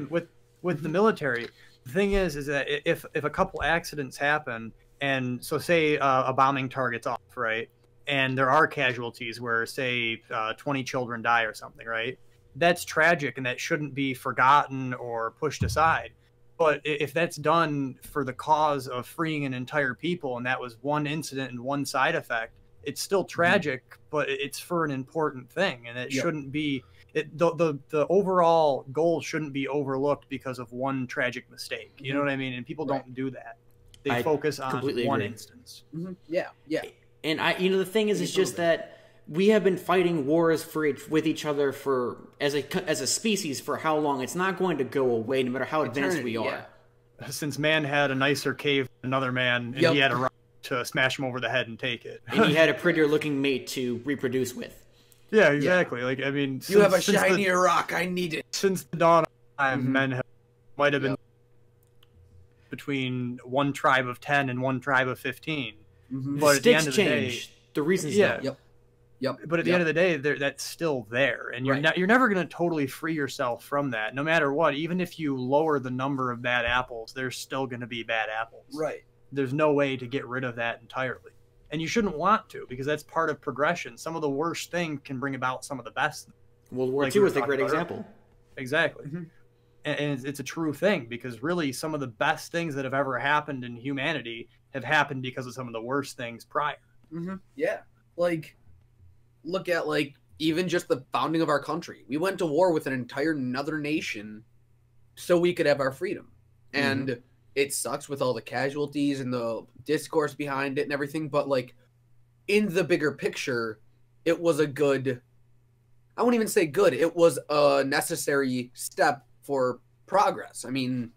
With the military, the thing is that if a couple accidents happen, and so say a bombing target's off, right, and there are casualties where say 20 children die or something, right? That's tragic, and that shouldn't be forgotten or pushed aside. But if that's done for the cause of freeing an entire people, and that was one incident and one side effect, it's still tragic, but it's for an important thing, and it shouldn't be. The overall goal shouldn't be overlooked because of one tragic mistake. You know what I mean? And people don't do that. They focus on one instance. Yeah. And the thing is, it's just that we have been fighting wars with each other as a species for how long? It's not going to go away, no matter how advanced we are. Since man had a nicer cave than another man, and he had a right to smash him over the head and take it. And he had a prettier looking mate to reproduce with. Yeah, exactly. Like, I mean, you have a shinier rock. I need it. Since the dawn of time, men might have been between one tribe of 10 and one tribe of 15. But at the end of the day, the reasons but at the end of the day, that's still there, and you're never going to totally free yourself from that, no matter what. Even if you lower the number of bad apples, there's still going to be bad apples. Right. There's no way to get rid of that entirely, and you shouldn't want to, because that's part of progression. Some of the worst thing can bring about some of the best. World War II is a great example. Exactly. And it's a true thing, because really some of the best things that have ever happened in humanity have happened because of some of the worst things prior. Yeah. Like, look at, like, even just the founding of our country. We went to war with an entire another nation so we could have our freedom. And it sucks with all the casualties and the discourse behind it and everything. But, like, in the bigger picture, it was a good... I wouldn't even say good. It was a necessary step for progress. I mean,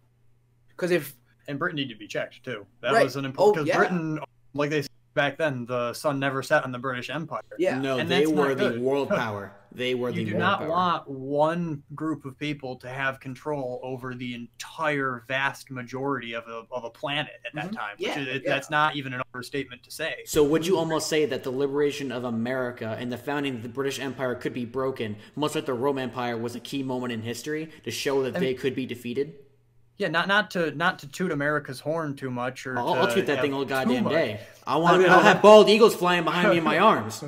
because if... And Britain needed to be checked, too. That was an important... Because Britain, like they said back then, the sun never set on the British Empire. Yeah. No, and they were the world power. They were the world power. You do not want one group of people to have control over the entire vast majority of a planet at that time. That's not even an overstatement to say. So would you almost say that the liberation of America and the founding of the British Empire could be broken, much like the Roman Empire was a key moment in history to show that they could be defeated? Yeah, not to toot America's horn too much, or I'll toot that thing all goddamn day. I'll have bald eagles flying behind me in my arms.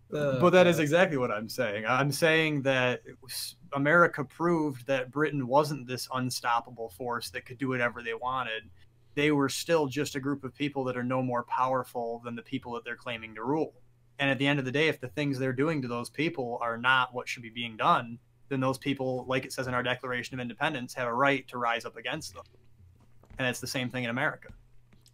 But that is exactly what I'm saying. I'm saying that America proved that Britain wasn't this unstoppable force that could do whatever they wanted. They were still just a group of people that are no more powerful than the people that they're claiming to rule. And at the end of the day, if the things they're doing to those people are not what should be being done, then those people, like it says in our Declaration of Independence, have a right to rise up against them. And it's the same thing in America.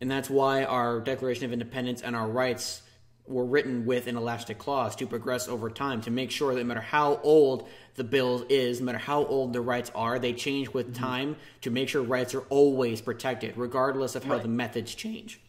And that's why our Declaration of Independence and our rights were written with an elastic clause to progress over time, to make sure that no matter how old the bill is, no matter how old the rights are, they change with time to make sure rights are always protected, regardless of how the methods change.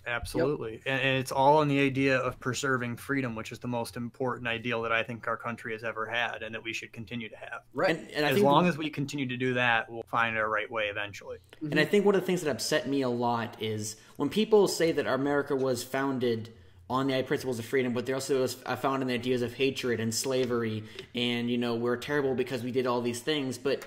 Absolutely. And it's all in the idea of preserving freedom, which is the most important ideal that I think our country has ever had and that we should continue to have. Right. And as long as we continue to do that, we'll find our right way eventually. And I think one of the things that upset me a lot is when people say that America was founded on the principles of freedom, but they also was founded on the ideas of hatred and slavery and, we're terrible because we did all these things. But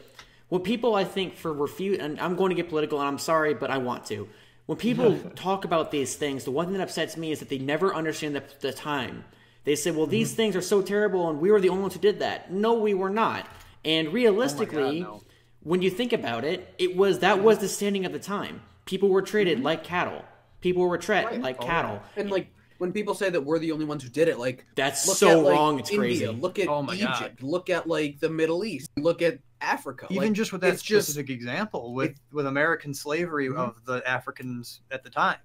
what people, I think, and I'm going to get political and I'm sorry, but I want to. When people talk about these things, the one thing that upsets me is that they never understand the time. They say, well, these things are so terrible and we were the only ones who did that. No, we were not. And realistically, when you think about it, that was the standing at the time. People were treated like cattle. People were treated like cattle. And like when people say that we're the only ones who did it, like that's so wrong. It's India, crazy. Look at Egypt. God. Look at like the Middle East. Look at Africa. Even just with that specific example with American slavery of the Africans at the time.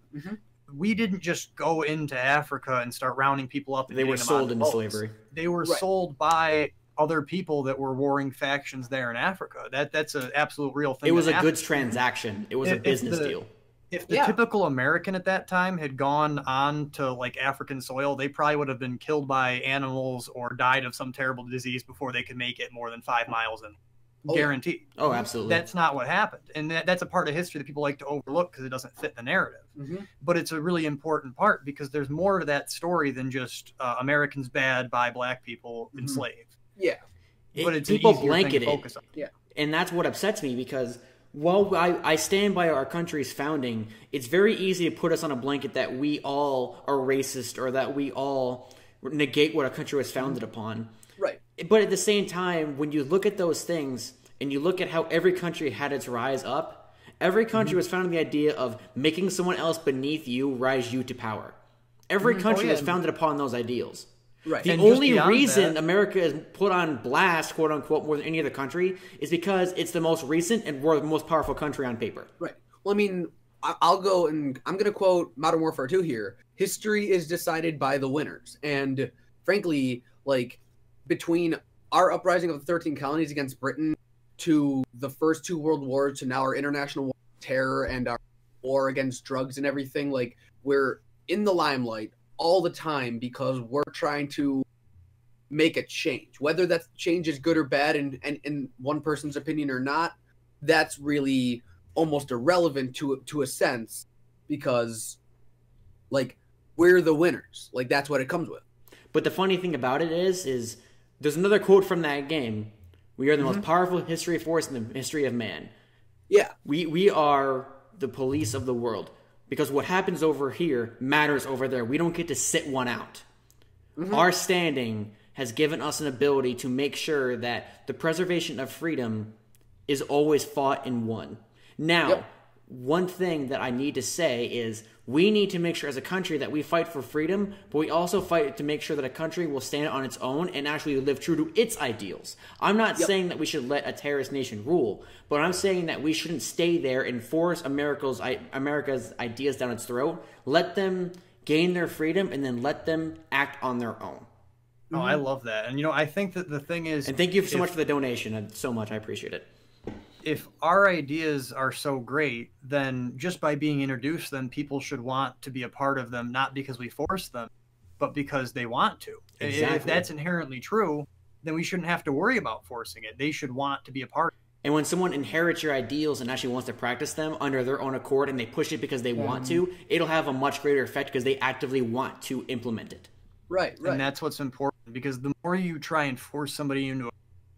We didn't just go into Africa and start rounding people up. And they were sold into slavery. They were sold by other people that were warring factions there in Africa. That's an absolute real thing. It was a goods transaction. It was a business deal. If the typical American at that time had gone on to like African soil, they probably would have been killed by animals or died of some terrible disease before they could make it more than 5 miles in. Guaranteed. Oh, absolutely. That's not what happened. And that's a part of history that people like to overlook because it doesn't fit the narrative. But it's a really important part because there's more to that story than just Americans bad by black people enslaved. Yeah. But it's people an easier blanket thing to it. focus on. Yeah. And that's what upsets me because while I stand by our country's founding, it's very easy to put us on a blanket that we all are racist or that we all negate what our country was founded upon. Right. But at the same time, when you look at those things and you look at how every country had its rise up, every country was founded on the idea of making someone else beneath you rise you to power. Every country was founded upon those ideals. Right. The only reason America is put on blast, quote unquote, more than any other country is because it's the most recent and we're the most powerful country on paper. Right. Well, I mean, I'll go and I'm going to quote Modern Warfare 2 here. History is decided by the winners. And frankly, like between our uprising of the 13 colonies against Britain to the first 2 world wars to now our international war on terror and our war against drugs and everything, like we're in the limelight all the time because we're trying to make a change. Whether that change is good or bad in one person's opinion or not, that's really almost irrelevant to a sense because like we're the winners. Like that's what it comes with. But the funny thing about it is there's another quote from that game. We are the most powerful history force in the history of man. Yeah. We are the police of the world. Because what happens over here matters over there. We don't get to sit one out. Our standing has given us an ability to make sure that the preservation of freedom is always fought and won. Now, one thing that I need to say is we need to make sure as a country that we fight for freedom, but we also fight to make sure that a country will stand on its own and actually live true to its ideals. I'm not saying that we should let a terrorist nation rule, but I'm saying that we shouldn't stay there and force America's ideas down its throat. Let them gain their freedom and then let them act on their own. Oh, I love that. And, I think that the thing is... And thank you so much for the donation. So much. I appreciate it. If our ideas are so great, then just by being introduced them, people should want to be a part of them, not because we force them, but because they want to. Exactly. If that's inherently true, then we shouldn't have to worry about forcing it. They should want to be a part of it. And when someone inherits your ideals and actually wants to practice them under their own accord and they push it because they want to, it'll have a much greater effect because they actively want to implement it. Right. And that's what's important because the more you try and force somebody into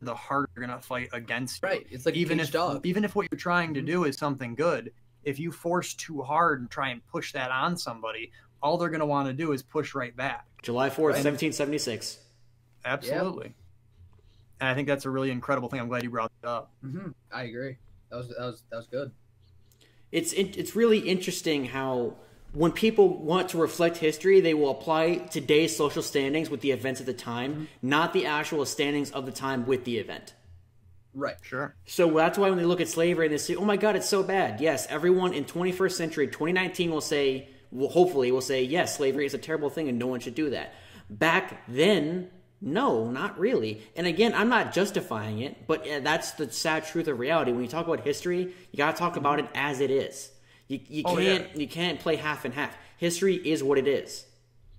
the harder you're going to fight against you. Right. It's like even if what you're trying to do is something good, if you force too hard and try and push that on somebody, all they're going to want to do is push right back. July 4th, 1776. Absolutely. Yep. And I think that's a really incredible thing. I'm glad you brought it up. I agree. That was good. It's really interesting how when people want to reflect history, they will apply today's social standings with the events of the time, not the actual standings of the time with the event. Right. Sure. So that's why when they look at slavery and they say, oh my God, it's so bad. Yes, everyone in 21st century, 2019 hopefully will say, yes, slavery is a terrible thing and no one should do that. Back then, no, not really. And again, I'm not justifying it, but that's the sad truth of reality. When you talk about history, you got to talk about it as it is. You can't play half and half. History is what it is.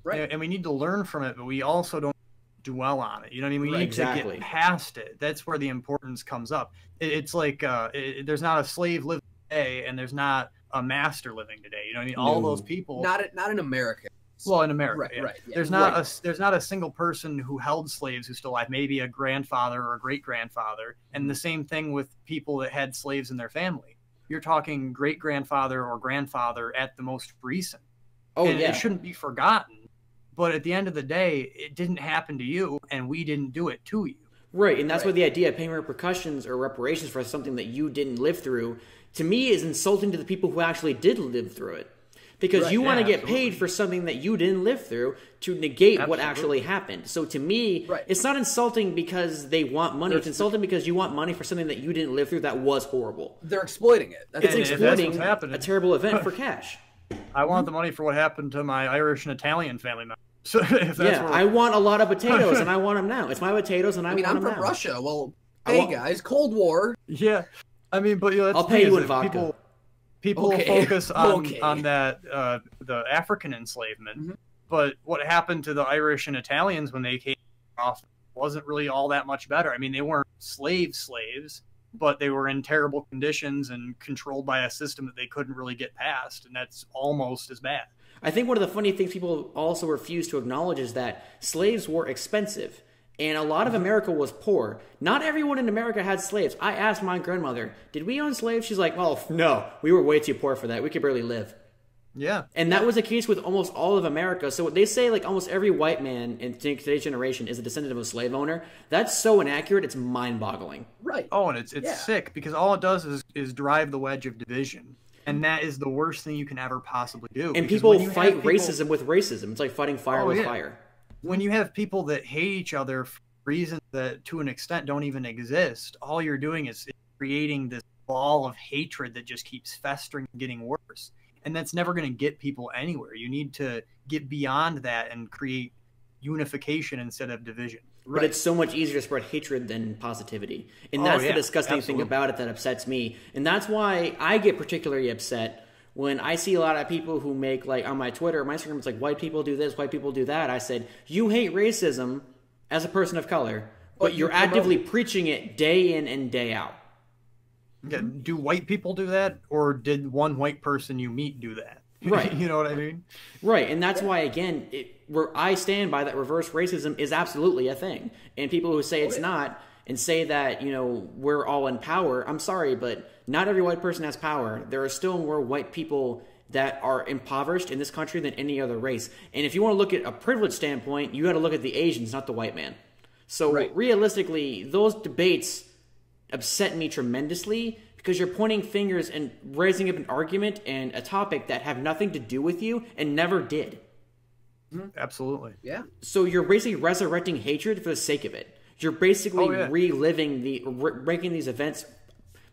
Right. And we need to learn from it, but we also don't dwell on it. You know what I mean? We need to get past it. That's where the importance comes up. It's like there's not a slave living today and there's not a master living today. You know what I mean? All those people. Not in America. Well, in America, right. Yeah. There's not a single person who held slaves who's still alive. Maybe a grandfather or a great grandfather, and the same thing with people that had slaves in their family. You're talking great grandfather or grandfather at the most recent. It shouldn't be forgotten. But at the end of the day, it didn't happen to you, and we didn't do it to you. Right, and that's why the idea of paying repercussions or reparations for something that you didn't live through, to me, is insulting to the people who actually did live through it. Because you want to get paid for something that you didn't live through to negate what actually happened. So to me, it's not insulting because they want money. It's insulting because you want money for something that you didn't live through that was horrible. They're exploiting it. It's exploiting a terrible event for cash. I want the money for what happened to my Irish and Italian family members. So I want a lot of potatoes, and I want them now. It's my potatoes, and I want them now. I'm from Russia. Well, hey guys, Cold War. Yeah, I mean, but I'll pay you in vodka. People focus on that the African enslavement, but what happened to the Irish and Italians when they came off wasn't really all that much better. I mean, they weren't slaves, but they were in terrible conditions and controlled by a system that they couldn't really get past, and that's almost as bad. I think one of the funny things people also refuse to acknowledge is that slaves were expensive. And a lot of America was poor. Not everyone in America had slaves. I asked my grandmother, did we own slaves? She's like, well, no, we were way too poor for that. We could barely live. Yeah. And that was the case with almost all of America. So they say like almost every white man in today's generation is a descendant of a slave owner. That's so inaccurate, it's mind-boggling. Right. Oh, and it's sick because all it does is drive the wedge of division. And that is the worst thing you can ever possibly do. And people fight racism with racism. It's like fighting fire with fire. When you have people that hate each other for reasons that to an extent don't even exist, all you're doing is creating this ball of hatred that just keeps festering and getting worse. And that's never going to get people anywhere. You need to get beyond that and create unification instead of division. But it's so much easier to spread hatred than positivity. And that's the disgusting thing about it that upsets me. And that's why I get particularly upset when I see a lot of people who make, like, on my Twitter or my Instagram, it's like, white people do this, white people do that. I said, you hate racism as a person of color, but you're actively preaching it day in and day out. Yeah, do white people do that? Or did one white person you meet do that? Right. You know what I mean? Right, and that's why, again, where I stand by that reverse racism is absolutely a thing. And people who say it's not and say that, you know, we're all in power, I'm sorry, but not every white person has power. There are still more white people that are impoverished in this country than any other race. And if you want to look at a privilege standpoint, you got to look at the Asians, not the white man. So realistically, those debates upset me tremendously because you're pointing fingers and raising up an argument and a topic that have nothing to do with you and never did. Absolutely. Yeah. So you're basically resurrecting hatred for the sake of it. You're basically reliving making these events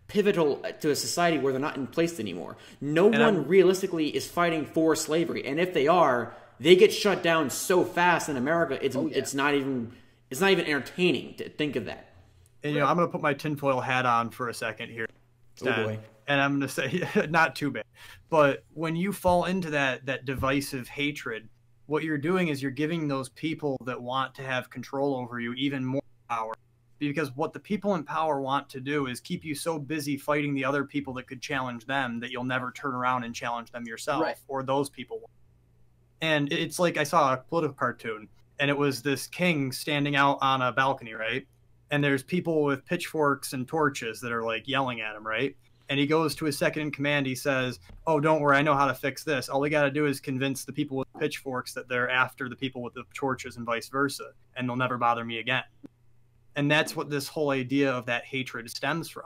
pivotal to a society where they're not in place anymore. No one realistically is fighting for slavery, and if they are, they get shut down so fast in America. It's not even entertaining to think of that. And you know, I'm going to put my tinfoil hat on for a second here. Oh boy. And I'm going to say, not too bad, but when you fall into that divisive hatred, what you're doing is you're giving those people that want to have control over you even more power. Because what the people in power want to do is keep you so busy fighting the other people that could challenge them that you'll never turn around and challenge them yourself, or those people. And it's like I saw a political cartoon, and it was this king standing out on a balcony, right? And there's people with pitchforks and torches that are like yelling at him, right? And he goes to his second in command. He says, oh, don't worry, I know how to fix this. All we got to do is convince the people with pitchforks that they're after the people with the torches and vice versa, and they'll never bother me again. And that's what this whole idea of that hatred stems from.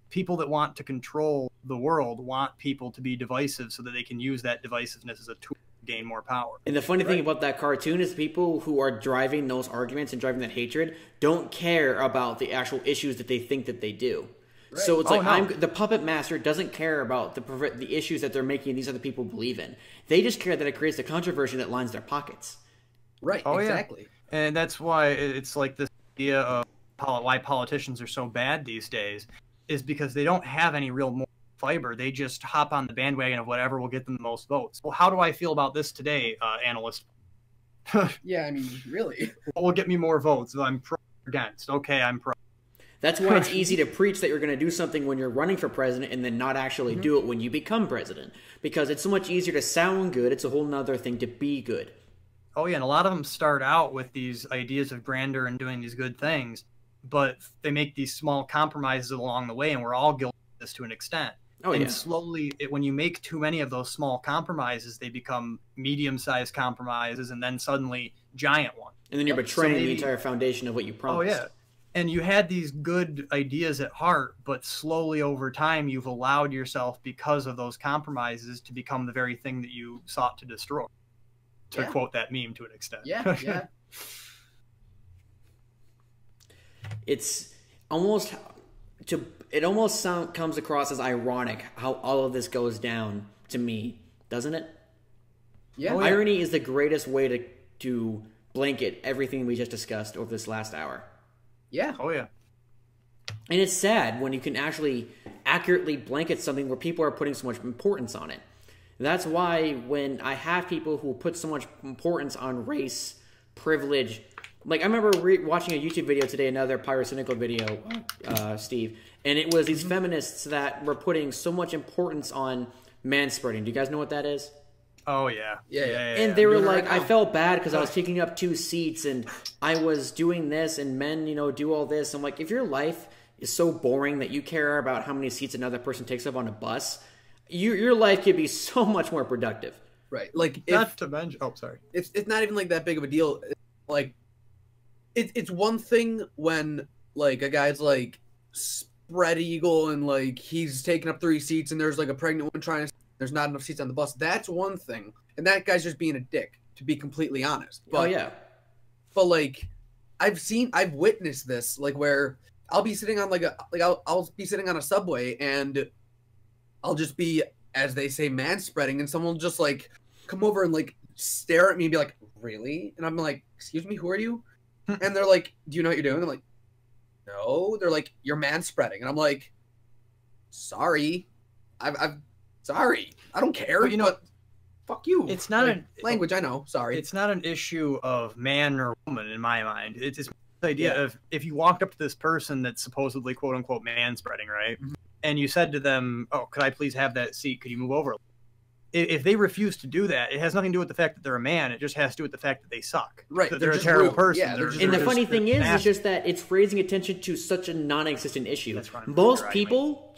People that want to control the world want people to be divisive so that they can use that divisiveness as a tool to gain more power. And the funny thing about that cartoon is people who are driving those arguments and driving that hatred don't care about the actual issues that they think that they do. Right. So it's the puppet master doesn't care about the issues that they're making these other people believe in. They just care that it creates the controversy that lines their pockets. Right, exactly. Yeah. And that's why it's like this idea of why politicians are so bad these days is because they don't have any real moral fiber. They just hop on the bandwagon of whatever will get them the most votes. Well, how do I feel about this today, analyst? Yeah, I mean, really. What will get me more votes? I'm pro or against. Okay, I'm pro. That's why it's easy to preach that you're going to do something when you're running for president and then not actually do it when you become president. Because it's so much easier to sound good. It's a whole nother thing to be good. Oh, yeah, and a lot of them start out with these ideas of grandeur and doing these good things, but they make these small compromises along the way, and we're all guilty of this to an extent. And slowly, when you make too many of those small compromises, they become medium-sized compromises, and then suddenly giant ones. And then you're betraying the entire foundation of what you promised. Oh, yeah. And you had these good ideas at heart, but slowly over time, you've allowed yourself, because of those compromises, to become the very thing that you sought to destroy. To quote that meme to an extent. Yeah. It's almost comes across as ironic how all of this goes down to me, doesn't it? Yeah. Irony is the greatest way to blanket everything we just discussed over this last hour. Yeah. Oh, yeah. And it's sad when you can actually accurately blanket something where people are putting so much importance on it. That's why when I have people who put so much importance on race, privilege, like I remember watching a YouTube video today, another pyrocynical video, Steve, and it was these feminists that were putting so much importance on manspreading. Do you guys know what that is? Oh, yeah. Yeah. And they were like, I felt bad because I was taking up 2 seats and I was doing this and men, do all this. I'm like, if your life is so boring that you care about how many seats another person takes up on a bus, your life could be so much more productive. Right. Like, Not to mention, sorry. It's not even like that big of a deal. Like, it's one thing when like a guy's like spread eagle and like he's taking up 3 seats and there's like a pregnant woman trying to. There's not enough seats on the bus. That's one thing, and that guy's just being a dick, to be completely honest. But, but like, I've witnessed this, like where I'll be sitting on I'll be sitting on a subway and I'll just be, as they say, manspreading, and someone will just like come over and like stare at me and be like, "Really?" And I'm like, "Excuse me, who are you?" And they're like, "Do you know what you're doing?" I'm like, "No." They're like, "You're manspreading," and I'm like, "Sorry, I've sorry, I don't care." But fuck you. It's not language. I know. Sorry. It's not an issue of man or woman in my mind. It's just the idea of if you walked up to this person that's supposedly quote unquote manspreading, right? Mm-hmm. And you said to them, "Oh, could I please have that seat? Could you move over?" If they refuse to do that, it has nothing to do with the fact that they're a man. It just has to do with the fact that they suck. Right. That they're a terrible person. Yeah, and the funny thing is, it's just that it's raising attention to such a non-existent issue. Most people,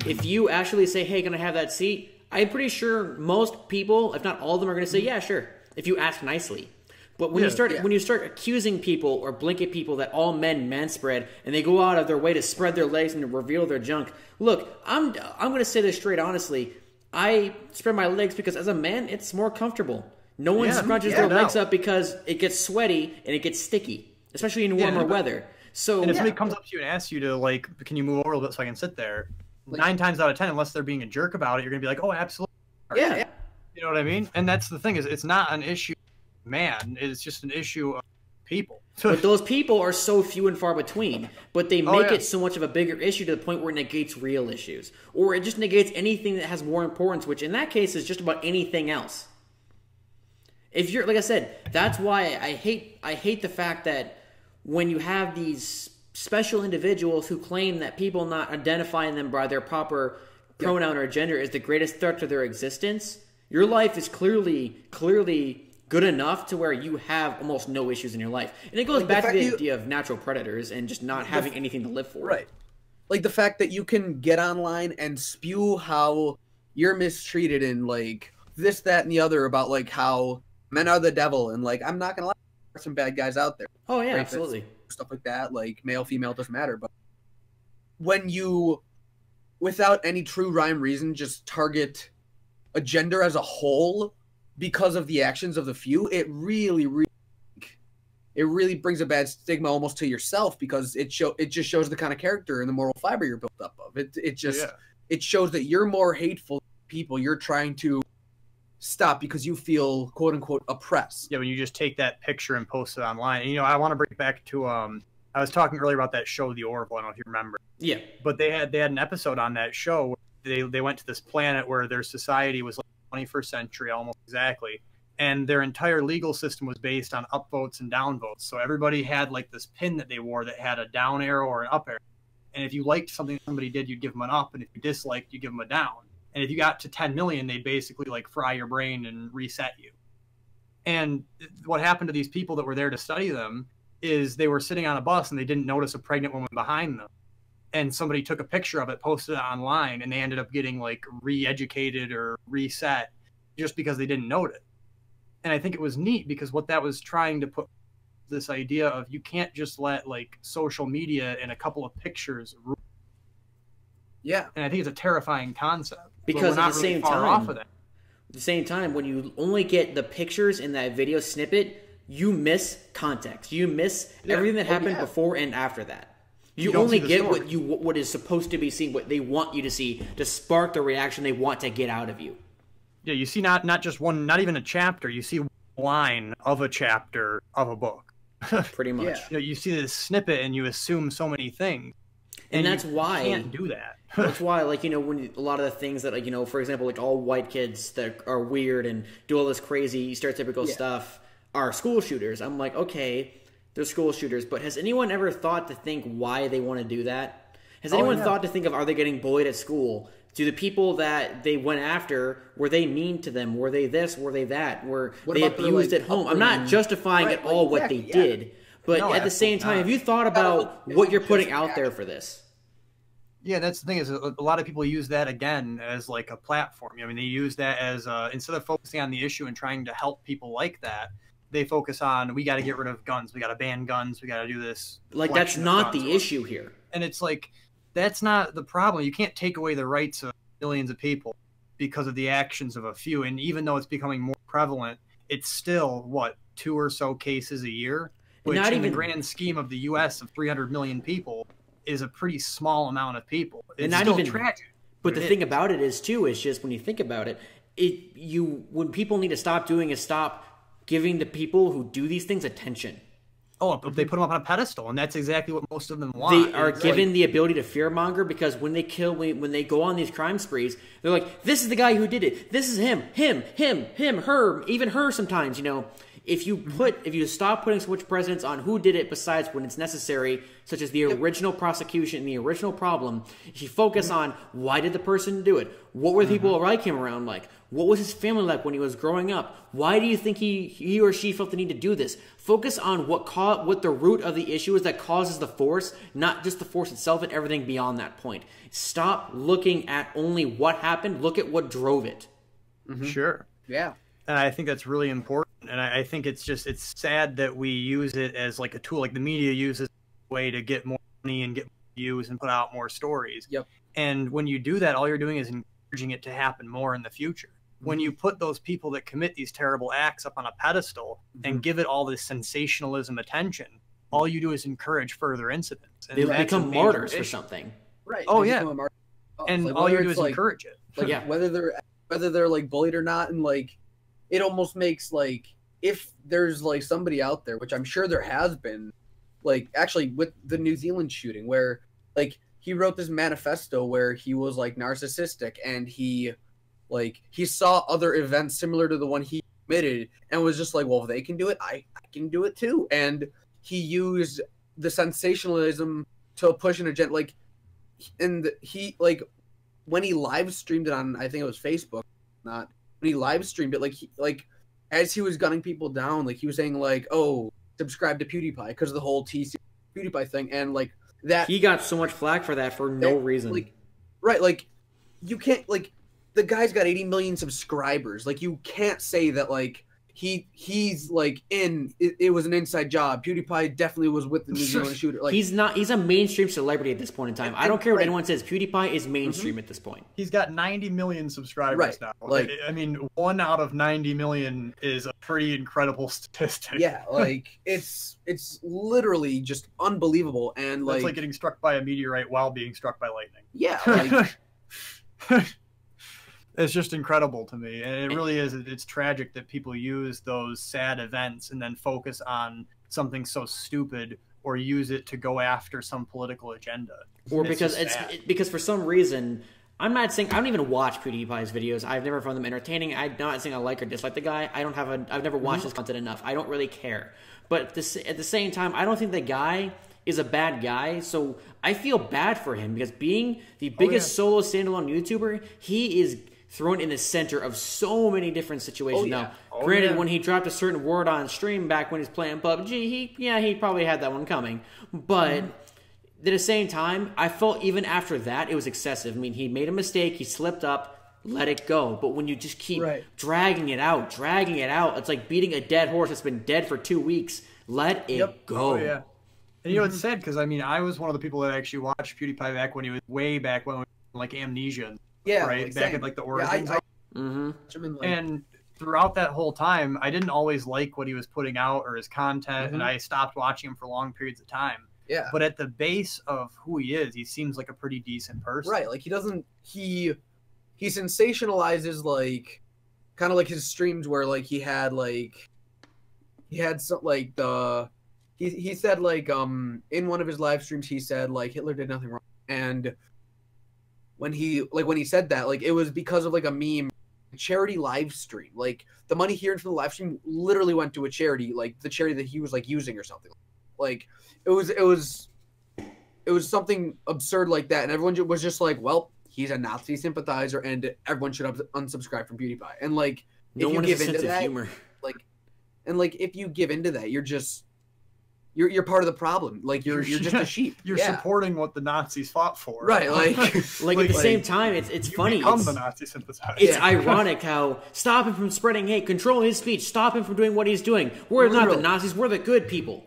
if you actually say, "Hey, can I have that seat?" I'm pretty sure most people, if not all of them, are going to say, "Yeah, sure," if you ask nicely. But when you start accusing people or blanket people that all men manspread and they go out of their way to spread their legs and to reveal their junk, look, I'm going to say this straight honestly. I spread my legs because as a man, it's more comfortable. No one scrunches their legs up because it gets sweaty and it gets sticky, especially in warmer weather. So, and if somebody comes up to you and asks you to like, "Can you move over a little bit so I can sit there?" 9 times out of 10, unless they're being a jerk about it, you're gonna be like, "Oh, absolutely." Yeah. You know what I mean? And that's the thing, is it's not an issue of man, it's just an issue of people. But those people are so few and far between. But they make it so much of a bigger issue to the point where it negates real issues. Or it just negates anything that has more importance, which in that case is just about anything else. If you're, like I said, that's why I hate the fact that when you have these special individuals who claim that people not identifying them by their proper pronoun or gender is the greatest threat to their existence, your life is clearly good enough to where you have almost no issues in your life. And it goes back to the idea of natural predators and just not having anything to live for. Right. Like the fact that you can get online and spew how you're mistreated and like this, that, and the other about like how men are the devil and like, I'm not going to lie, there are some bad guys out there. Oh, yeah, absolutely. Stuff like that, like male, female, doesn't matter. But when you, without any true rhyme reason, just target a gender as a whole because of the actions of the few, it really brings a bad stigma almost to yourself, because it just shows the kind of character and the moral fiber you're built up of. It shows that you're more hateful to people you're trying to stop because you feel quote unquote oppressed. Yeah, when you just take that picture and post it online. And, I want to bring it back to I was talking earlier about that show, The Orville. I don't know if you remember. Yeah. But they had an episode on that show where they went to this planet where their society was like 21st century almost exactly, and their entire legal system was based on upvotes and downvotes. So everybody had like this pin that they wore that had a down arrow or an up arrow, and if you liked something somebody did, you'd give them an up, and if you disliked, you give them a down. And if you got to 10 million, they'd basically like fry your brain and reset you. And what happened to these people that were there to study them is they were sitting on a bus and they didn't notice a pregnant woman behind them. And somebody took a picture of it, posted it online, and they ended up getting like re-educated or reset just because they didn't note it. And I think it was neat because what that was trying to put this idea of you can't just let like social media and a couple of pictures rule. Yeah. And I think it's a terrifying concept. Because we're at not the really same far time, off of that. at the same time, when you only get the pictures in that video snippet, you miss context. You miss everything that happened before and after that. You only get what is supposed to be seen, what they want you to see, to spark the reaction they want to get out of you. Yeah, you see not just one, not even a chapter. You see one line of a chapter of a book. Pretty much. Yeah. You know, you see this snippet and you assume so many things. And that's why you can't do that. That's why, like, you know, when a lot of the things that, like, you know, for example, like all white kids that are weird and do all this crazy stereotypical stuff are school shooters. I'm like, okay, they're school shooters, but has anyone ever thought to think why they want to do that? Has anyone thought to think of, are they getting bullied at school? Do the people that they went after, were they mean to them? Were they this? Were they that? Were they abused at home? I'm not justifying at all what they did, but at the same time, have you thought about what you're putting out there for this? Yeah, that's the thing, is a lot of people use that again as like a platform. I mean, they use that as instead of focusing on the issue and trying to help people like that, they focus on, we got to get rid of guns, we got to ban guns, we got to do this. Like, that's not the issue here. And it's like, that's not the problem. You can't take away the rights of millions of people because of the actions of a few. And even though it's becoming more prevalent, it's still, what, 2 or so cases a year? Which not in even the grand scheme of the U.S. of 300 million people is a pretty small amount of people. It's and not still even tragic. But the thing about it is, too, is just when you think about it, what people need to stop doing is stop giving the people who do these things attention. Oh, but they put them up on a pedestal, and that's exactly what most of them want. They are given the ability to fearmonger because when they go on these crime sprees, they're like, this is the guy who did it. This is him, her, even her sometimes, you know. If you stop putting so much precedence on who did it besides when it's necessary, such as the original prosecution and the original problem, if you focus on why did the person do it? What were the people like him around like? What was his family like when he was growing up? Why do you think he or she felt the need to do this? Focus on what the root of the issue is that causes the force, not just the force itself and everything beyond that point. Stop looking at only what happened. Look at what drove it. Mm-hmm. Sure. Yeah. And I think that's really important. And I think it's sad that we use it as like a tool, like the media uses a way to get more money and get more views and put out more stories. Yep. And when you do that, all you're doing is encouraging it to happen more in the future. When you put those people that commit these terrible acts up on a pedestal and give it all this sensationalism attention, all you do is encourage further incidents. And They become martyrs for something. Right. Oh, yeah. And like, all you do is encourage it. Like, whether they're like bullied or not, and like it almost makes like, if there's like somebody out there, which I'm sure there has been, like actually with the New Zealand shooting, where like he wrote this manifesto where he was like narcissistic and he saw other events similar to the one he committed and was just like, well, if they can do it, I can do it too. And he used the sensationalism to push an agenda. Like, and he like when he live streamed it on, I think it was Facebook, not when he live streamed it, as he was gunning people down, like he was saying like, oh, subscribe to PewDiePie because of the whole TC PewDiePie thing, and like that he got so much flack for that for no reason. Like, right, like you can't, like, the guy's got 80 million subscribers. Like, you can't say that like he's like it was an inside job. PewDiePie definitely was with the New Zealand shooter. Like, he's a mainstream celebrity at this point in time. I don't care what anyone says. PewDiePie is mainstream at this point. He's got 90 million subscribers now. Like, I mean, 1 out of 90 million is a pretty incredible statistic. Yeah, like it's literally just unbelievable. And that's like getting struck by a meteorite while being struck by lightning. Yeah, like it's just incredible to me, and it really is. It's tragic that people use those sad events and then focus on something so stupid, or use it to go after some political agenda. Or because because for some reason, I'm not saying I don't even watch PewDiePie's videos. I've never found them entertaining. I'm not saying I like or dislike the guy. I've never watched his content enough. I don't really care. But at the same time, I don't think the guy is a bad guy, so I feel bad for him because being the biggest solo standalone YouTuber, he is thrown in the center of so many different situations. Now, granted, when he dropped a certain word on stream back when he's playing PUBG, he probably had that one coming. But at the same time, I felt even after that, it was excessive. I mean, he made a mistake, he slipped up, let it go. But when you just keep dragging it out, it's like beating a dead horse that's been dead for 2 weeks Let it go. Oh, yeah. And you know, it's sad because, I mean, I was one of the people that actually watched PewDiePie back when he was way back when, like, Amnesia. Yeah, right? like, back same. at, like, the origins. Mm-hmm. And throughout that whole time, I didn't always like what he was putting out or his content, and I stopped watching him for long periods of time. Yeah. But at the base of who he is, he seems like a pretty decent person. Right. Like, he sensationalizes, like, kind of like his streams where, like, he had some, like, he said, like, in one of his live streams, he said, like, Hitler did nothing wrong. And when he said that, like, it was because of, like, a meme charity live stream. Like, the money he earned from the live stream literally went to a charity, like, the charity that he was, like, using or something. Like, it was something absurd like that. And everyone was just like, well, he's a Nazi sympathizer and everyone should unsubscribe from PewDiePie. And, like, No if you one give has a into sense of that, humor. like, if you give into that, you're just you're part of the problem. Like, you're just a sheep. You're supporting what the Nazis fought for. Right, like Like, at the same time, it's funny. Become the Nazi sympathizer. It's ironic how stop him from spreading hate, control his speech, stop him from doing what he's doing. We're not the Nazis, we're the good people.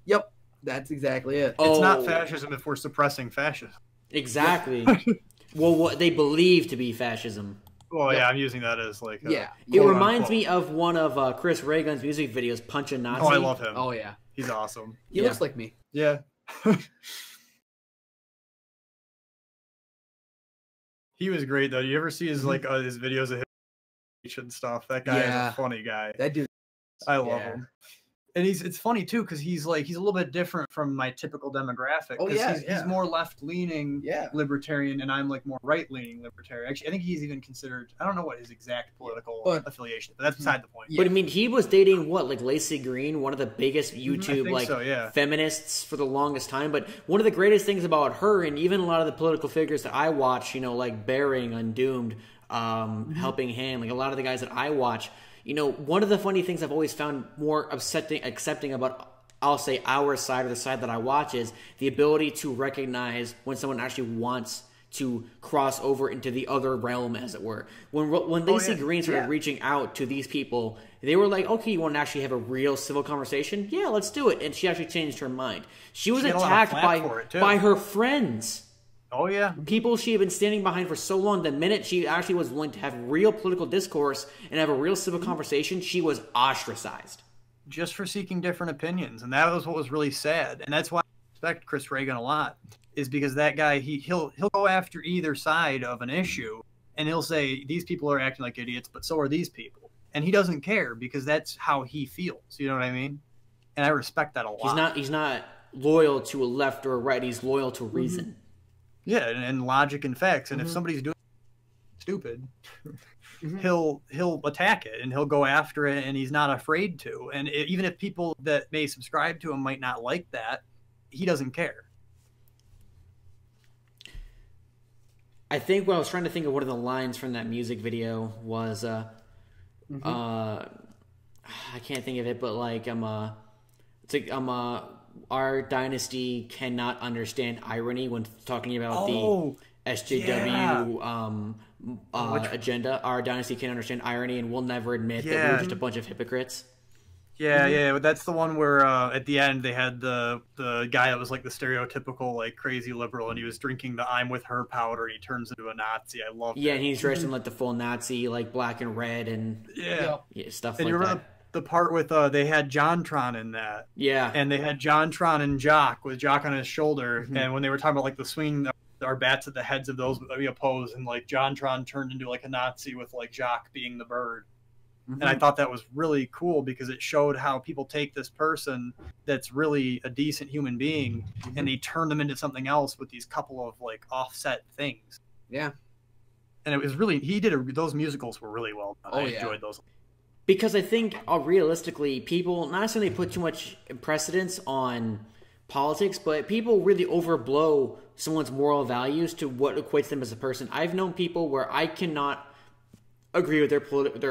Yep, that's exactly it. It's not fascism if we're suppressing fascism. Exactly. Well, what they believe to be fascism. Well, yeah, I'm using that as like It reminds me of one of Chris Reagan's music videos, Punch a Nazi. Oh, I love him. Oh yeah, he's awesome. He looks like me. Yeah. He was great though. You ever see his like his videos of him and stuff? That guy is a funny guy. That dude, I love him. And it's funny too because he's a little bit different from my typical demographic. Oh yeah, he's more left leaning libertarian, and I'm like more right leaning libertarian. Actually, I think he's even considered. I don't know what his exact political affiliation is, but that's beside the point. But I mean, he was dating like Lacey Green, one of the biggest YouTube feminists for the longest time. But one of the greatest things about her, and even a lot of the political figures that I watch, like Bearing, Undoomed, Helping Hand, like a lot of the guys that I watch. One of the funny things I've always found more accepting about, I'll say, our side or the side that I watch is the ability to recognize when someone actually wants to cross over into the other realm, as it were. When Lacey Green started reaching out to these people, they were like, okay, you want to actually have a real civil conversation? Yeah, let's do it. And she actually changed her mind. She was attacked by her friends. Oh, yeah. People she had been standing behind for so long, the minute she actually was willing to have real political discourse and have a real civil conversation, she was ostracized. Just for seeking different opinions. And that was what was really sad. And that's why I respect Chris Reagan a lot, is because that guy, he'll go after either side of an issue, and he'll say, these people are acting like idiots, but so are these people. And he doesn't care, because that's how he feels. You know what I mean? And I respect that a lot. He's not loyal to a left or a right. He's loyal to reason. Yeah, and logic and facts. And if somebody's doing stupid, he'll attack it and he'll go after it, and he's not afraid to. And even if people that may subscribe to him might not like that, he doesn't care. I think what I was trying to think of one of the lines from that music video was, I can't think of it, but like our dynasty cannot understand irony when talking about the SJW agenda. Our dynasty can't understand irony, and we'll never admit that we're just a bunch of hypocrites. Yeah, but that's the one where at the end they had the guy that was like the stereotypical like crazy liberal, and he was drinking the I'm with her powder, and he turns into a Nazi. I love. Yeah, and he's dressed in like the full Nazi, like black and red, and stuff like that. The part with they had JonTron in that, and they had JonTron and Jock with Jock on his shoulder, and when they were talking about like the swing our bats at the heads of those that we oppose, and like JonTron turned into like a Nazi with like Jock being the bird, and I thought that was really cool because it showed how people take this person that's really a decent human being and they turn them into something else with these couple of like offset things. Yeah, and it was really those musicals were really well done. I enjoyed those. Because I think, realistically, people not necessarily put too much precedence on politics, but people really overblow someone's moral values to what equates them as a person. I've known people where I cannot agree with their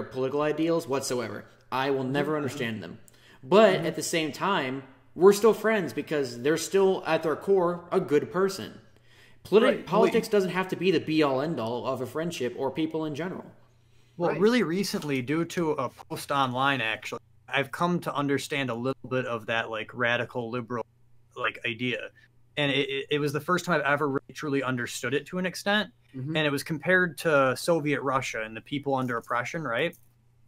political ideals whatsoever. I will never understand them. But at the same time, we're still friends because they're still, at their core, a good person. Politics doesn't have to be the be-all, end-all of a friendship or people in general. Well, really recently, due to a post online, actually, I've come to understand a little bit of that like radical liberal like idea. And it was the first time I've ever really truly understood it to an extent. And it was compared to Soviet Russia and the people under oppression, right?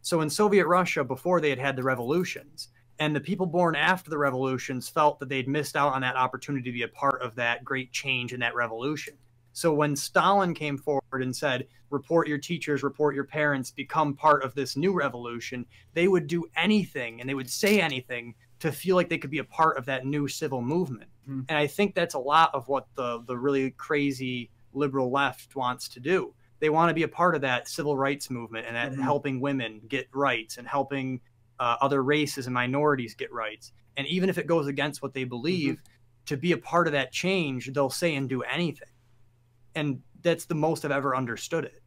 So in Soviet Russia, before they had the revolutions, and the people born after the revolutions felt that they'd missed out on that opportunity to be a part of that great change in that revolution. So when Stalin came forward and said, report your teachers, report your parents, become part of this new revolution, they would do anything and they would say anything to feel like they could be a part of that new civil movement. And I think that's a lot of what the really crazy liberal left wants to do. They want to be a part of that civil rights movement and that helping women get rights and helping other races and minorities get rights. And even if it goes against what they believe, to be a part of that change, they'll say and do anything. And that's the most I've ever understood it.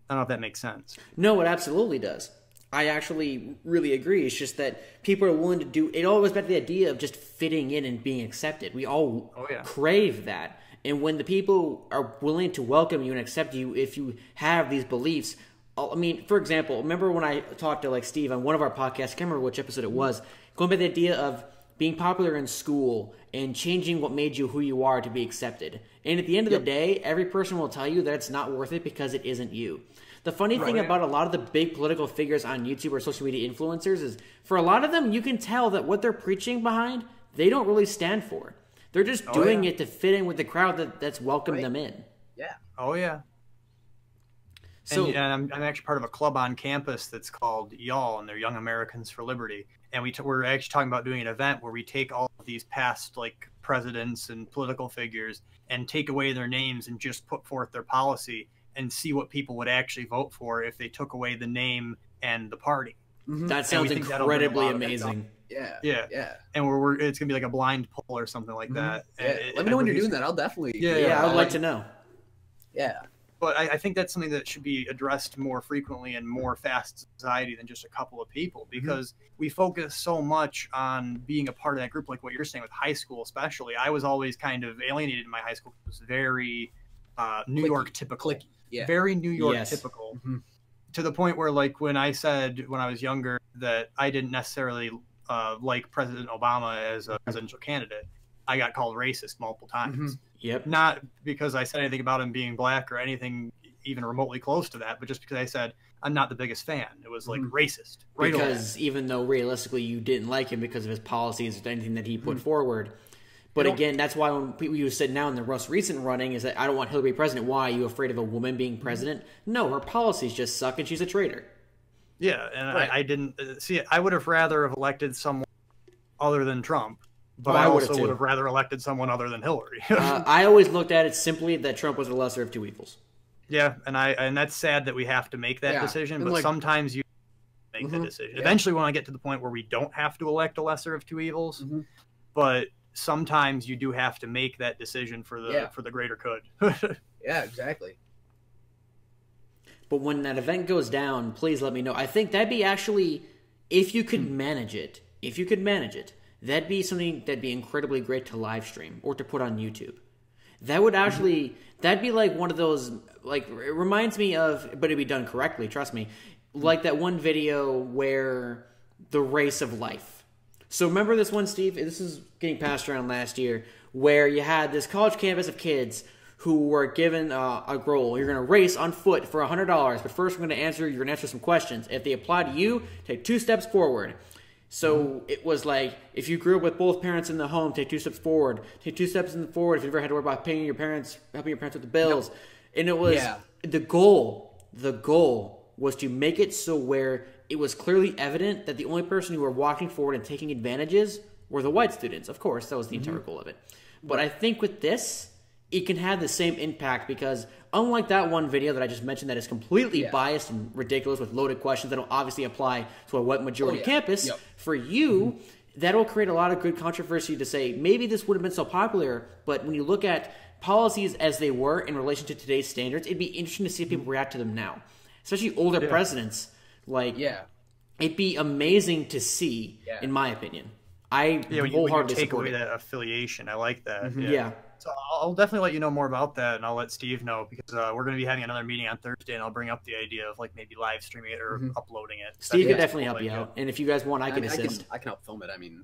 I don't know if that makes sense. No, it absolutely does. I actually really agree. It's just that people are willing to do it. All goes back to the idea of just fitting in and being accepted. We all crave that. And when the people are willing to welcome you and accept you if you have these beliefs, I mean, for example, remember when I talked to like Steve on one of our podcasts, I can't remember which episode it was, going back to the idea of being popular in school and changing what made you who you are to be accepted. And at the end of the day, every person will tell you that it's not worth it because it isn't you. The funny thing about a lot of the big political figures on YouTube or social media influencers is for a lot of them, you can tell that what they're preaching behind, they don't really stand for. They're just doing it to fit in with the crowd that's welcomed them in. Yeah. Oh, yeah. So, and I'm actually part of a club on campus that's called YALL, and they're Young Americans for Liberty. And we're actually talking about doing an event where we take all of these past like presidents and political figures and take away their names and just put forth their policy and see what people would actually vote for if they took away the name and the party. That sounds incredibly amazing. Yeah. And it's gonna be like a blind poll or something like that. Let me know when you're doing that. I'll definitely. Yeah, I would like to know. Yeah. But I think that's something that should be addressed more frequently and more fast in society than just a couple of people, because we focus so much on being a part of that group, like what you're saying with high school especially. I was always kind of alienated in my high school. It was very New York typical. Very New York typical. To the point where, like, when I said when I was younger that I didn't necessarily like President Obama as a presidential candidate, I got called racist multiple times. Not because I said anything about him being black or anything even remotely close to that, but just because I said I'm not the biggest fan. It was like racist. Because even though realistically you didn't like him because of his policies or anything that he put forward. But again, that's why when you said now in the most recent running is that I don't want Hillary president. Why? Are you afraid of a woman being president? No, her policies just suck and she's a traitor. Yeah, and I didn't see it. I would have rather have elected someone other than Trump. But I also would have rather elected someone other than Hillary. I always looked at it simply that Trump was the lesser of two evils. Yeah, and that's sad that we have to make that decision, but sometimes you make the decision. Eventually, when I get to the point where we don't have to elect a lesser of two evils, but sometimes you do have to make that decision for the greater good. Yeah, exactly. But when that event goes down, please let me know. I think that'd be actually, if you could manage it, that'd be something that'd be incredibly great to live stream or to put on YouTube. That would actually, that'd be like one of those, like, it reminds me of, but it'd be done correctly, trust me, like that one video where the race of life. So remember this one, Steve? This is getting passed around last year, where you had this college campus of kids who were given a goal. You're going to race on foot for $100, but first you're going to answer some questions. If they apply to you, take 2 steps forward. So it was like, if you grew up with both parents in the home, take 2 steps forward. Take 2 steps forward if you ever had to worry about helping your parents with the bills. And it was the goal was to make it so where it was clearly evident that the only person who were walking forward and taking advantages were the white students. Of course, that was the entire goal of it. But I think with this, it can have the same impact because unlike that one video that I just mentioned that is completely biased and ridiculous with loaded questions that will obviously apply to a white majority campus, for you, that'll create a lot of good controversy to say maybe this would have been so popular, but when you look at policies as they were in relation to today's standards, it'd be interesting to see if people react to them now. Especially older presidents. Like, it'd be amazing to see, in my opinion. I wholeheartedly take away that affiliation. I like that. So I'll definitely let you know more about that, and I'll let Steve know because we're going to be having another meeting on Thursday, and I'll bring up the idea of like maybe live streaming it or uploading it. Steve could definitely help you out, and if you guys want, I can I assist. I can help film it. I mean,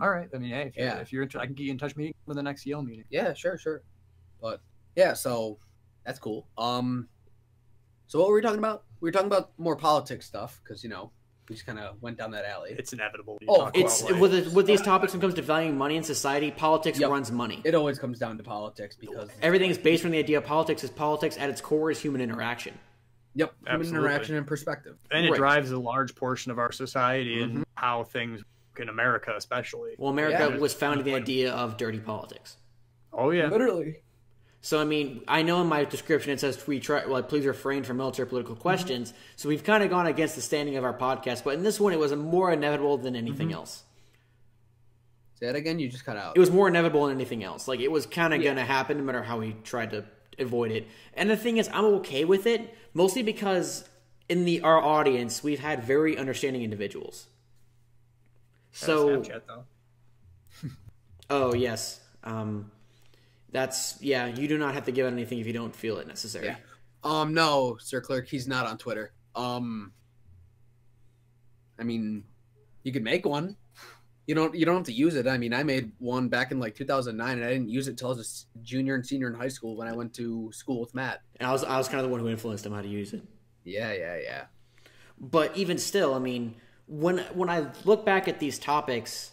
all right. I mean, hey, if you're interested, I can get you in touch with me for the next Yale meeting. Yeah, sure. But yeah, so that's cool. So what were we talking about? We were talking about more politics stuff because we just kind of went down that alley. It's inevitable. It's with these topics when it comes to valuing money in society. Politics runs money. It always comes down to politics because everything is based on the idea of politics. Is politics at its core is human interaction. Yep, Absolutely. Human interaction and perspective, and it drives a large portion of our society and how things work in America, especially. Well, America was founded the idea of dirty politics. Oh yeah, literally. So, I mean, I know in my description it says please refrain from military political questions. So we've kind of gone against the standing of our podcast. But in this one, it was more inevitable than anything else. Say that again? You just cut out. It was more inevitable than anything else. Like, it was kind of going to happen no matter how we tried to avoid it. And the thing is, I'm okay with it, mostly because in our audience, we've had very understanding individuals. So, Snapchat, though. Oh, yes. You do not have to give out anything if you don't feel it necessary. Yeah. No, Sir Clerk, he's not on Twitter. I mean, you could make one. You don't have to use it. I mean, I made one back in like 2009, and I didn't use it until I was a junior and senior in high school when I went to school with Matt. And I was kind of the one who influenced him how to use it. Yeah. But even still, I mean, when I look back at these topics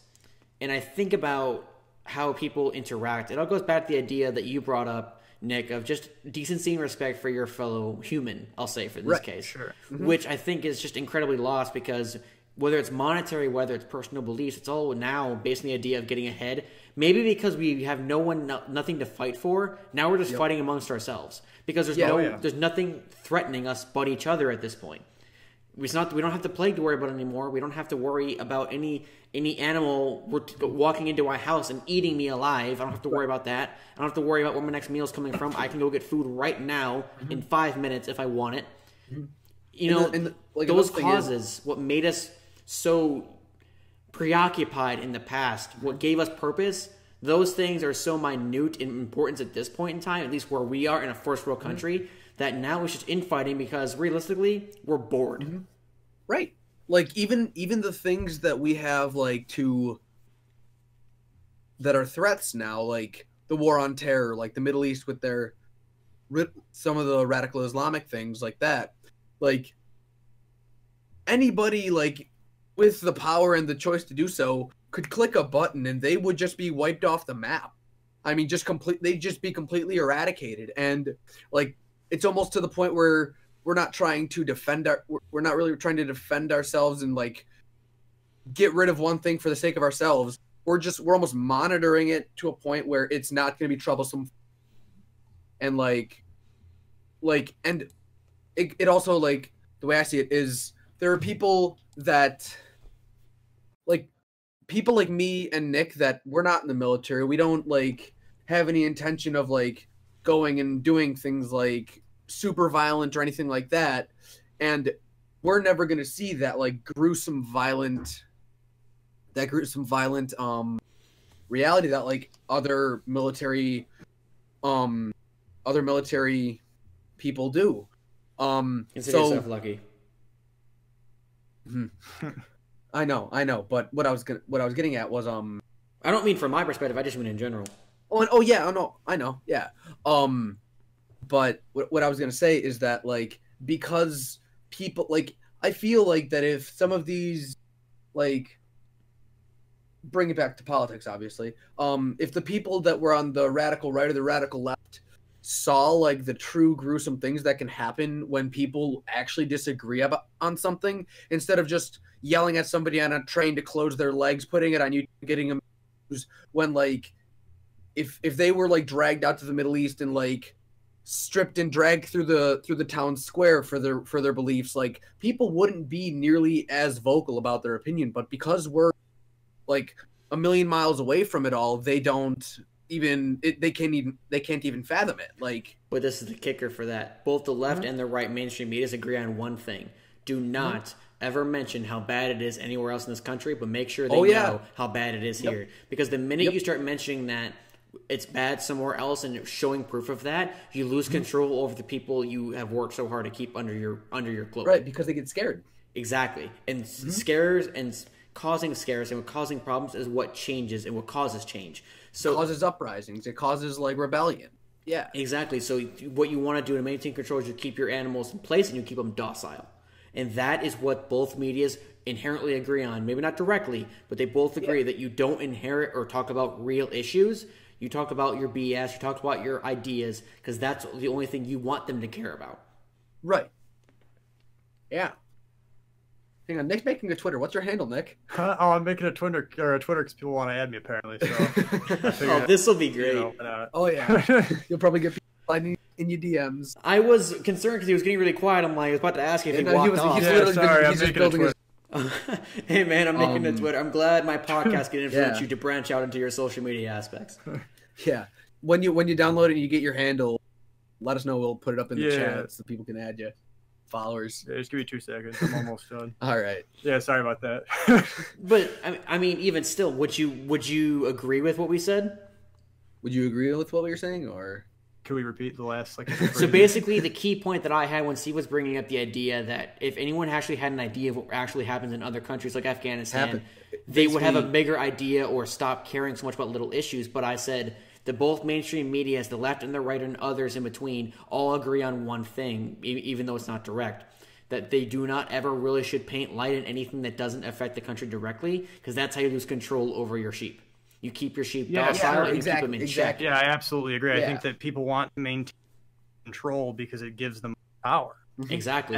and I think about how people interact, it all goes back to the idea that you brought up, Nick, of just decency and respect for your fellow human, I'll say, for this case. Sure. Which I think is just incredibly lost because whether it's monetary, whether it's personal beliefs, it's all now based on the idea of getting ahead. Maybe because we have nothing to fight for, now we're just fighting amongst ourselves. Because there's nothing threatening us but each other at this point. We don't have the plague to worry about anymore. We don't have to worry about any animal walking into our house and eating me alive. I don't have to worry about that. I don't have to worry about where my next meal is coming from. I can go get food right now in 5 minutes if I want it. Those causes, what made us so preoccupied in the past, what gave us purpose, those things are so minute in importance at this point in time, at least where we are in a first world country, that now it's just infighting because realistically, we're bored. Right. Like even the things that we have that are threats now, like the war on terror, like the Middle East with some of the radical Islamic things like that. Like anybody like with the power and the choice to do so could click a button and they would just be wiped off the map. I mean, they'd just be completely eradicated. And like, it's almost to the point where we're not trying to we're not really trying to defend ourselves and like get rid of one thing for the sake of ourselves. We're almost monitoring it to a point where it's not going to be troublesome. And and it also, like, the way I see it is there are people like me and Nick that we're not in the military. We don't like have any intention of like going and doing things like super violent or anything like that. And we're never going to see that like gruesome violent reality that like other military people do. Consider yourself lucky. I know, but what I was getting at was I don't mean from my perspective, I just mean in general. I know, yeah. But what I was gonna say is that like because people like I feel like that if some of these like bring it back to politics, obviously, if the people that were on the radical right or the radical left saw like the true gruesome things that can happen when people actually disagree on something, instead of just yelling at somebody on a train to close their legs, putting it on YouTube, getting them when like if they were like dragged out to the Middle East and like stripped and dragged through the town square for their beliefs, like people wouldn't be nearly as vocal about their opinion. But because we're like a million miles away from it all, they can't even fathom it. Like, but this is the kicker for that. Both the left and the right mainstream media agree on one thing: do not ever mention how bad it is anywhere else in this country, but make sure they know how bad it is here. Because the minute you start mentioning that, it's bad somewhere else and showing proof of that, you lose control over the people you have worked so hard to keep under your cloak. Right, because they get scared. Exactly. And causing scares and causing problems is what changes and what causes change. So It causes uprisings. It causes like rebellion. Yeah. exactly. So what you want to do to maintain control is you keep your animals in place and you keep them docile. And that is what both medias inherently agree on. Maybe not directly, but they both agree that you don't inherit or talk about real issues. You talk about your BS, you talk about your ideas, because that's the only thing you want them to care about. Right. Yeah. Hang on, Nick's making a Twitter. What's your handle, Nick? Oh, I'm making a Twitter because people want to add me apparently. So I figured, Oh, this will be great. Oh yeah. You'll probably get people finding in your DMs. I was concerned because he was getting really quiet. I'm like, I was about to ask you if he walked off. He's literally sorry, he's just building his. Hey man, I'm making a Twitter. I'm glad my podcast can influence you to branch out into your social media aspects. Yeah. When you download it and you get your handle, let us know. We'll put it up in the chat so people can add you. Followers. Yeah, just give me 2 seconds. I'm almost done. All right. Yeah, sorry about that. But I mean, even still, would you agree with what we said? Would you agree with what we were saying, or Can we repeat the last So basically, the key point that I had when Steve was bringing up the idea that if anyone actually had an idea of what actually happens in other countries like Afghanistan, they would have a bigger idea or stop caring so much about little issues. But I said that both mainstream media, as the left and the right and others in between, all agree on one thing, even though it's not direct, that they do not ever really should paint light in anything that doesn't affect the country directly, because that's how you lose control over your sheep. You keep your sheep docile and you keep them in check. Yeah, I absolutely agree. I think that people want to maintain control because it gives them power. Exactly.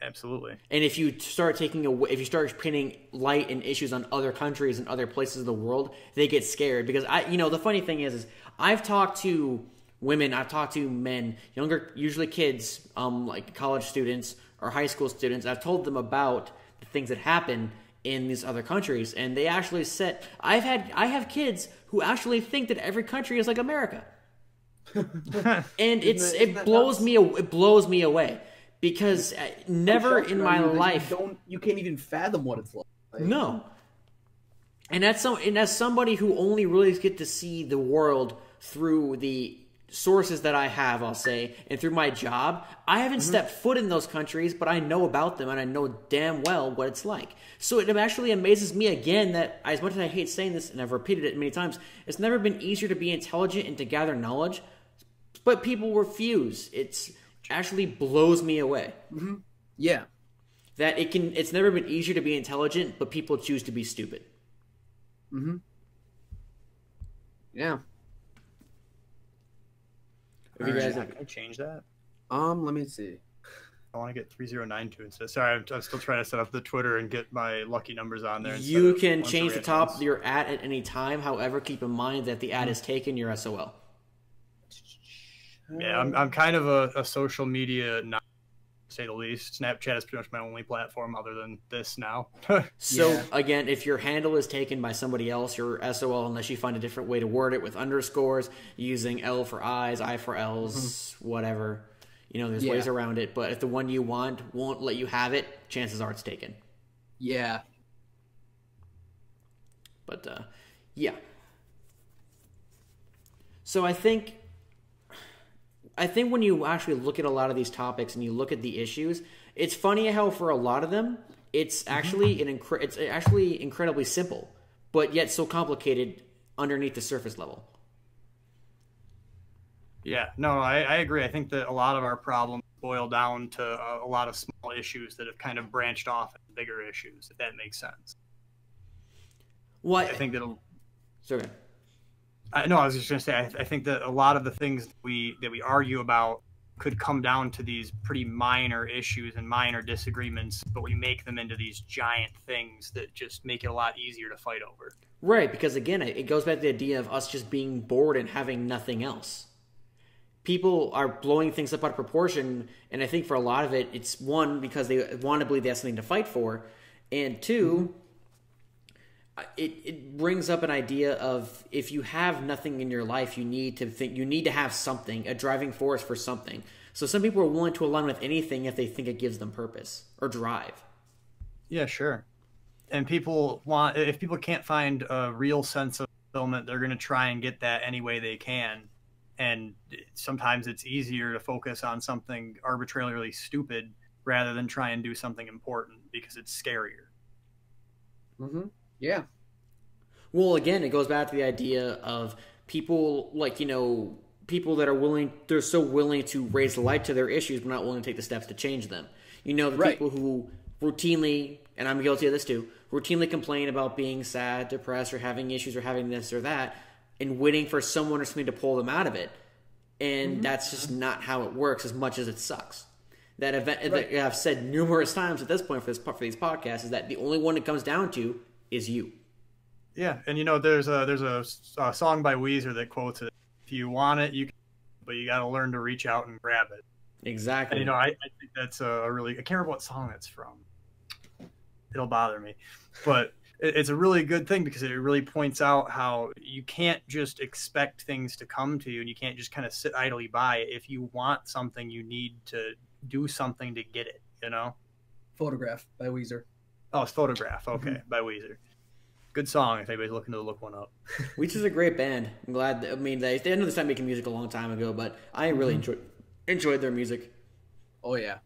Absolutely. And if you start painting light and issues on other countries and other places of the world, they get scared. Because the funny thing is I've talked to women, I've talked to men, younger, usually kids, like college students or high school students. I've told them about the things that happen in these other countries, and they actually said, I have kids who actually think that every country is like America. And it blows me away. Because never in my life you can't even fathom what it's like. No. And as somebody who only really get to see the world through the sources that I have, I'll say, and through my job, I haven't stepped foot in those countries, but I know about them and I know damn well what it's like. So it actually amazes me again that, as much as I hate saying this, and I've repeated it many times, it's never been easier to be intelligent and to gather knowledge, but people refuse. It's actually blows me away. Yeah. That it's never been easier to be intelligent, but people choose to be stupid. Yeah. Can I change that? Let me see. I want to get 3092 instead. Sorry, I'm still trying to set up the Twitter and get my lucky numbers on there. You can change the top you're at any time. However, keep in mind that the ad is taken, you're SOL. Yeah, I'm kind of a social media nut, to say the least. Snapchat is pretty much my only platform other than this now. So again, if your handle is taken by somebody else, you're SOL unless you find a different way to word it with underscores, using L for I's, I for L's, whatever. There's ways around it. But if the one you want won't let you have it, chances are it's taken. Yeah. But yeah. So I think when you actually look at a lot of these topics and you look at the issues, it's funny how for a lot of them, it's actually it's actually incredibly simple, but yet so complicated underneath the surface level. Yeah, no, I agree. I think that a lot of our problems boil down to a lot of small issues that have kind of branched off into bigger issues, if that makes sense. What? I think that'll... Sorry. I was just going to say, I think that a lot of the things that we argue about could come down to these pretty minor issues and minor disagreements, but we make them into these giant things that just make it a lot easier to fight over. Right, because again, it goes back to the idea of us just being bored and having nothing else. People are blowing things up out of proportion, and I think for a lot of it, it's one, because they want to believe they have something to fight for, and two, it brings up an idea of if you have nothing in your life, you need to have something, a driving force for something. So some people are willing to align with anything if they think it gives them purpose or drive. Yeah, sure. And if people can't find a real sense of fulfillment, they're going to try and get that any way they can. And sometimes it's easier to focus on something arbitrarily stupid rather than try and do something important because it's scarier. Mm-hmm. Yeah. Well, again, it goes back to the idea of people, like, people that are willing, they're so willing to raise the light to their issues, but not willing to take the steps to change them. The people who routinely, and I'm guilty of this too, routinely complain about being sad, depressed, or having issues, or having this or that, and waiting for someone or something to pull them out of it. And that's just not how it works, as much as it sucks. That event that I've said numerous times at this point for these podcasts is that the only one it comes down to is you. Yeah, and there's a song by Weezer that quotes it: "If you want it, you can, but you got to learn to reach out and grab it." Exactly. And, I think that's a really, I can't remember what song that's from. It'll bother me, but it's a really good thing because it really points out how you can't just expect things to come to you, and you can't just kind of sit idly by. If you want something, you need to do something to get it. Photograph by Weezer. Oh, it's Photograph. Okay, by Weezer. Good song if anybody's looking to look one up. Weezer is a great band. I'm glad. They know they started making music a long time ago, but I really enjoyed their music. Oh yeah.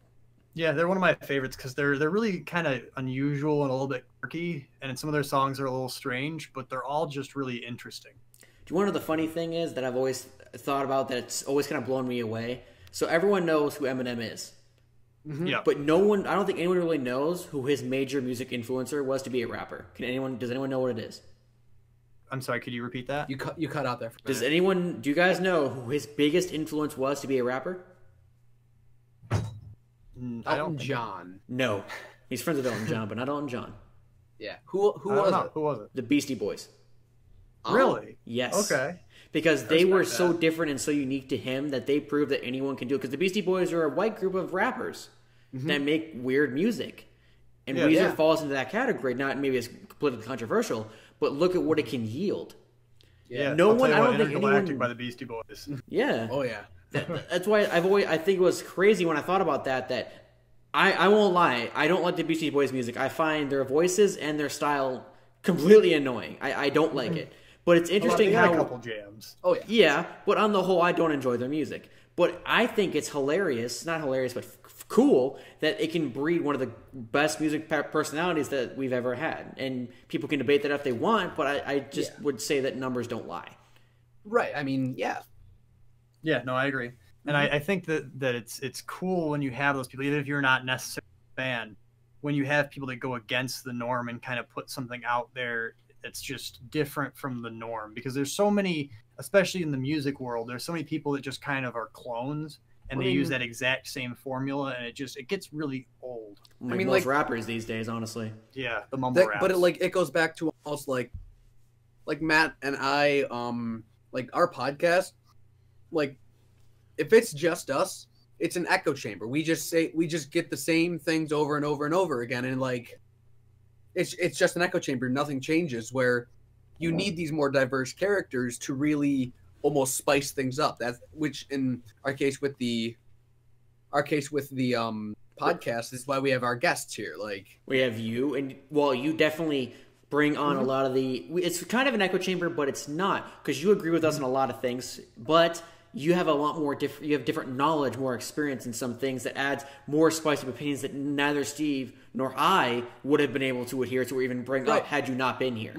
Yeah, they're one of my favorites because they're really kind of unusual and a little bit quirky, and some of their songs are a little strange, but they're all just really interesting. Do you want to know the funny thing is that I've always thought about that it's always kind of blown me away? So everyone knows who Eminem is. Mm-hmm. Yeah. But I don't think anyone really knows who his major music influencer was to be a rapper. Does anyone know what it is? I'm sorry, could you repeat that? You cut out there for a minute. Do you guys know who his biggest influence was to be a rapper? Elton John. No. He's friends with Elton John, but not Elton John. Yeah. Who was it? Who was it? The Beastie Boys. Really? Yes. Okay. Because they were so different and so unique to him that they proved that anyone can do it. Because the Beastie Boys are a white group of rappers that make weird music. And Weezer falls into that category. Not maybe it's politically controversial, but look at what it can yield. Yeah. I don't think anyone... by the Beastie Boys. Yeah. Oh, yeah. That's why I think it was crazy when I thought about that I won't lie, I don't like the Beastie Boys music. I find their voices and their style completely annoying. I don't like it. But it's interesting how... a couple jams. Oh, yeah. Yeah, but on the whole, I don't enjoy their music. But I think it's hilarious, not hilarious, but cool, that it can breed one of the best music personalities that we've ever had. And people can debate that if they want, but I just would say that numbers don't lie. Right, I mean, yeah. Yeah, no, I agree. And I think that it's cool when you have those people, even if you're not necessarily a fan, when you have people that go against the norm and kind of put something out there that's just different from the norm. Because there's so many, especially in the music world, there's so many people that just kind of are clones and they use that exact same formula, and it gets really old. I mean, most rappers these days, honestly. Yeah, the mumble raps. But it goes back to almost like Matt and I, like our podcast, like if it's just us, it's an echo chamber. We just get the same things over and over and over again, and like it's just an echo chamber. Nothing changes. Where you need these more diverse characters to really almost spice things up. That's which in our case with the podcast is why we have our guests here. Like we have you, and you definitely bring on a lot of the. It's kind of an echo chamber, but it's not because you agree with us on a lot of things, but you have a lot more you have different knowledge, more experience in some things that adds more spice of opinions that neither Steve nor I would have been able to adhere to or even bring up had you not been here.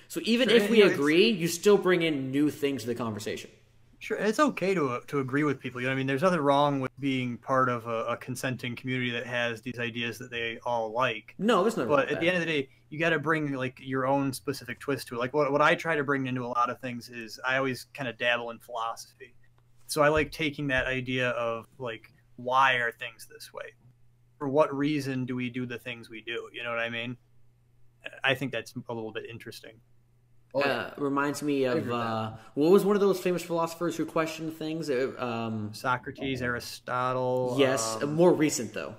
So even if we agree, you still bring in new things to the conversation. Sure, it's okay to agree with people. You know what I mean? There's nothing wrong with being part of a consenting community that has these ideas that they all like. No, there's nothing wrong with But at the end of the day, you got to bring like your own specific twist to it. Like what I try to bring into a lot of things is I always kind of dabble in philosophy. So I like taking that idea of like, why are things this way? For what reason do we do the things we do? You know what I mean? I think that's a little bit interesting. Reminds me of what was one of those famous philosophers who questioned things? Socrates, Aristotle. Yes, more recent though.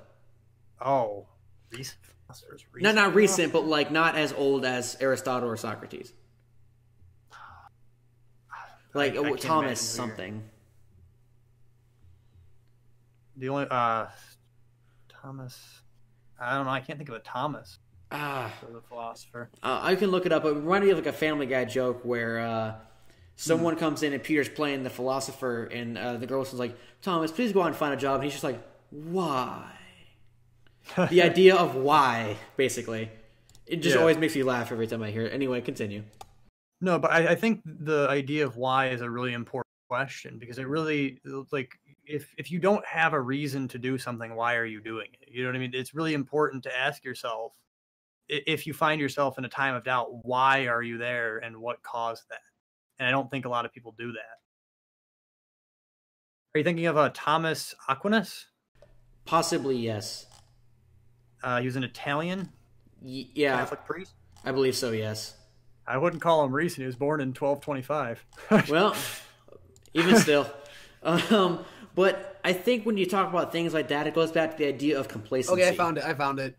Oh, recent philosophers. No, not recent, but like not as old as Aristotle or Socrates. Like Thomas something. The only Thomas. I don't know. I can't think of a Thomas. For the philosopher. I can look it up. It reminded me of like a Family Guy joke where someone comes in and Peter's playing the philosopher, and the girl was like, "Thomas, please go out and find a job." And he's just like, "Why?" The idea of why, basically. It just always makes me laugh every time I hear it. Anyway, continue. No, but I think the idea of why is a really important question, because it really, like, if you don't have a reason to do something, why are you doing it? You know what I mean? It's really important to ask yourself, if you find yourself in a time of doubt, why are you there and what caused that? And I don't think a lot of people do that. Are you thinking of Thomas Aquinas? Possibly, yes. He was an Italian Yeah, Catholic priest. I believe so, yes. I wouldn't call him recent. He was born in 1225. Well, even still. But I think when you talk about things like that, it goes back to the idea of complacency. Okay, I found it.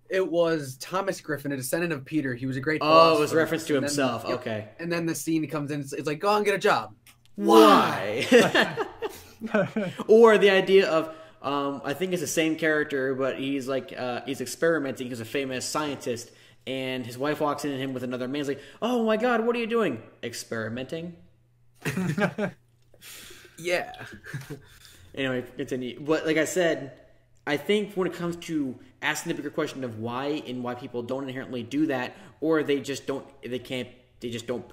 It was Thomas Griffin, a descendant of Peter. He was a great philosopher. Oh, it was reference to himself. Okay. And then the scene comes in. It's like, go and get a job. Why? Or the idea of, I think it's the same character, but he's like, he's experimenting. He's a famous scientist, and his wife walks in at him with another man. He's like, "Oh my God, what are you doing?" "Experimenting." Yeah. Anyway, continue. But like I said, I think when it comes to asking the bigger question of why and why people don't inherently do that, or they just don't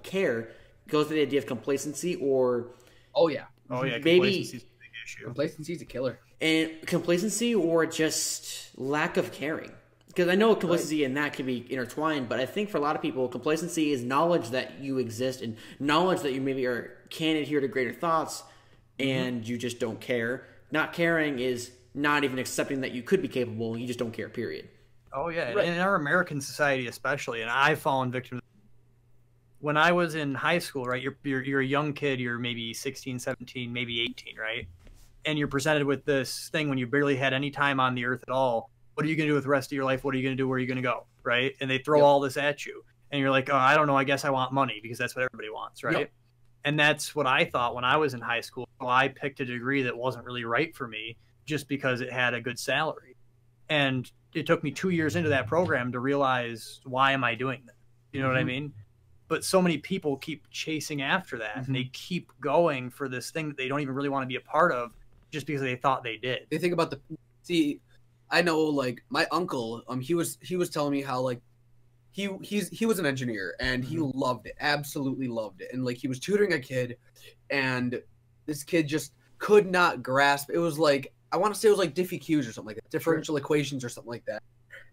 care, it goes to the idea of complacency or Maybe complacency's a big issue. Complacency's a killer. And complacency or just lack of caring. Because I know complacency and that can be intertwined, but I think for a lot of people, complacency is knowledge that you exist and knowledge that you maybe can adhere to greater thoughts, and you just don't care. Not caring is not even accepting that you could be capable. You just don't care, period. Oh, yeah. Right. In our American society especially, and I've fallen victim to this. When I was in high school, right, you're a young kid, you're maybe 16, 17, maybe 18, right? And you're presented with this thing when you barely had any time on the earth at all. What are you going to do with the rest of your life? What are you going to do? Where are you going to go? Right? And they throw all this at you. And you're like, oh, I don't know. I guess I want money, because that's what everybody wants, right? Yep. And that's what I thought when I was in high school. Well, I picked a degree that wasn't really right for me just because it had a good salary. And it took me 2 years into that program to realize, why am I doing that? You know what I mean? But so many people keep chasing after that. And they keep going for this thing that they don't even really want to be a part of just because they thought they did. They think about I know, like, my uncle, he was telling me how, like, he was an engineer, and he loved it, absolutely loved it. And, like, he was tutoring a kid, and this kid just could not grasp. It was like, I want to say it was like diffie-q's or something like that, differential equations or something like that.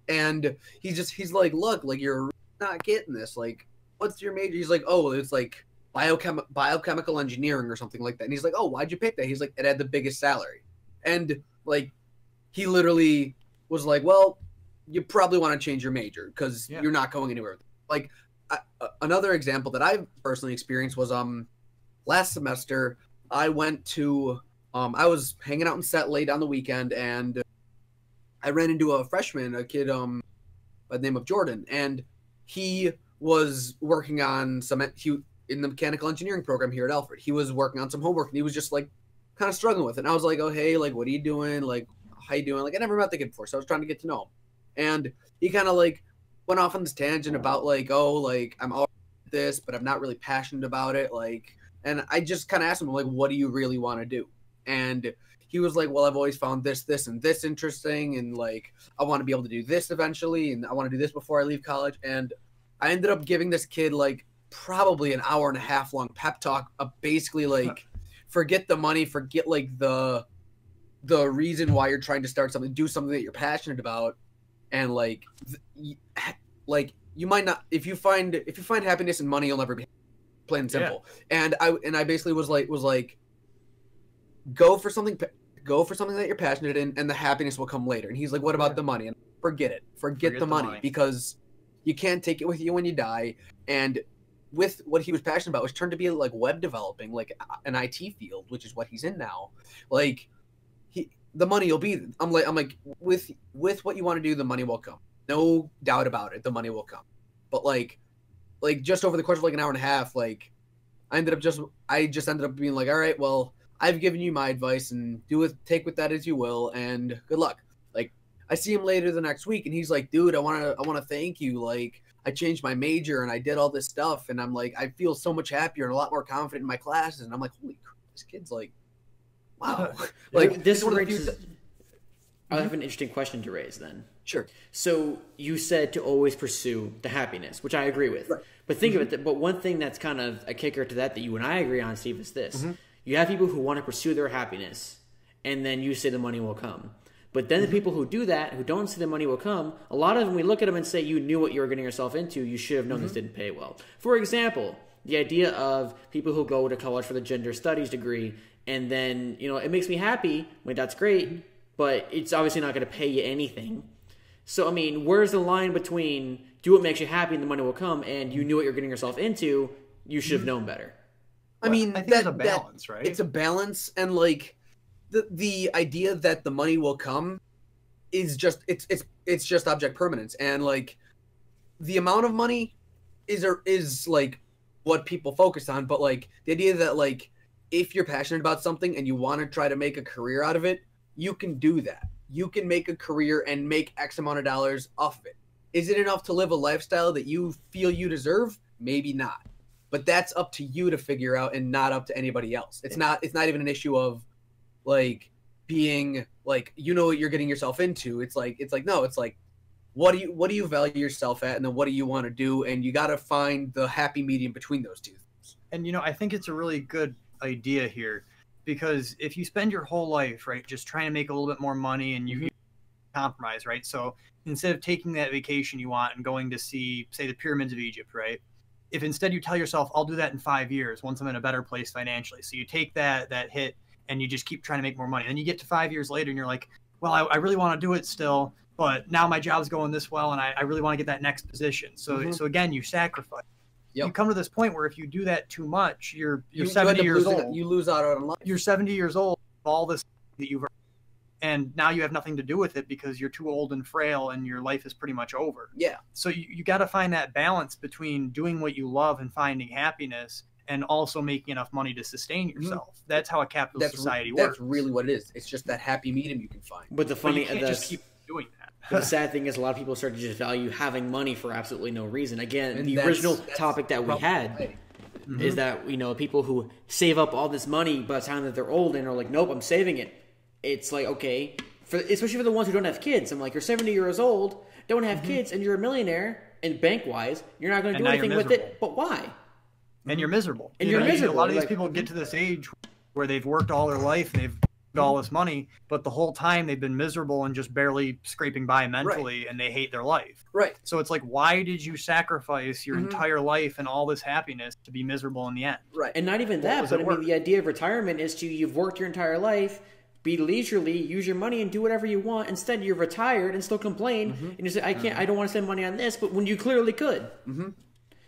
And he's like, look, like, you're not getting this. Like, what's your major? He's like, oh, it's like biochemical engineering or something like that. And he's like, oh, why'd you pick that? He's like, it had the biggest salary. And, like, he literally was like, well, you probably want to change your major because you're not going anywhere. Like, another example that I've personally experienced was last semester I went to I was hanging out in Set late on the weekend, and I ran into a freshman, a kid by the name of Jordan, and he was working on in the mechanical engineering program here at Alfred. He was working on some homework, and he was just like kind of struggling with it. And I was like, oh, hey, like, what are you doing? Like, how you doing? Like, I never met the kid before, so I was trying to get to know him. And he kind of like went off on this tangent about like, oh, like, I'm all this, but I'm not really passionate about it. Like, and I just kind of asked him, like, what do you really want to do? And he was like, well, I've always found this, and this interesting. And like, I want to be able to do this eventually. And I want to do this before I leave college. And I ended up giving this kid like probably an hour and a half long pep talk of basically like, forget the money, forget like the reason why you're trying to start something, do something that you're passionate about. And like you might not, if you find happiness in money, you'll never be plain and simple. Yeah. And I basically was like, go for something that you're passionate in, and the happiness will come later. And he's like, what about the money? And forget it. Forget the money, because you can't take it with you when you die. And with what he was passionate about was turned to be like web developing, like an IT field, which is what he's in now. Like, the money will be, I'm like, with what you want to do, the money will come. No doubt about it. The money will come. But like just over the course of like an hour and a half, like I just ended up being like, all right, well, I've given you my advice, and take with that as you will, and good luck. Like, I see him later the next week, and he's like, dude, I want to thank you. Like, I changed my major and I did all this stuff, and I'm like, I feel so much happier and a lot more confident in my classes. And I'm like, holy crap, this kid's like, wow. Like, this raises, I have an interesting question to raise then. Sure. So you said to always pursue the happiness, which I agree with. Right. But think of it. But one thing that's kind of a kicker to that you and I agree on, Steve, is this: you have people who want to pursue their happiness, and then you say the money will come. But then the people who do that, who don't say the money will come, a lot of them, we look at them and say, you knew what you were getting yourself into. You should have known this didn't pay well. For example, the idea of people who go to college for the gender studies degree, and then, it makes me happy. I mean, that's great, but it's obviously not going to pay you anything. So, I mean, where's the line between do what makes you happy and the money will come, and you knew what you're getting yourself into, you should have known better? I mean, I think it's a balance, right? It's a balance, and like the idea that the money will come is just it's just object permanence, and like the amount of money is like what people focus on, but like the idea that like if you're passionate about something and you want to try to make a career out of it, you can do that. You can make a career and make X amount of dollars off of it. Is it enough to live a lifestyle that you feel you deserve? Maybe not. But that's up to you to figure out, and not up to anybody else. It's not even an issue of like being like, what you're getting yourself into. It's like no, it's like what do you value yourself at, and then what do you want to do, and you got to find the happy medium between those two things. And I think it's a really good idea here, because if you spend your whole life, right, just trying to make a little bit more money, and you compromise, right? So instead of taking that vacation you want and going to see, say, the pyramids of Egypt, right? If instead you tell yourself, I'll do that in 5 years once I'm in a better place financially. So you take that hit and you just keep trying to make more money. Then you get to 5 years later and you're like, well, I really want to do it still, but now my job's going this well and I really want to get that next position. So so again, you sacrifice. Yep. You come to this point where if you do that too much, you're 70 years old. You lose out on life. You're 70 years old, all this that you've earned, and now you have nothing to do with it because you're too old and frail and your life is pretty much over. Yeah. So you got to find that balance between doing what you love and finding happiness, and also making enough money to sustain yourself. That's how a capitalist society works. That's really what it is. It's just that happy medium you can find. But the funny, you can't just keep doing that. But the sad thing is, a lot of people start to just value having money for absolutely no reason. Again, and the original topic that we had is that people who save up all this money by the time that they're old and are like, nope, I'm saving it. It's like, okay, especially for the ones who don't have kids. I'm like, you're 70 years old, don't have kids, and you're a millionaire, and bank-wise, you're not going to do anything with it. But why? And you're miserable. And you're miserable. A lot of these people get to this age where they've worked all their life and they've all this money, but the whole time they've been miserable and just barely scraping by mentally, and they hate their life. Right. So it's like, why did you sacrifice your entire life and all this happiness to be miserable in the end? Right. And not even that, but I mean, the idea of retirement is you've worked your entire life, be leisurely, use your money and do whatever you want. Instead, you're retired and still complain, and you say, I don't want to spend money on this, but when you clearly could.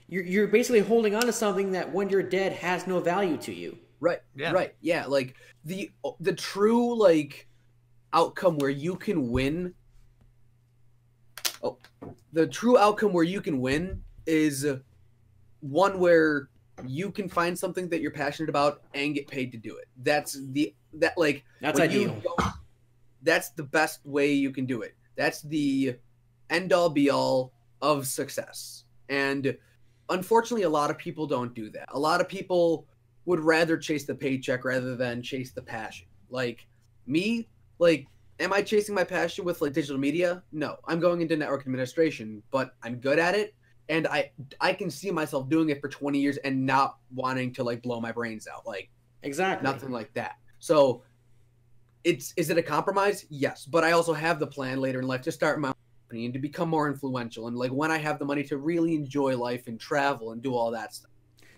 You're basically holding on to something that when you're dead has no value to you. Right. Yeah. Right. Yeah. Like the true like outcome where you can win. Oh, the true outcome where you can win is one where you can find something that you're passionate about and get paid to do it. That's ideal. That's the best way you can do it. That's the end all be all of success. And unfortunately, a lot of people don't do that. A lot of people would rather chase the paycheck rather than chase the passion. Like me, like, am I chasing my passion with like digital media? No, I'm going into network administration, but I'm good at it. And I can see myself doing it for 20 years and not wanting to like blow my brains out. Like exactly nothing like that. So is it a compromise? Yes. But I also have the plan later in life to start my and to become more influential, and like when I have the money to really enjoy life and travel and do all that stuff.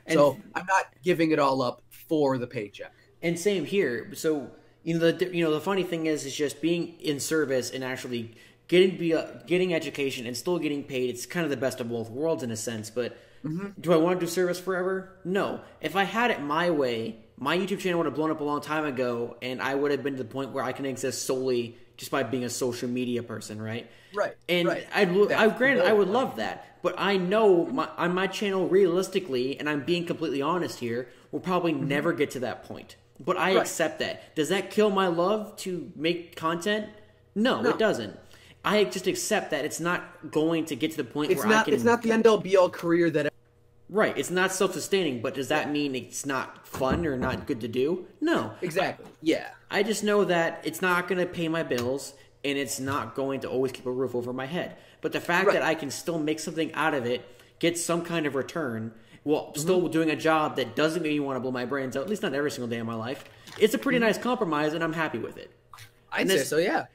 And so I'm not giving it all up for the paycheck. And same here. So the funny thing is just being in service and actually getting education and still getting paid. It's kind of the best of both worlds in a sense. But do I want to do service forever? No. If I had it my way, my YouTube channel would have blown up a long time ago, and I would have been to the point where I can exist solely just by being a social media person, right? Right. And right. I would love that. But I know on my channel, realistically, and I'm being completely honest here, will probably never get to that point. But I accept that. Does that kill my love to make content? No, it doesn't. I just accept that it's not going to get to the point where I can... It's not the end-all be-all career that... Right, it's not self-sustaining, but does that mean it's not fun or not good to do? No. Exactly, yeah. I just know that it's not going to pay my bills, and it's not going to always keep a roof over my head. But the fact that I can still make something out of it, get some kind of return, while still doing a job that doesn't make me want to blow my brains out, at least not every single day of my life, it's a pretty nice compromise, and I'm happy with it. I'd say so, yeah.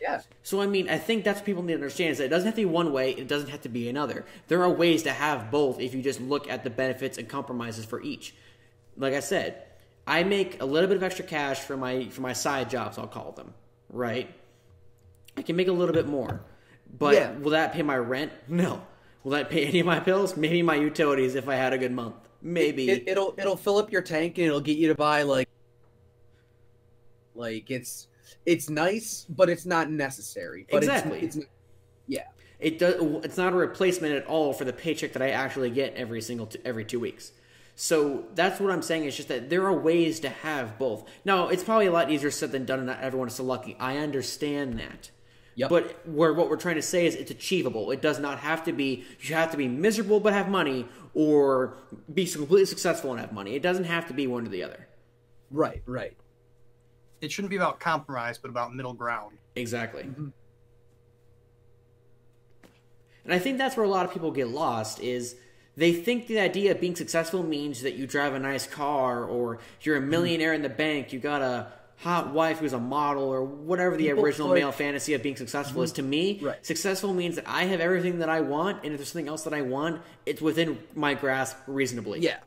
So, I mean, I think that's what people need to understand, is that it doesn't have to be one way, it doesn't have to be another. There are ways to have both if you just look at the benefits and compromises for each. Like I said, I make a little bit of extra cash for my side jobs, I'll call them, right? I can make a little bit more. But will that pay my rent? No. Will that pay any of my bills? Maybe my utilities if I had a good month. Maybe. It'll fill up your tank and it'll get you to buy, like it's nice, but it's not necessary. But exactly. Yeah. It's not a replacement at all for the paycheck that I actually get every 2 weeks. So that's what I'm saying. It's just that there are ways to have both. Now, it's probably a lot easier said than done, and not everyone is so lucky. I understand that. Yep. But what we're trying to say is it's achievable. It does not have to be, you have to be miserable but have money, or be completely successful and have money. It doesn't have to be one or the other. Right. It shouldn't be about compromise, but about middle ground. Exactly. Mm-hmm. And I think that's where a lot of people get lost, is they think the idea of being successful means that you drive a nice car, or you're a millionaire in the bank, you got a hot wife who's a model, or whatever the original male fantasy of being successful is. To me, successful means that I have everything that I want, and if there's something else that I want, it's within my grasp reasonably. Yeah,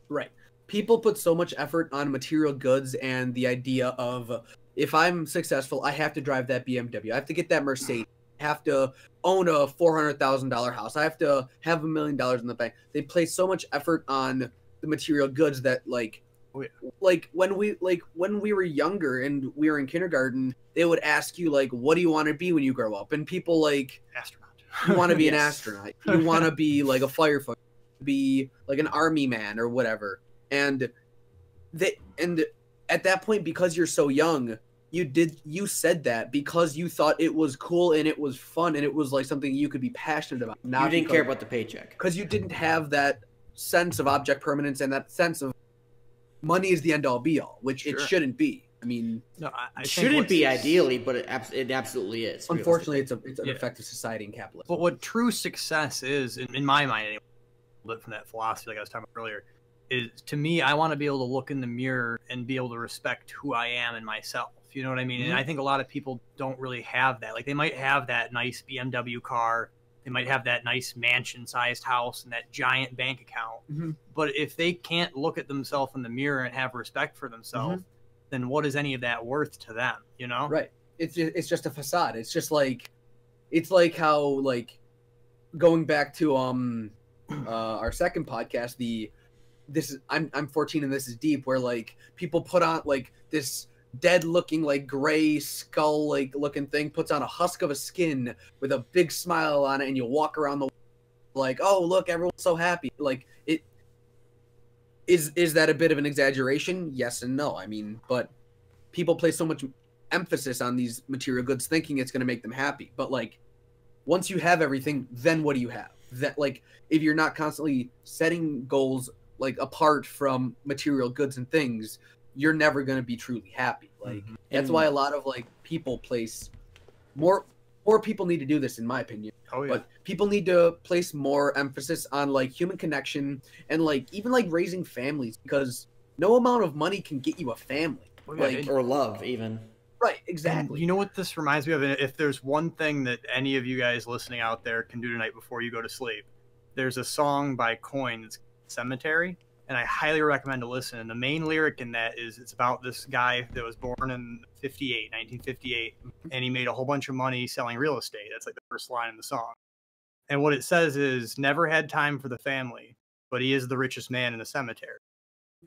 right. People put so much effort on material goods and the idea of, if I'm successful, I have to drive that BMW. I have to get that Mercedes. I have to own a $400,000 house. I have to have $1 million in the bank. They place so much effort on the material goods that, like when we were younger and we were in kindergarten, they would ask you, like, what do you want to be when you grow up? And people, like, astronaut. You want to be an astronaut. You want to be like a firefighter, be like an army man or whatever. And at that point, because you're so young, you said that because you thought it was cool and it was fun and it was like something you could be passionate about. You didn't care about the paycheck. Because you didn't have that sense of object permanence and that sense of money is the end all be all, which it shouldn't be. I mean, no, I it shouldn't be ideally, but it absolutely is. Unfortunately, it's an effective society in capitalism. But what true success is, in my mind, anyway, a little bit from that philosophy, like I was talking about earlier, is, to me, I want to be able to look in the mirror and be able to respect who I am and myself. You know what I mean? Mm-hmm. And I think a lot of people don't really have that. Like, they might have that nice BMW car, they might have that nice mansion-sized house and that giant bank account. Mm-hmm. But if they can't look at themselves in the mirror and have respect for themselves, then what is any of that worth to them? You know? Right. It's just a facade. It's just like, it's like how, like, going back to our second podcast, I'm 14 and this is deep, where, like, people put on, like, this dead looking, like, gray skull, like, looking thing, puts on a husk of a skin with a big smile on it, and you walk around the like, oh, look, everyone's so happy. Like, it is that a bit of an exaggeration? Yes and no. I mean, but people place so much emphasis on these material goods thinking it's going to make them happy, but, like, once you have everything, then what do you have? That, like, if you're not constantly setting goals, like, apart from material goods and things, you're never going to be truly happy. Like, that's why a lot of, like, people place more people need to do this, in my opinion. Oh, yeah. But people need to place more emphasis on, like, human connection and, like, even, like, raising families, because no amount of money can get you a family. Like, or love, even. Right, exactly. And you know what this reminds me of? If there's one thing that any of you guys listening out there can do tonight before you go to sleep, there's a song by Coin, it's Cemetery, and I highly recommend to listen. And the main lyric in that is, it's about this guy that was born in 1958, and he made a whole bunch of money selling real estate. That's like the first line in the song. And what it says is, never had time for the family, but he is the richest man in the cemetery.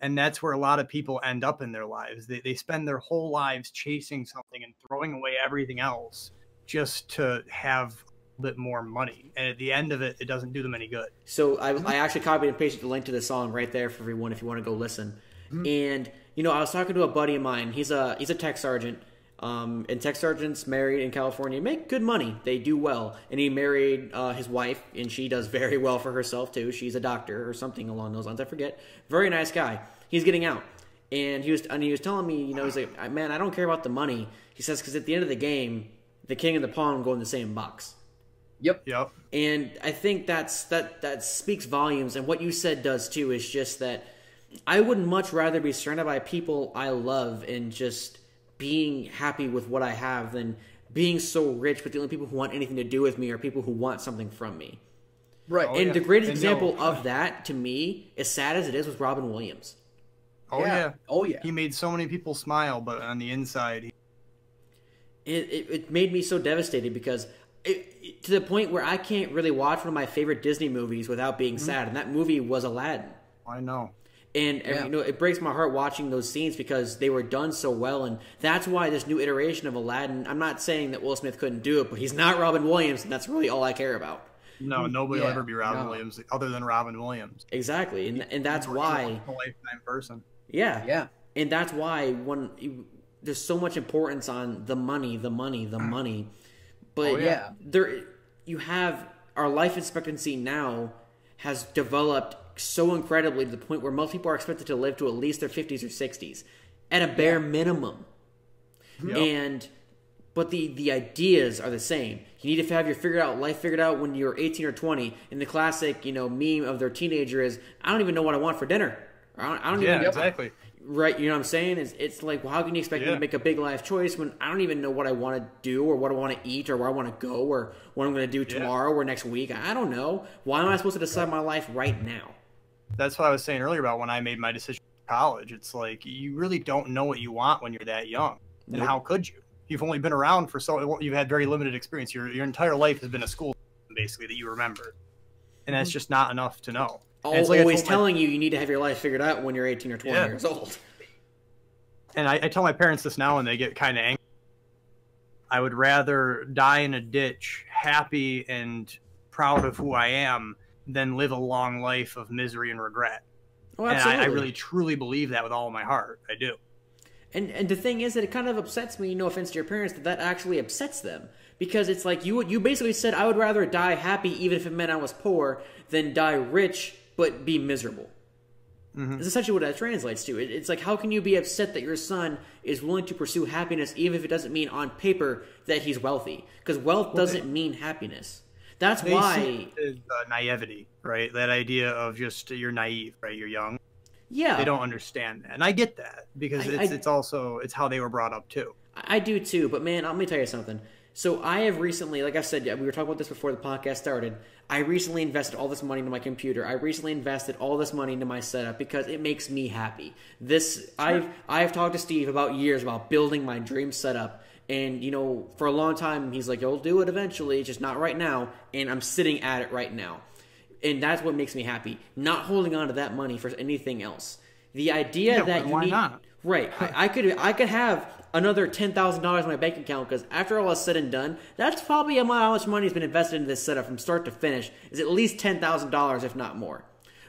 And that's where a lot of people end up in their lives. They spend their whole lives chasing something and throwing away everything else just to have a bit more money. And at the end of it, it doesn't do them any good. So I actually copied and pasted the link to the song right there for everyone if you want to go listen. And, you know, I was talking to a buddy of mine. He's a tech sergeant. And tech sergeants married in California make good money. They do well. And he married his wife, and she does very well for herself, too. She's a doctor or something along those lines. I forget. Very nice guy. He's getting out. And he was telling me, you know, he's like, man, I don't care about the money. He says, because at the end of the game, the king and the pawn go in the same box. Yep. And I think that speaks volumes. And what you said does, too, is just that I would much rather be surrounded by people I love and just being happy with what I have than being so rich, but the only people who want anything to do with me are people who want something from me. Right. And the greatest example of that, to me, as sad as it is, was Robin Williams. Oh yeah. He He made so many people smile, but on the inside, It made me so devastated because to the point where I can't really watch one of my favorite Disney movies without being sad, and that movie was Aladdin. I know. And you know, it breaks my heart watching those scenes because they were done so well, and that's why this new iteration of Aladdin. I'm not saying that Will Smith couldn't do it, but he's not Robin Williams, and that's really all I care about. No, nobody will ever be Robin Williams other than Robin Williams. Exactly, and that's why a lifetime person. Yeah, and that's why there's so much importance on the money, but there you have our life expectancy now has developed so incredibly to the point where most people are expected to live to at least their 50s or 60s at a bare minimum. But the ideas are the same. You need to have your life figured out when you're 18 or 20. And the classic, you know, meme of their teenager is, I don't even know what I want for dinner. I don't even know. Exactly. Right, you know what I'm saying? It's like, well, how can you expect me to make a big life choice when I don't even know what I want to do or what I want to eat or where I want to go or what I'm going to do tomorrow or next week? I don't know. Why am I supposed to decide my life right now? That's what I was saying earlier about when I made my decision for college. It's like you really don't know what you want when you're that young. And how could you? You've only been around for you've had very limited experience. Your entire life has been a school basically that you remember. And that's just not enough to know. Always telling you need to have your life figured out when you're 18 or 20 years old. And I tell my parents this now and they get kind of angry. I would rather die in a ditch happy and proud of who I am than live a long life of misery and regret. Oh, and absolutely. I really, truly believe that with all of my heart. I do. And the thing is that it kind of upsets me, no offense to your parents, that actually upsets them. Because it's like you basically said, I would rather die happy even if it meant I was poor than die rich but be miserable. It's essentially what that translates to. It's like, how can you be upset that your son is willing to pursue happiness even if it doesn't mean on paper that he's wealthy? Because wealth doesn't mean happiness. That's why is naivety, right? That idea of just you're naive, right? You're young. Yeah, they don't understand that, and I get that because it's how they were brought up too. I do too, but man, let me tell you something. So I have recently, like I said, we were talking about this before the podcast started. I recently invested all this money into my computer. I recently invested all this money into my setup because it makes me happy. I've talked to Steve about years about building my dream setup. And, you know, for a long time, he's like, you'll do it eventually, just not right now. And I'm sitting at it right now. And that's what makes me happy. Not holding on to that money for anything else. The idea that you why need... not? Right. I could have another $10,000 in my bank account because after all is said and done, that's probably how much money has been invested into this setup from start to finish. Is at least $10,000, if not more.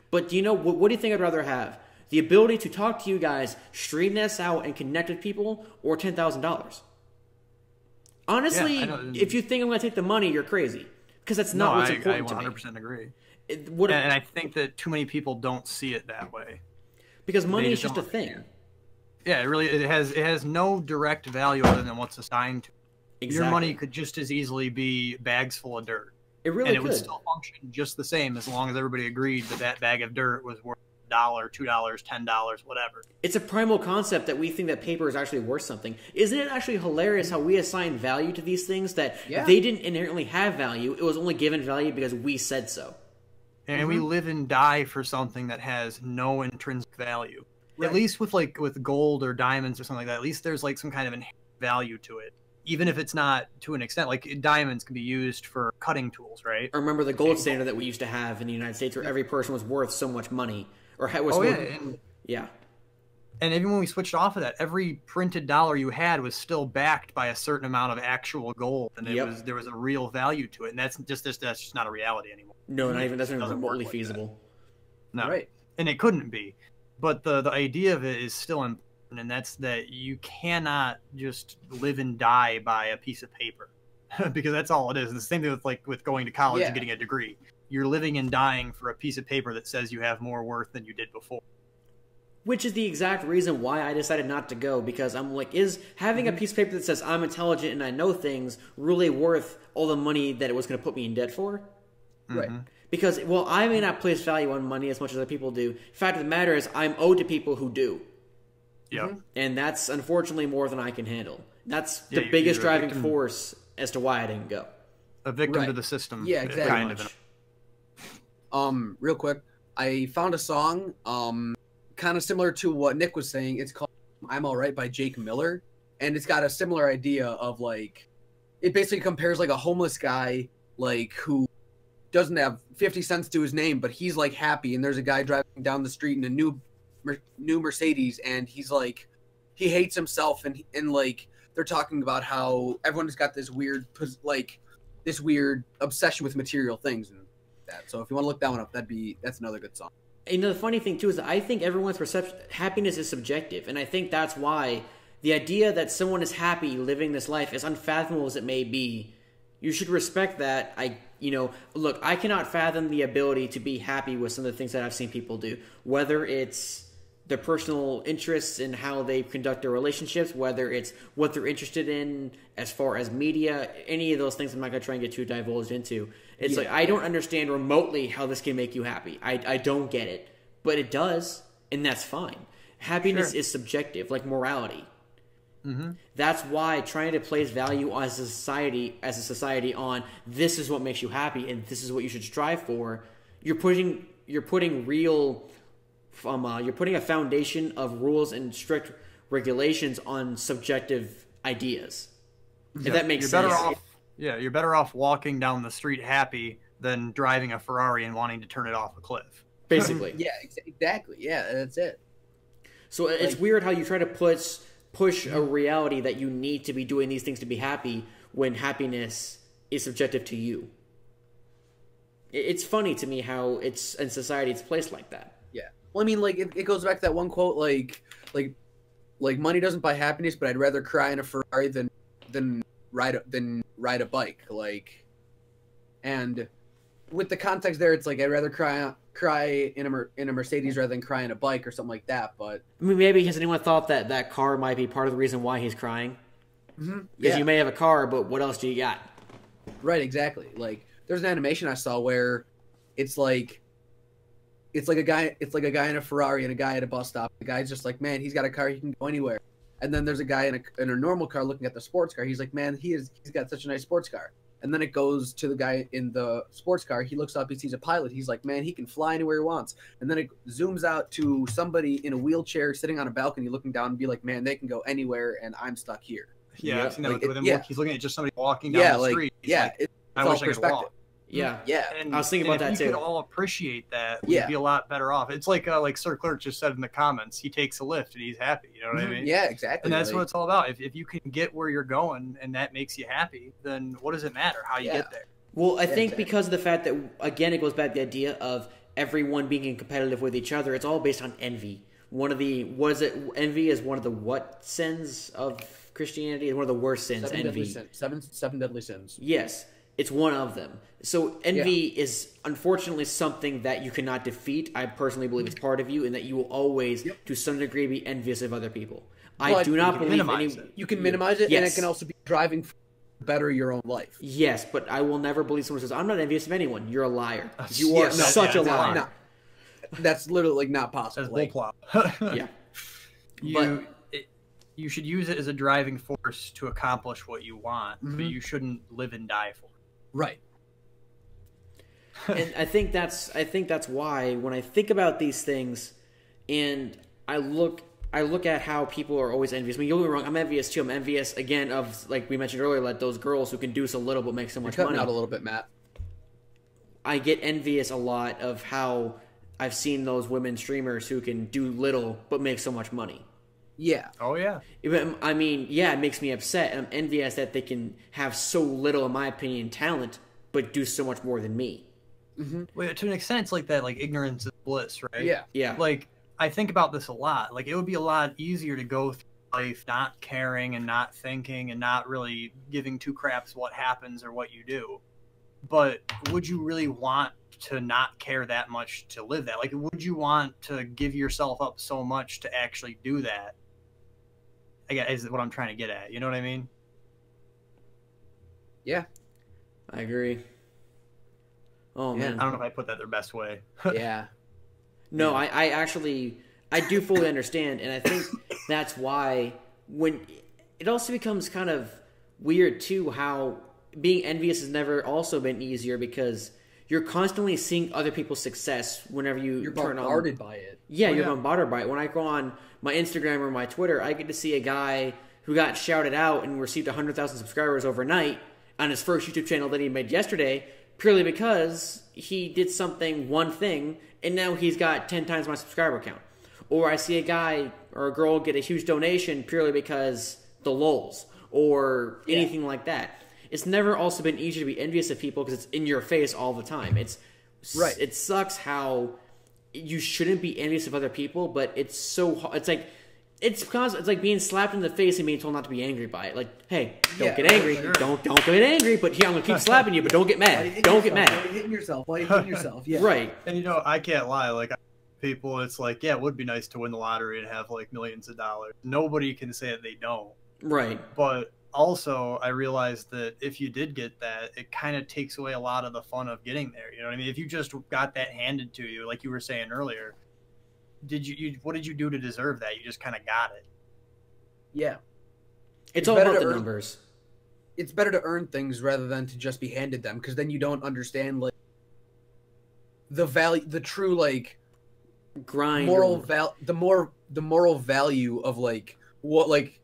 But do you know, what do you think I'd rather have? The ability to talk to you guys, stream this out, and connect with people, or $10,000? Honestly, if you think I'm going to take the money, you're crazy. Because that's not what's important to me. I 100% agree. And I think that too many people don't see it that way. Because money is just a thing. Yeah, it has no direct value other than what's assigned to it. Exactly. Your money could just as easily be bags full of dirt. It really could. And it would still function just the same as long as everybody agreed that bag of dirt was worth $1, $2, $10, whatever. It's a primal concept that we think that paper is actually worth something. Isn't it actually hilarious how we assign value to these things that they didn't inherently have value? It was only given value because we said so. And we live and die for something that has no intrinsic value. Right. At least with gold or diamonds or something like that, at least there's like some kind of inherent value to it. Even if it's not to an extent, like diamonds can be used for cutting tools, right? Or remember the gold standard that we used to have in the United States where every person was worth so much money. Or was yeah. And even when we switched off of that, every printed dollar you had was still backed by a certain amount of actual gold, and there was a real value to it. And that's just not a reality anymore. No, that's not even remotely feasible. No, right? And it couldn't be. But the idea of it is still important and that's that you cannot just live and die by a piece of paper, because that's all it is. And the same thing with going to college and getting a degree. You're living and dying for a piece of paper that says you have more worth than you did before. Which is the exact reason why I decided not to go, because I'm like, is having a piece of paper that says I'm intelligent and I know things really worth all the money that it was going to put me in debt for? Right. Because, well, I may not place value on money as much as other people do. Fact of the matter is, I'm owed to people who do. Yeah. And that's unfortunately more than I can handle. That's the biggest driving force as to why I didn't go. A victim to the system. Yeah, exactly. Kind of. Real quick, I found a song, kind of similar to what Nick was saying. It's called "I'm Alright" by Jake Miller, and it's got a similar idea of like, it basically compares like a homeless guy like who doesn't have 50 cents to his name, but he's like happy, and there's a guy driving down the street in a new Mercedes, and he's like, he hates himself, and like they're talking about how everyone's got this weird obsession with material things and that. So if you want to look that one up, that's another good song. You know, the funny thing too is that I think everyone's perception happiness is subjective, and I think that's why the idea that someone is happy living this life, as unfathomable as it may be, you should respect that. Look, I cannot fathom the ability to be happy with some of the things that I've seen people do, whether it's their personal interests in how they conduct their relationships, whether it's what they're interested in as far as media, any of those things I'm not going to try and get too divulged into. It's like, I don't understand remotely how this can make you happy. I don't get it, but it does, and that's fine. Happiness is subjective, like morality. That's why trying to place value as a society on this is what makes you happy and this is what you should strive for, you're putting a foundation of rules and strict regulations on subjective ideas. If that makes sense. You're better off walking down the street happy than driving a Ferrari and wanting to turn it off a cliff. Basically. Yeah, exactly. Yeah, that's it. So it's weird how you try to push a reality that you need to be doing these things to be happy when happiness is subjective to you. It's funny to me how it's in society it's placed like that. Yeah. Well, I mean, like it goes back to that one quote, like money doesn't buy happiness, but I'd rather cry in a Ferrari than ride a bike. Like, and with the context there, it's like I'd rather cry in a Mercedes rather than cry in a bike or something like that. But I mean, maybe has anyone thought that car might be part of the reason why he's crying? Because you may have a car, but what else do you got? Right, exactly. Like there's an animation I saw where it's like a guy in a Ferrari and a guy at a bus stop. The guy's just like, man, he's got a car, he can go anywhere. And then there's a guy in a normal car looking at the sports car. He's like, man, he's got such a nice sports car. And then it goes to the guy in the sports car. He looks up, he sees a pilot. He's like, man, he can fly anywhere he wants. And then it zooms out to somebody in a wheelchair sitting on a balcony looking down and be like, man, they can go anywhere and I'm stuck here. Yeah, I've seen that with him. He's looking at just somebody walking down the street. I wish I could walk. Yeah. And I was thinking about that too. If we could all appreciate that, we'd be a lot better off. It's like Sir Clerk just said in the comments, he takes a lift and he's happy. You know what I mean? Yeah, exactly. And that's what it's all about. If you can get where you're going and that makes you happy, then what does it matter how you get there? Well, I think because of the fact that, again, it goes back to the idea of everyone being competitive with each other, it's all based on envy. Envy is one of the what sins of Christianity? It's one of the worst sins, envy. Seven deadly sins. Yes. It's one of them. So envy is unfortunately something that you cannot defeat. I personally believe it's part of you and that you will always, to some degree, be envious of other people. I do not believe you can minimize it, and it can also be driving for better your own life. Yes, but I will never believe someone says, I'm not envious of anyone. You're a liar. You are such a liar. No. That's literally not possible. That's bullplop. Yeah. You should use it as a driving force to accomplish what you want, but you shouldn't live and die for it. Right. And I think that's why when I think about these things and I look at how people are always envious. I mean, you'll be wrong. I'm envious too. I'm envious again of, like we mentioned earlier, like those girls who can do so little but make so much money. You're cutting out a little bit, Matt. I get envious a lot of how I've seen those women streamers who can do little but make so much money. Yeah. Oh, yeah. I mean, it makes me upset, and I'm envious that they can have so little, in my opinion, talent, but do so much more than me. Well, to an extent, it's like that, like ignorance is bliss, right? Yeah. Like, I think about this a lot. Like, it would be a lot easier to go through life not caring and not thinking and not really giving two craps what happens or what you do. But would you really want to not care that much to live that? Like, would you want to give yourself up so much to actually do that? I guess is what I'm trying to get at. You know what I mean? Yeah. I agree. Oh man, I don't know if I put that their best way. Yeah. No, I actually I do fully understand, and I think that's why when it also becomes kind of weird too how being envious has never also been easier because you're constantly seeing other people's success whenever you're bombarded by it. Yeah, you're bombarded by it. When I go on my Instagram or my Twitter, I get to see a guy who got shouted out and received 100,000 subscribers overnight on his first YouTube channel that he made yesterday, purely because he did one thing, and now he's got 10 times my subscriber count. Or I see a guy or a girl get a huge donation purely because the lulz or anything like that. It's never also been easier to be envious of people because it's in your face all the time. It sucks how you shouldn't be envious of other people, but it's so hard. It's like being slapped in the face and being told not to be angry by it. Like, hey, don't get angry. Sure. Don't get angry. But I'm gonna keep slapping you. But don't get mad. Don't get mad. Why are you hitting yourself? Why are you hitting yourself? Yeah. Right. And I can't lie. Like, people, it's like, yeah, it would be nice to win the lottery and have like millions of dollars. Nobody can say that they don't. Right. But also, I realized that if you did get that, it kind of takes away a lot of the fun of getting there. You know what I mean? If you just got that handed to you, like you were saying earlier, what did you do to deserve that? You just kind of got it. Yeah. It's all about the numbers. It's better to earn things rather than to just be handed them, because then you don't understand like the value, the true like grind, the moral value of like what like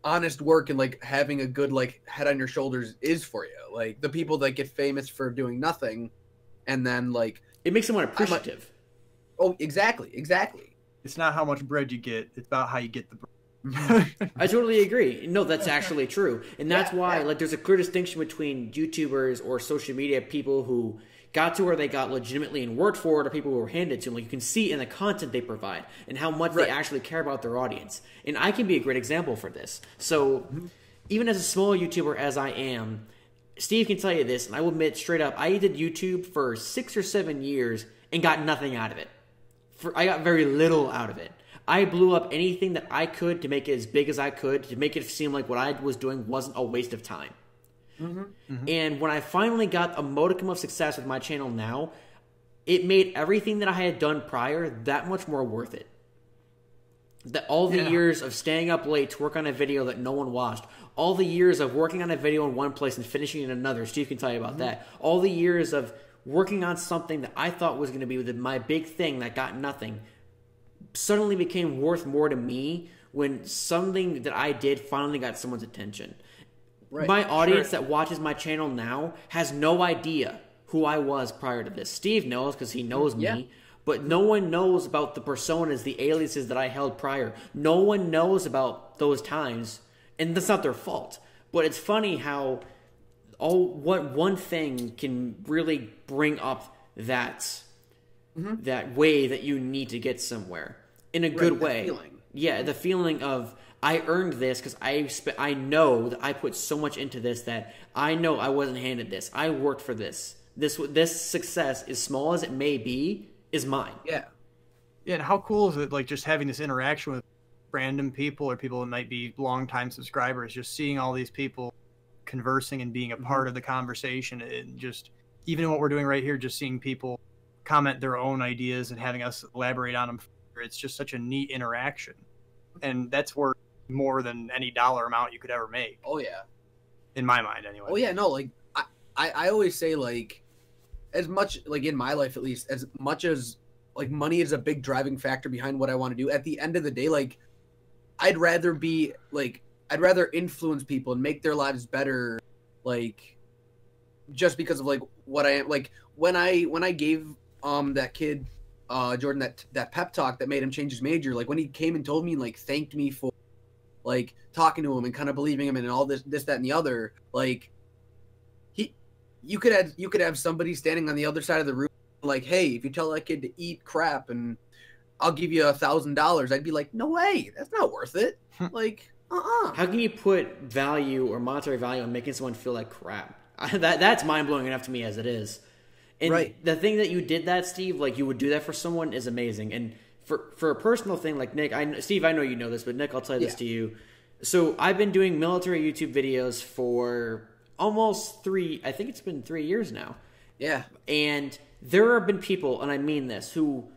honest work and like having a good like head on your shoulders is for you. Like the people that get famous for doing nothing, and then like it makes someone appreciative. Oh, exactly. It's not how much bread you get; it's about how you get the bread. I totally agree. No, that's actually true. And that's why like there's a clear distinction between YouTubers or social media people who got to where they got legitimately and worked for it, or people who were handed to them. Like you can see in the content they provide and how much they actually care about their audience. And I can be a great example for this. So even as a small YouTuber as I am, Steve can tell you this, and I will admit straight up, I did YouTube for 6 or 7 years and got nothing out of it. I got very little out of it. I blew up anything that I could to make it as big as I could, to make it seem like what I was doing wasn't a waste of time. And when I finally got a modicum of success with my channel now, it made everything that I had done prior that much more worth it. All the years of staying up late to work on a video that no one watched, all the years of working on a video in one place and finishing in another, Steve can tell you about that, all the years of working on something that I thought was going to be my big thing that got nothing, suddenly became worth more to me when something that I did finally got someone's attention. Right. My audience that watches my channel now has no idea who I was prior to this. Steve knows because he knows me, but no one knows about the personas, the aliases that I held prior. No one knows about those times, and that's not their fault. But it's funny how what one thing can really bring up that way that you need to get somewhere in a good way. Feeling. Yeah, the feeling of I earned this because I know that I put so much into this that I know I wasn't handed this. I worked for this. This success, as small as it may be, is mine. Yeah. Yeah, and how cool is it, like, just having this interaction with random people or people that might be longtime subscribers, just seeing all these people conversing and being a part of the conversation, and just, even in what we're doing right here, just seeing people comment their own ideas and having us elaborate on them. It's just such a neat interaction. And that's worth more than any dollar amount you could ever make. Oh, yeah. In my mind, anyway. Oh, yeah, no, like, I always say, like, as much, like, in my life, at least, as much as, like, money is a big driving factor behind what I want to do, at the end of the day, like, I'd rather influence people and make their lives better, like, just because of, like, what I am. Like, when I gave, that kid, Jordan, that pep talk that made him change his major, like, when he came and told me, like, thanked me for, like, talking to him and kind of believing him and all this, that, and the other, like, you could have somebody standing on the other side of the room, like, hey, if you tell that kid to eat crap and I'll give you $1,000, I'd be like, no way, that's not worth it. Like, How can you put value or monetary value on making someone feel like crap? That's mind blowing enough to me as it is. And Right. the thing that you did that, Steve, like you would do that for someone is amazing. And for a personal thing, like Nick, Steve, I know you know this, but Nick, I'll tell this to you. So I've been doing military YouTube videos for almost I think it's been 3 years now. Yeah. And there have been people, and I mean this, who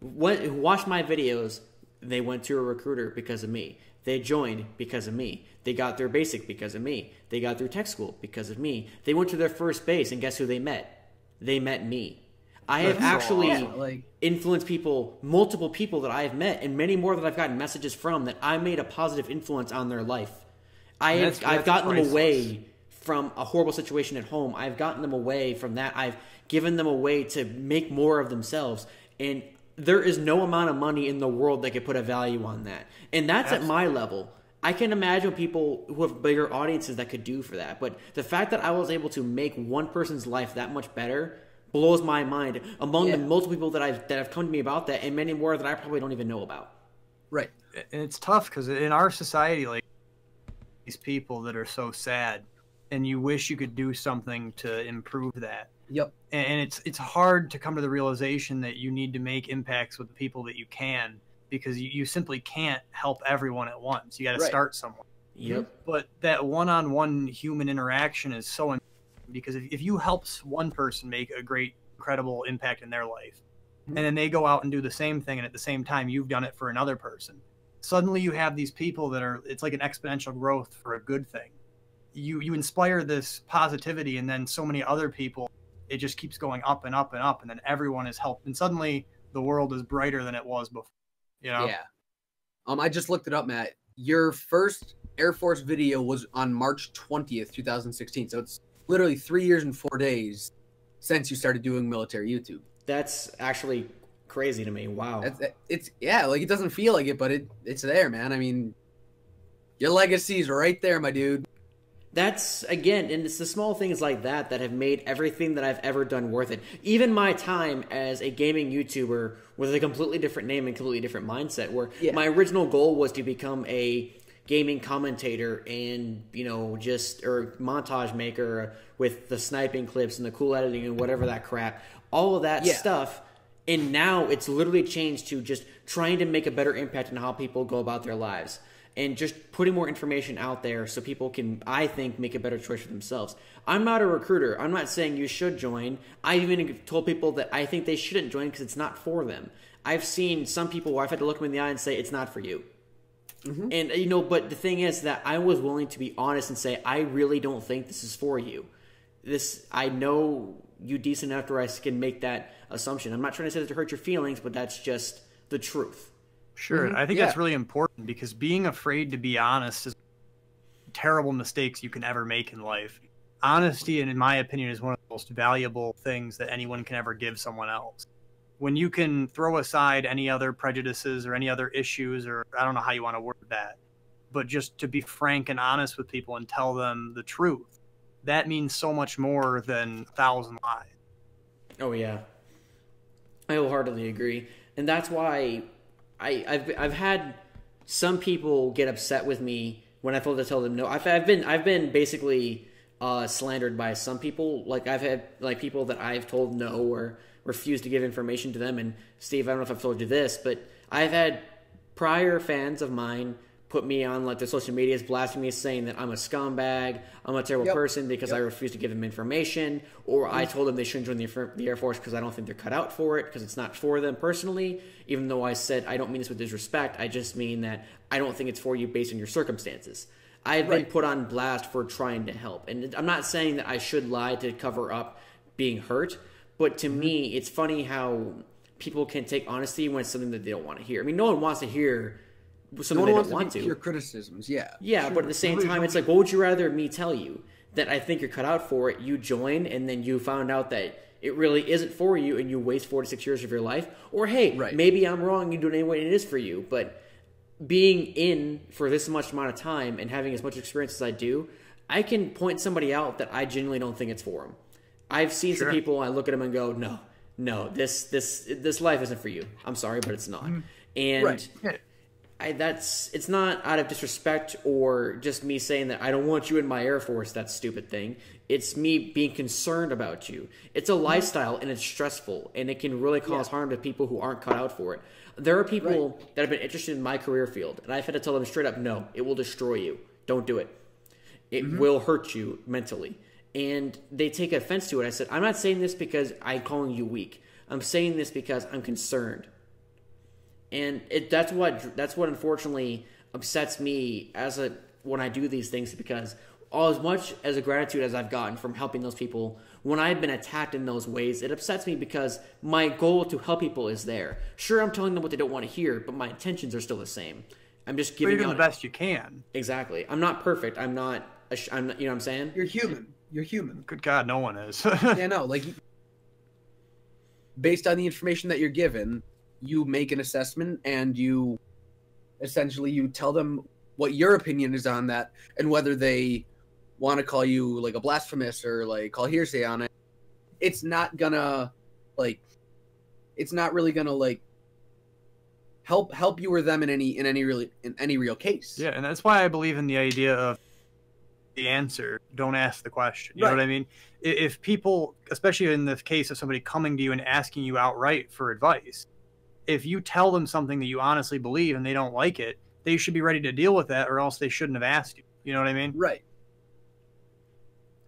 watched my videos. They went to a recruiter because of me. They joined because of me. They got their basic because of me. They got through tech school because of me. They went to their first base, and guess who they met? They met me. I have actually influenced people, multiple people that I have met, and many more that I've gotten messages from that I made a positive influence on their life. I've gotten them away from a horrible situation at home. I've gotten them away from that. I've given them a way to make more of themselves. And there is no amount of money in the world that could put a value on that. And that's at my level. I can imagine people who have bigger audiences that could do for that. But the fact that I was able to make one person's life that much better blows my mind among the multiple people that have come to me about that, and many more that I probably don't even know about. Right. And it's tough because in our society, like these people that are so sad, and you wish you could do something to improve that. Yep. And it's hard to come to the realization that you need to make impacts with the people that you can, because you simply can't help everyone at once. You got to start somewhere. Yep. But that one-on-one human interaction is so important, because if you help one person make a great, incredible impact in their life, and then they go out and do the same thing, and at the same time you've done it for another person, suddenly you have these people that are, it's like an exponential growth for a good thing. You inspire this positivity, and then so many other people, it just keeps going up and up and up, and then everyone is helped, and suddenly the world is brighter than it was before. You know? Yeah. I just looked it up, Matt. Your first Air Force video was on March 20th, 2016. So it's literally 3 years and 4 days since you started doing military YouTube. That's actually crazy to me. Wow. It's like it doesn't feel like it, but it's there, man. I mean, your legacy's right there, my dude. That's, again, and it's the small things like that that have made everything that I've ever done worth it. Even my time as a gaming YouTuber with a completely different name and completely different mindset, where my original goal was to become a gaming commentator and, or montage maker with the sniping clips and the cool editing and whatever that crap, all of that stuff. And now it's literally changed to just trying to make a better impact on how people go about their lives. And just putting more information out there so people can, I think, make a better choice for themselves. I'm not a recruiter. I'm not saying you should join. I even told people that I think they shouldn't join because it's not for them. I've seen some people where I've had to look them in the eye and say, it's not for you. Mm-hmm. And, but the thing is that I was willing to be honest and say, I really don't think this is for you. I know you decent enough where I can make that assumption. I'm not trying to say that to hurt your feelings, but that's just the truth. Sure. Mm-hmm. I think that's really important, because being afraid to be honest is terrible mistakes you can ever make in life. Honesty, in my opinion, is one of the most valuable things that anyone can ever give someone else. When you can throw aside any other prejudices or any other issues, or I don't know how you want to word that, but just to be frank and honest with people and tell them the truth, that means so much more than 1,000 lies. Oh, yeah. I wholeheartedly agree. And that's why I've had some people get upset with me when I failed to tell them no. I've been basically slandered by some people. Like, I've had people that I've told no or refused to give information to them. And Steve, I don't know if I've told you this, but I've had prior fans of mine put me on the social medias, blasting me, saying that I'm a scumbag, I'm a terrible person because I refuse to give them information, or I told them they shouldn't join the Air Force because I don't think they're cut out for it, because it's not for them personally, even though I said I don't mean this with disrespect, I just mean that I don't think it's for you based on your circumstances. I've been put on blast for trying to help, and I'm not saying that I should lie to cover up being hurt, but to me, it's funny how people can take honesty when it's something that they don't want to hear. I mean, no one wants to hear something they don't want to. Your criticisms, yeah. Yeah, sure. But at the same time, it's like, what would you rather me tell you? That I think you're cut out for it, you join, and then you found out that it really isn't for you, and you waste 4 to 6 years of your life? Or, hey, maybe I'm wrong, you do it anyway, and it is for you. But being in for this much amount of time and having as much experience as I do, I can point somebody out that I genuinely don't think it's for them. I've seen some people, I look at them and go, no, no, this life isn't for you. I'm sorry, but it's not. And Right. it's not out of disrespect or just me saying that I don't want you in my Air Force, that stupid thing. It's me being concerned about you. It's a lifestyle and it's stressful and it can really cause harm to people who aren't cut out for it. There are people that have been interested in my career field and I've had to tell them straight up, no, it will destroy you. Don't do it. It will hurt you mentally. And they take offense to it. I said, I'm not saying this because I'm calling you weak. I'm saying this because I'm concerned. And that's what unfortunately upsets me when I do these things, because as much as a gratitude as I've gotten from helping those people, when I've been attacked in those ways, it upsets me because my goal to help people is there. Sure, I'm telling them what they don't want to hear, but my intentions are still the same. I'm just giving You're doing the best you can. Exactly. I'm not perfect. I'm not. You know what I'm saying? You're human. You're human. Good God, no one is. Yeah, no, like, based on the information that you're given, you make an assessment and you tell them what your opinion is on that and whether they want to call you like a blasphemous or like call hearsay on it. It's not really gonna like help you or them in any real case. Yeah, and that's why I believe in the idea of the answer, don't ask the question. You know what I mean? If people, especially in the case of somebody coming to you and asking you outright for advice, if you tell them something that you honestly believe and they don't like it, they should be ready to deal with that, or else they shouldn't have asked you. You know what I mean? Right.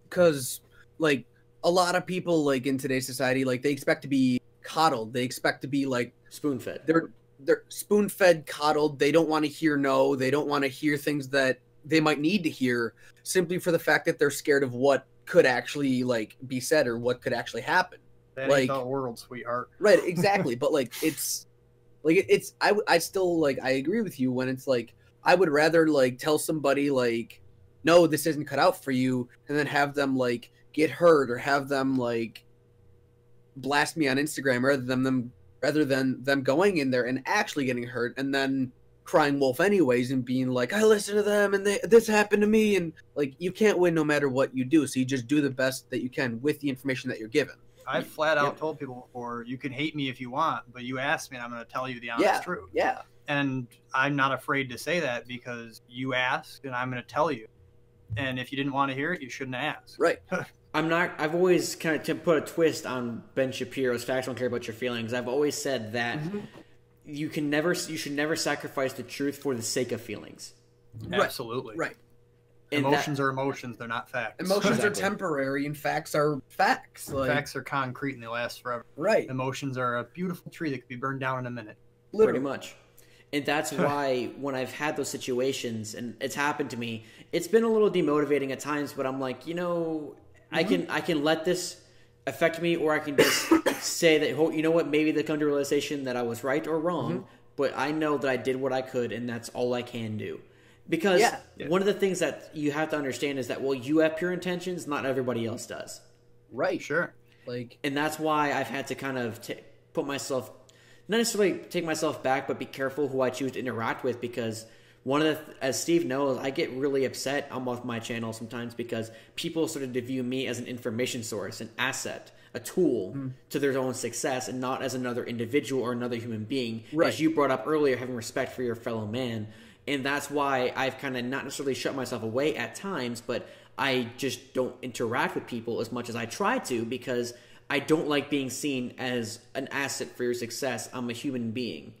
Because like a lot of people like in today's society, like they expect to be coddled. They expect to be like Spoon-fed. They're spoon-fed, coddled. They don't want to hear no. They don't want to hear things that they might need to hear, simply for the fact that they're scared of what could actually like be said or what could actually happen. That like, ain't the world, sweetheart. Right, exactly. But like it's I still like I agree with you when it's like I would rather like tell somebody like, no, this isn't cut out for you, and then have them like get hurt or have them like blast me on Instagram rather than them going in there and actually getting hurt and then crying wolf anyways and being like, I listened to them and this happened to me, and like you can't win no matter what you do, so you just do the best that you can with the information that you're given. I've flat out told people before, you can hate me if you want, but you asked me and I'm going to tell you the honest truth. Yeah. And I'm not afraid to say that because you asked and I'm going to tell you. And if you didn't want to hear it, you shouldn't ask. Right. I've always kind of, to put a twist on Ben Shapiro's facts don't care about your feelings, I've always said that you should never sacrifice the truth for the sake of feelings. Absolutely. Right. Emotions are emotions, they're not facts. Emotions are temporary and facts are facts. Like, facts are concrete and they last forever. Right. Emotions are a beautiful tree that could be burned down in a minute. Pretty much. And that's why when I've had those situations and it's happened to me, it's been a little demotivating at times, but I'm like, you know, I can let this affect me, or I can just say that, you know what, maybe they come to a realization that I was right or wrong, but I know that I did what I could and that's all I can do. Because one of the things that you have to understand is that, well, you have pure intentions, not everybody else does. Right. Sure. Like, and that's why I've had to kind of put myself, not necessarily take myself back, but be careful who I choose to interact with, because as Steve knows, I get really upset on both my channels sometimes because people started to view me as an information source, an asset, a tool to their own success, and not as another individual or another human being. Right. As you brought up earlier, having respect for your fellow man. And that's why I've kind of not necessarily shut myself away at times, but I just don't interact with people as much as I try to, because I don't like being seen as an asset for your success. I'm a human being.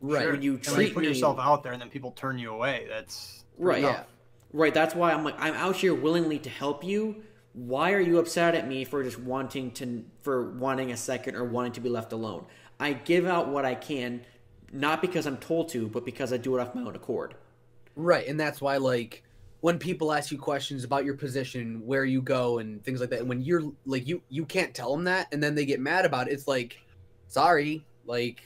Right. Sure. When you and when you put yourself out there and then people turn you away, that's right. tough. Yeah. Right. That's why I'm like, I'm out here willingly to help you. Why are you upset at me for just wanting a second or wanting to be left alone? I give out what I can, not because I'm told to, but because I do it off my own accord. Right, and that's why, like, when people ask you questions about your position, where you go, and things like that, when you're, like, you can't tell them that, and then they get mad about it, it's like, sorry, like,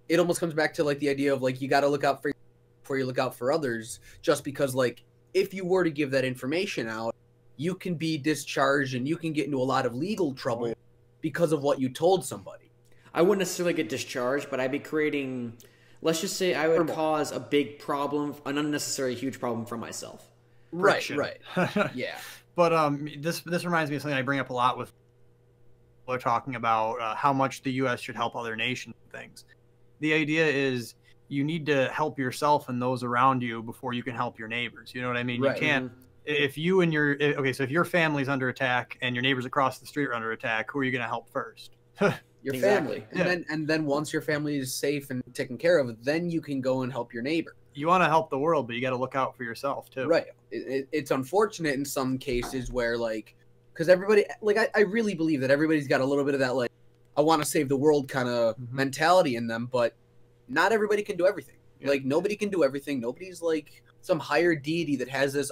it almost comes back to, like, the idea of, like, you gotta look out for before you look out for others, just because, like, if you were to give that information out, you can be discharged, and you can get into a lot of legal trouble because of what you told somebody. I wouldn't necessarily get discharged, but I'd be creating, let's just say I would cause a big problem, an unnecessary huge problem for myself. Right, right. Yeah. But this reminds me of something I bring up a lot with are talking about how much the U.S. should help other nations and things. The idea is you need to help yourself and those around you before you can help your neighbors. You know what I mean? Right. You can't. If you and your so if your family's under attack and your neighbors across the street are under attack, who are you going to help first? Your Exactly. family, and then once your family is safe and taken care of, then you can go and help your neighbor. You want to help the world, but you got to look out for yourself too. Right. It's unfortunate in some cases where like, because everybody like I really believe that everybody's got a little bit of that like I want to save the world kind of mentality in them, but not everybody can do everything. Yeah. Like nobody can do everything. Nobody's like some higher deity that has this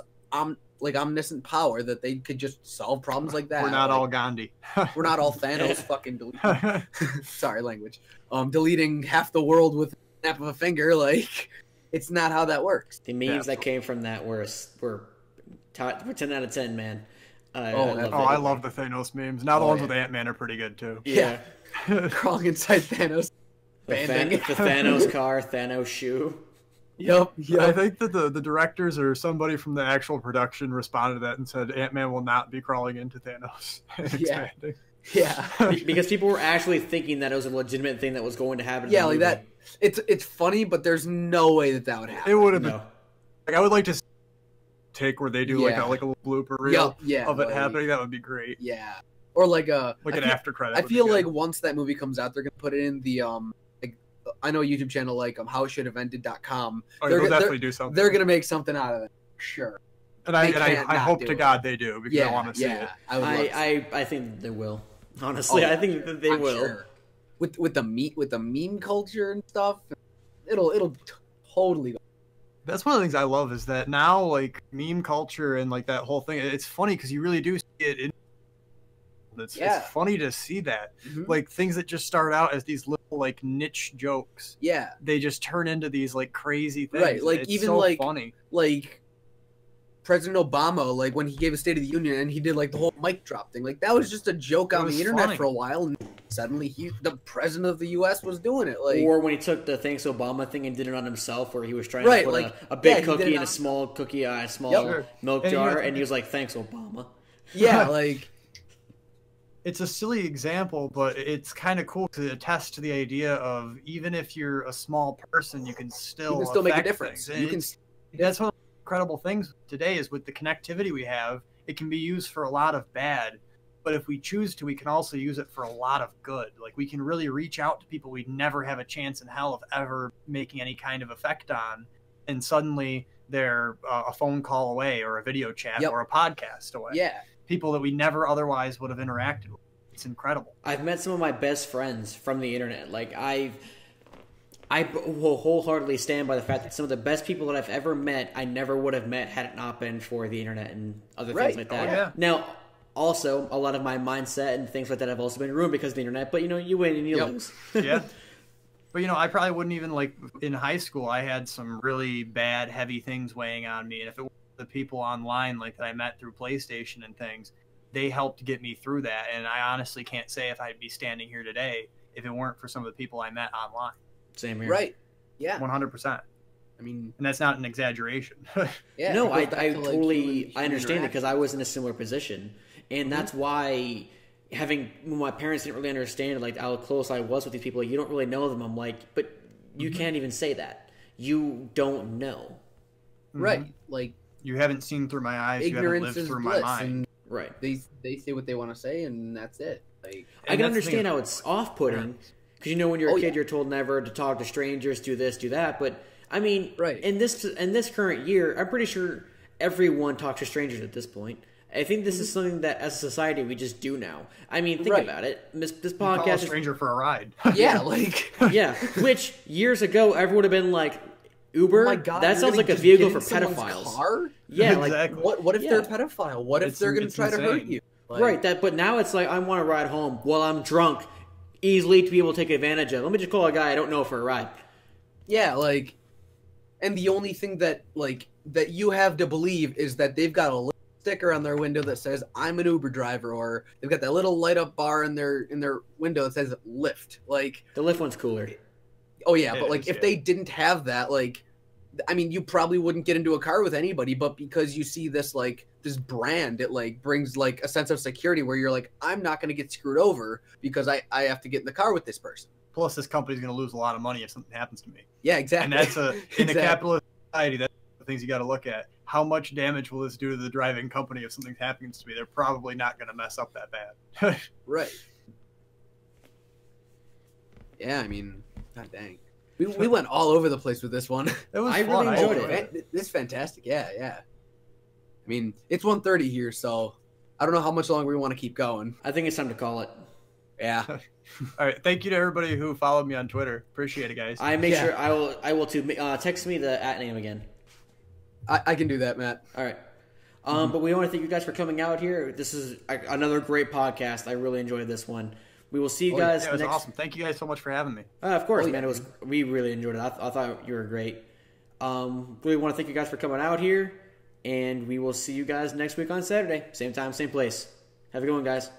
like omniscient power that they could just solve problems like that. We're not like, all Gandhi. We're not all Thanos fucking deleting. Sorry, language. Deleting half the world with a snap of a finger. Like, it's not how that works. The memes that came from that were 10 out of 10, man. I love the Thanos memes. Now the ones with Ant-Man are pretty good too. Yeah. Crawling inside Thanos. The Thanos car, Thanos shoe. Yep. I think that the directors or somebody from the actual production responded to that and said Ant-Man will not be crawling into Thanos. Expanding. Yeah. Because people were actually thinking that it was a legitimate thing that was going to happen. Yeah, like that. It's funny, but there's no way that would happen. It would have been. Like I would like to take where they do like a little blooper reel of it happening. That would be great. Yeah. Or like an after credit. I feel like once that movie comes out, they're gonna put it in the I know a YouTube channel like howitshouldhaveended.com. They'll definitely do something. They're gonna make something out of it, sure. And I hope to God they do because I want to see it. I think they will. Honestly, I think that they will. Sure. With the meme culture and stuff, it'll totally. That's one of the things I love is that now like meme culture and like that whole thing. It's funny because you really do see it. It's funny to see that like things that just start out as these little like niche jokes. Yeah, they just turn into these like crazy things. Right, like it's even so like funny. Like President Obama, like when he gave a State of the Union and he did like the whole mic drop thing, like that was just a joke on the internet for a while, and suddenly the president of the U.S. was doing it. Like, or when he took the Thanks Obama thing and did it on himself, where he was trying to put a big cookie in a small cookie, a small milk jar, and he was like, "Thanks Obama." Yeah, like. It's a silly example, but it's kind of cool to attest to the idea of even if you're a small person, you can still make a difference. That's one of the incredible things today is with the connectivity we have, it can be used for a lot of bad, but if we choose to, we can also use it for a lot of good. Like we can really reach out to people we'd never have a chance in hell of ever making any kind of effect on, and suddenly they're a phone call away or a video chat or a podcast away. Yeah. People that we never otherwise would have interacted with. It's incredible. I've met some of my best friends from the internet. Like I will wholeheartedly stand by the fact that some of the best people that I've ever met, I never would have met had it not been for the internet and other things like that. Oh, yeah. Now, also, a lot of my mindset and things like that have also been ruined because of the internet. But you win and you lose. Yeah. But I probably wouldn't even like in high school. I had some really bad, heavy things weighing on me, and if it were the people online like that I met through PlayStation and things, they helped get me through that. And I honestly can't say if I'd be standing here today if it weren't for some of the people I met online. Same here. Right. Yeah. 100%. I mean, and that's not an exaggeration. Yeah. No, I totally understand it because I was in a similar position, and that's why when my parents didn't really understand like how close I was with these people. Like, you don't really know them. I'm like, but you can't even say that. You don't know. Right. Like, you haven't seen through my eyes. You haven't lived through my mind. Right. They say what they want to say, and that's it. Like, I can understand how it's off-putting because when you're a kid, you're told never to talk to strangers, do this, do that. But I mean, in this current year, I'm pretty sure everyone talks to strangers at this point. I think this is something that, as a society, we just do now. I mean, think about it. This podcast call a stranger for a ride. Yeah, like which years ago, everyone would have been like, Uber. Oh my God, that sounds like a vehicle for pedophiles. Car? Yeah, exactly. Like what if they're a pedophile? What if they're going to try to hurt you? Like, but now it's like I want to ride home while I'm drunk, easily to be able to take advantage of. Let me just call a guy I don't know for a ride. Yeah, like, and the only thing that you have to believe is that they've got a little sticker on their window that says I'm an Uber driver, or they've got that little light up bar in their window that says Lyft. Like, the Lyft one's cooler. Oh yeah, but like if they didn't have that, like, I mean, you probably wouldn't get into a car with anybody, but because you see this this brand. It like brings like a sense of security where you're like, I'm not going to get screwed over because I have to get in the car with this person. Plus, this company's going to lose a lot of money if something happens to me. Yeah, exactly. And that's in a capitalist society, that's the things you got to look at. How much damage will this do to the driving company if something happens to me? They're probably not going to mess up that bad. Right. Yeah, I mean, god dang. We went all over the place with this one. It was I fun. really enjoyed it. This is fantastic. Yeah, yeah. I mean, it's 1:30 here, so I don't know how much longer we want to keep going. I think it's time to call it. Yeah. All right. Thank you to everybody who followed me on Twitter. Appreciate it, guys. I make sure I will too. Text me the @name again. I can do that, Matt. All right. But we want to thank you guys for coming out here. This is another great podcast. I really enjoyed this one. We will see you guys it was next. awesome. Thank you guys so much for having me. Of course, man. We really enjoyed it. I thought you were great. Really want to thank you guys for coming out here, and we will see you guys next week on Saturday, same time, same place. Have a good one, guys.